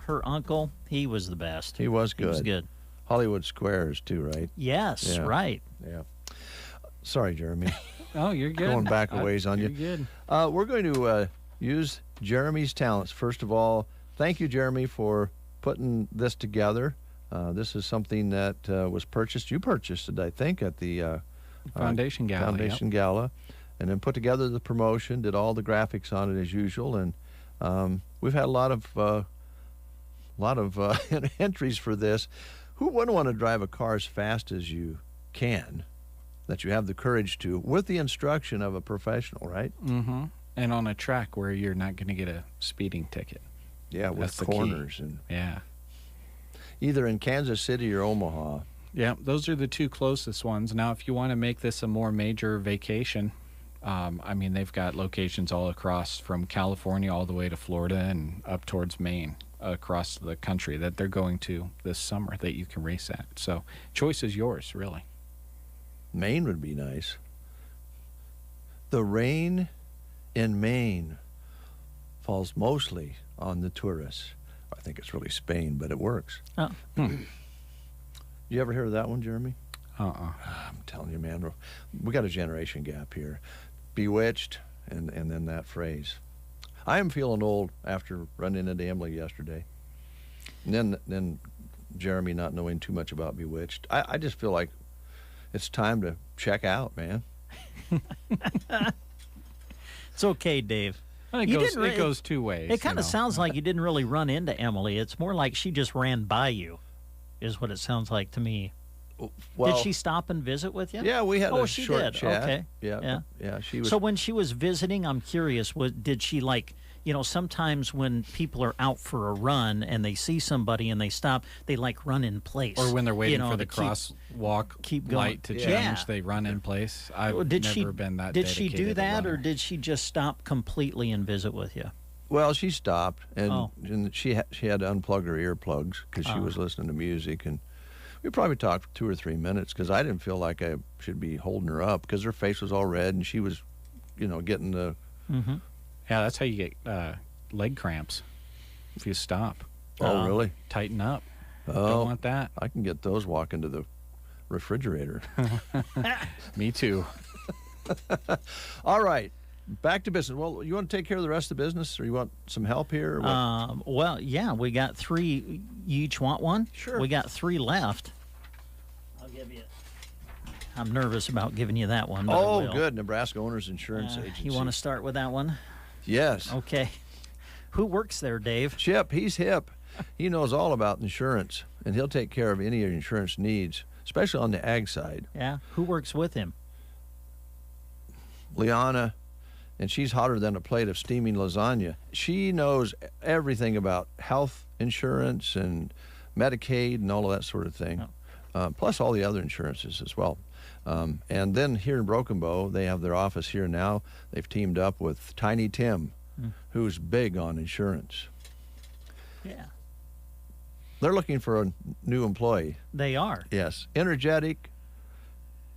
her uncle? He was the best. He was good. He was good. Hollywood Squares, too, right? Yes, Yeah. right. Yeah. Sorry, Jeremy. Oh, you're good. Going back a ways on you. You're good. We're going to use Jeremy's talents. First of all, thank you, Jeremy, for putting this together. This is something that was purchased. You purchased it, I think, at the Foundation Gala. Foundation Gala, and then put together the promotion, did all the graphics on it as usual, and we've had a lot of entries for this. Who wouldn't want to drive a car as fast as you can, that you have the courage to, with the instruction of a professional, right? Mm-hmm. And on a track where you're not going to get a speeding ticket. Yeah, with That's the key. corners and Yeah. either in Kansas City or Omaha. Yeah, those are the two closest ones. Now, if you want to make this a more major vacation, I mean, they've got locations all across from California all the way to Florida and up towards Maine, across the country that they're going to this summer that you can race at. So, choice is yours, really. Maine would be nice. The rain in Maine falls mostly on the tourists. I think it's really Spain, but it works. Oh. You ever hear of that one, Jeremy? Uh-uh. I'm telling you, man, we got a generation gap here. Bewitched, and then that phrase. I am feeling old after running into Emily yesterday. And then Jeremy not knowing too much about Bewitched. I just feel like it's time to check out, man. It's okay, Dave. Well, it goes two ways. It kind of sounds like you didn't really run into Emily. It's more like she just ran by you, is what it sounds like to me. Well, did she stop and visit with you? Yeah, we had a she short did. chat. Okay. Yeah. She was. So when she was visiting, I'm curious, did she sometimes when people are out for a run and they see somebody and they stop, they run in place. Or when they're waiting for the to crosswalk keep going. light to change, they run in place. I've never been that Did she do dedicated a that, or runner. did she just stop completely and visit with you? Well, she stopped, and she had to unplug her earplugs because she Oh. was listening to music, and we probably talked for 2 or 3 minutes because I didn't feel like I should be holding her up because her face was all red and she was, getting the. Mm-hmm. Yeah, that's how you get leg cramps if you stop. Oh, really? Tighten up. Oh, Don't want that. I can get those walking to the refrigerator. Me too. All right. Back to business. Well, you want to take care of the rest of the business, or you want some help here? Or what? Well, yeah, we got 3. You each want one? Sure. We got 3 left. I'll give you. I'm nervous about giving you that one. But I Oh, will. good. Nebraska Owners Insurance Agency. You want to start with that one? Yes. Okay. Who works there, Dave? Chip, he's hip. He knows all about insurance, and he'll take care of any of your insurance needs, especially on the ag side. Yeah. Who works with him? Liana, and she's hotter than a plate of steaming lasagna. She knows everything about health insurance and Medicaid and all of that sort of thing, plus all the other insurances as well. And then here in Broken Bow, they have their office here now. They've teamed up with Tiny Tim, who's big on insurance. Yeah. They're looking for a new employee. They are. Yes. Energetic,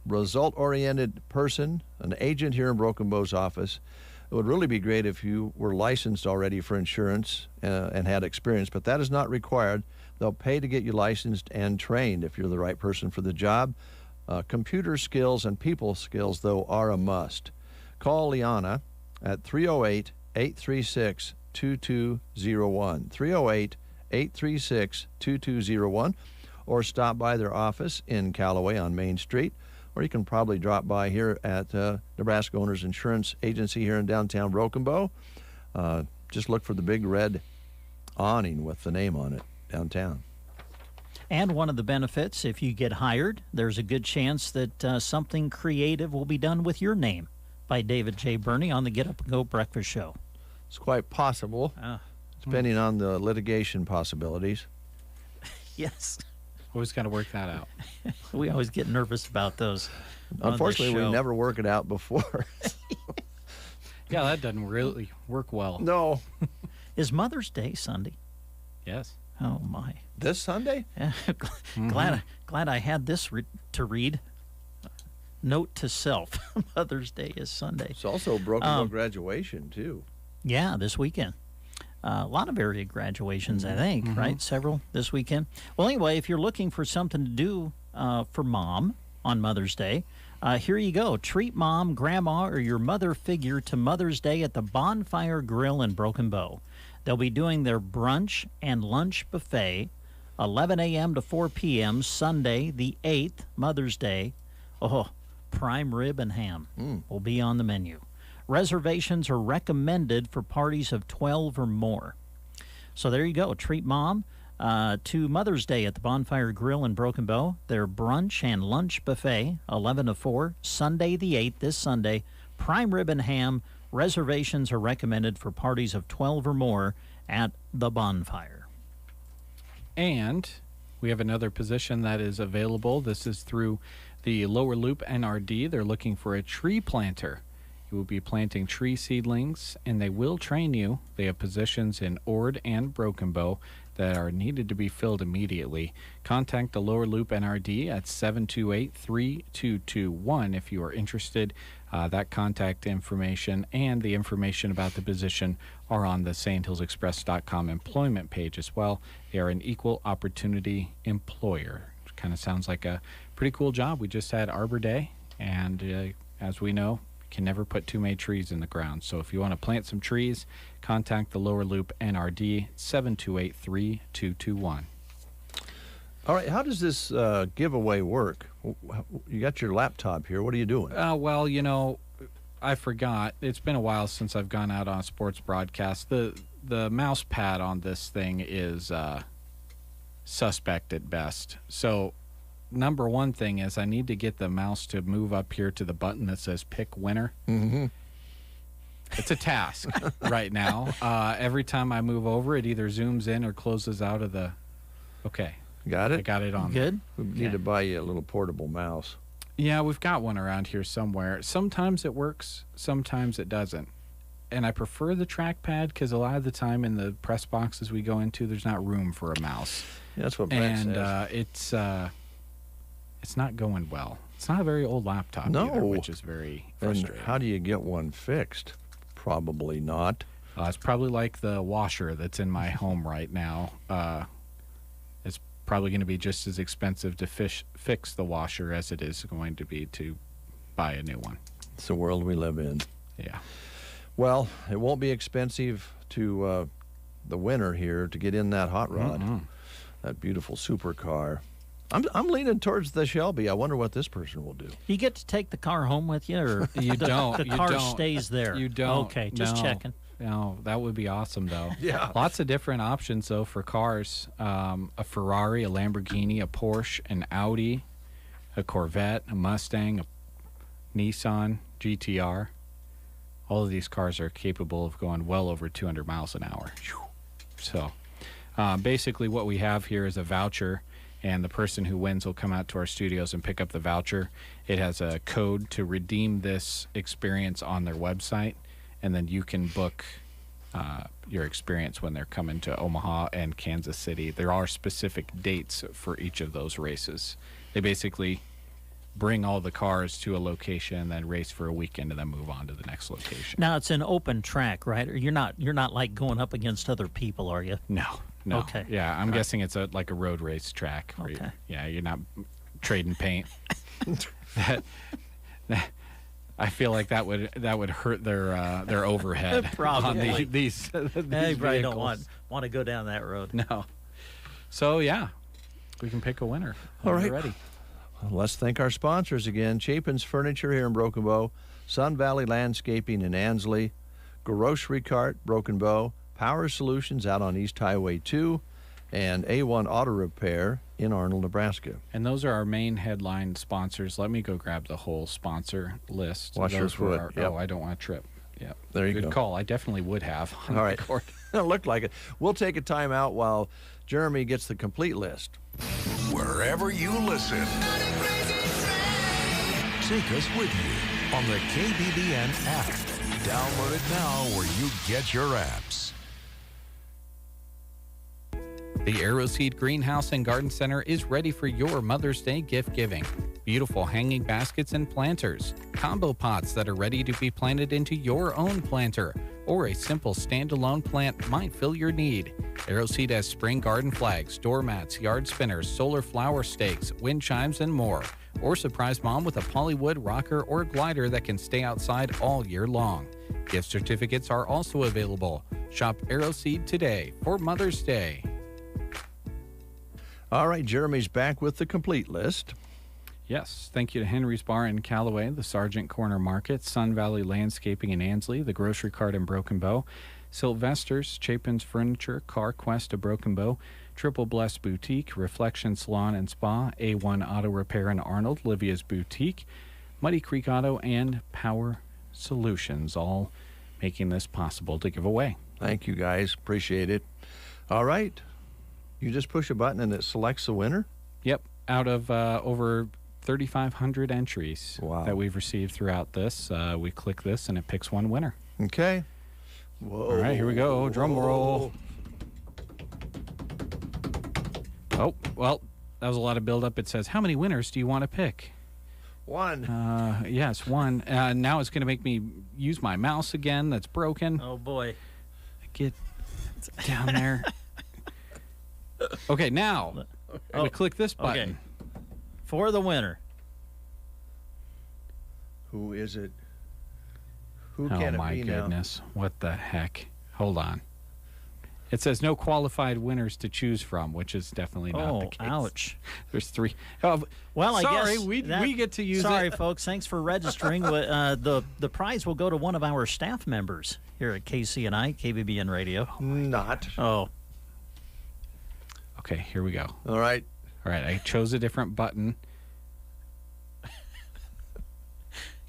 result-oriented person, an agent here in Broken Bow's office. It would really be great if you were licensed already for insurance and had experience, but that is not required. They'll pay to get you licensed and trained if you're the right person for the job. Computer skills and people skills, though, are a must. Call Liana at 308-836-2201. 308-836-2201, or stop by their office in Callaway on Main Street, or you can probably drop by here at Nebraska Owners Insurance Agency here in downtown Broken Bow. Just look for the big red awning with the name on it downtown. And one of the benefits, if you get hired, there's a good chance that something creative will be done with your name by David J. Burney on the Get Up and Go Breakfast Show. It's quite possible, depending on the litigation possibilities. Yes. Always got to work that out. We always get nervous about those. Unfortunately, we never work it out before. Yeah, that doesn't really work well. No. Is Mother's Day Sunday? Yes. Oh, my. This Sunday? Yeah. Glad I had this to read. note to self. Mother's Day is Sunday. It's also Broken Bow graduation, too. Yeah, this weekend. A lot of area graduations, I think, right? Several this weekend. Well, anyway, if you're looking for something to do for Mom on Mother's Day, here you go. Treat Mom, Grandma, or your mother figure to Mother's Day at the Bonfire Grill in Broken Bow. They'll be doing their brunch and lunch buffet, 11 a.m. to 4 p.m., Sunday, the 8th, Mother's Day. Oh, prime rib and ham will be on the menu. Reservations are recommended for parties of 12 or more. So there you go. Treat Mom to Mother's Day at the Bonfire Grill in Broken Bow. Their brunch and lunch buffet, 11 to 4, Sunday the 8th, this Sunday. Prime rib and ham. Reservations are recommended for parties of 12 or more at the Bonfire. And we have another position that is available. This is through the Lower Loop NRD. They're looking for a tree planter. You will be planting tree seedlings, and they will train you. They have positions in Ord and Broken Bow that are needed to be filled immediately. Contact the Lower Loop NRD at 728-3221 if you are interested. That contact information and the information about the position are on the sandhillsexpress.com employment page as well. They are an equal opportunity employer. Kind of sounds like a pretty cool job. We just had Arbor Day, and as we know, can never put too many trees in the ground. So if you want to plant some trees, contact the Lower Loop NRD, 728-3221. All right, how does this giveaway work? You got your laptop here. What are you doing? Well, you know, I forgot. It's been a while since I've gone out on a sports broadcast. The mouse pad on this thing is suspect at best. So number one thing is I need to get the mouse to move up here to the button that says pick winner. Mm-hmm. It's a task right now. Every time I move over, it either zooms in or closes out of the... Okay. Got it? I got it on. Good. We need to buy you a little portable mouse. Yeah, we've got one around here somewhere. Sometimes it works, sometimes it doesn't. And I prefer the trackpad because a lot of the time in the press boxes we go into, there's not room for a mouse. Yeah, that's what Brent says. And it's not going well. It's not a very old laptop either, which is very frustrating. And how do you get one fixed? Probably not. It's probably like the washer that's in my home right now. It's probably going to be just as expensive to fix the washer as it is going to be to buy a new one. It's the world we live in. Yeah. Well, it won't be expensive to the winter here to get in that hot rod, that beautiful supercar. I'm leaning towards the Shelby. I wonder what this person will do. You get to take the car home with you, or you don't? The car stays there. You don't. Okay, just checking. No, that would be awesome, though. Yeah. Lots of different options, though, for cars. A Ferrari, a Lamborghini, a Porsche, an Audi, a Corvette, a Mustang, a Nissan GTR. All of these cars are capable of going well over 200 miles an hour. So basically what we have here is a voucher, and the person who wins will come out to our studios and pick up the voucher. It has a code to redeem this experience on their website, and then you can book your experience when they're coming to Omaha and Kansas City. There are specific dates for each of those races. They basically bring all the cars to a location and then race for a weekend and then move on to the next location. Now it's an open track, right? Or you're not like going up against other people, are you? No. Okay. Yeah, I'm guessing it's like a road race track. Okay. You're not trading paint. I feel like that would hurt their overhead. Probably. On these They probably don't vehicles. want to go down that road. No. So yeah, we can pick a winner. All right. We're ready. Let's thank our sponsors again. Chapin's Furniture here in Broken Bow, Sun Valley Landscaping in Ansley, Grocery Cart, Broken Bow, Power Solutions out on East Highway 2, and A1 Auto Repair in Arnold, Nebraska. And those are our main headline sponsors. Let me go grab the whole sponsor list. Watch your Those were foot. Yep. Oh, I don't want to trip. Yep. There you Good go. call. I definitely would have. On All the right. record. It looked like it. We'll take a time out while Jeremy gets the complete list. Wherever you listen, take us with you on the KBBN app. Download it now where you get your apps. The Aeroseed Greenhouse and Garden Center is ready for your Mother's Day gift giving. Beautiful hanging baskets and planters, combo pots that are ready to be planted into your own planter, or a simple standalone plant might fill your need. Aeroseed has spring garden flags, doormats, yard spinners, solar flower stakes, wind chimes, and more. Or surprise mom with a Polywood rocker or glider that can stay outside all year long. Gift certificates are also available. Shop Aeroseed today for Mother's Day. All right, Jeremy's back with the complete list. Yes, thank you to Henry's Bar in Callaway, the Sargent Corner Market, Sun Valley Landscaping in Ansley, the Grocery Cart in Broken Bow, Sylvester's, Chapin's Furniture, CarQuest of Broken Bow, Triple Bless Boutique, Reflection Salon and Spa, A1 Auto Repair in Arnold, Livia's Boutique, Muddy Creek Auto, and Power Solutions, all making this possible to give away. Thank you, guys. Appreciate it. All right. You just push a button and it selects the winner? Yep, out of over 3,500 entries that we've received throughout this, we click this and it picks one winner. Okay. Whoa. All right, here we go. Drum roll. Oh, well, that was a lot of buildup. It says, how many winners do you want to pick? One. Yes, one. Now it's going to make me use my mouse again. That's broken. Oh, boy. Get down there. Okay, now we click this button. Okay. For the winner. Who is it? Who can it be now? Oh, my goodness. What the heck? Hold on. It says no qualified winners to choose from, which is definitely not the case. Ouch. There's three. Oh, well, I sorry, guess we get to use it. Sorry, folks. Thanks for registering. The prize will go to one of our staff members here at KCNI, KBBN Radio. Not. Oh. Okay, here we go. All right. All right, I chose a different button.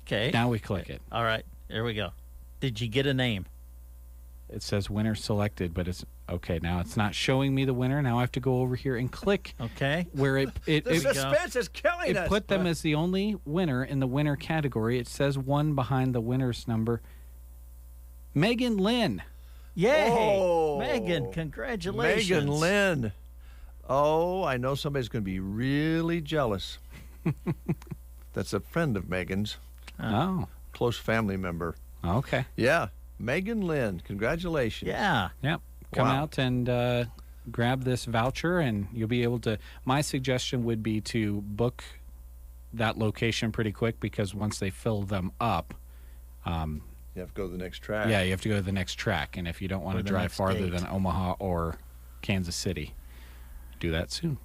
Okay. Now we click it. All right, there we go. Did you get a name? It says winner selected, but it's okay. Now it's not showing me the winner. Now I have to go over here and click. Okay. Where the suspense is killing us. It put them as the only winner in the winner category. It says one behind the winner's number. Megan Lynn. Yay! Oh, Megan, congratulations. Megan Lynn. Oh, I know somebody's going to be really jealous. That's a friend of Megan's. Oh. Close family member. Okay. Yeah. Megan Lynn, congratulations. Yeah. Yep. Come Wow. out and grab this voucher, and you'll be able to. My suggestion would be to book that location pretty quick, because once they fill them up, you have to go to the next track. Yeah, you have to go to the next track, and if you don't want to drive farther than Omaha or Kansas City, do that soon.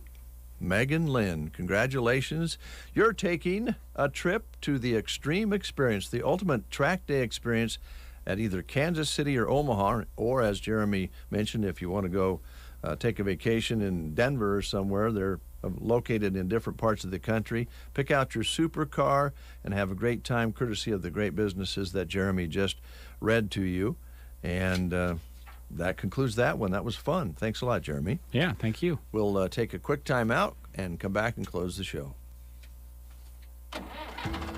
Megan Lynn, congratulations. You're taking a trip to the Extreme Experience, the ultimate track day experience at either Kansas City or Omaha, or as Jeremy mentioned, if you want to go take a vacation in Denver or somewhere, they're located in different parts of the country. Pick out your supercar and have a great time, courtesy of the great businesses that Jeremy just read to you. And that concludes that one. That was fun. Thanks a lot, Jeremy. Yeah, thank you. We'll take a quick time out and come back and close the show.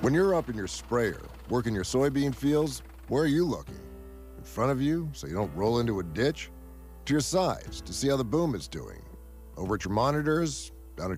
When you're up in your sprayer, working your soybean fields, where are you looking? In front of you, so you don't roll into a ditch? To your sides, to see how the boom is doing? Over at your monitors? Down at your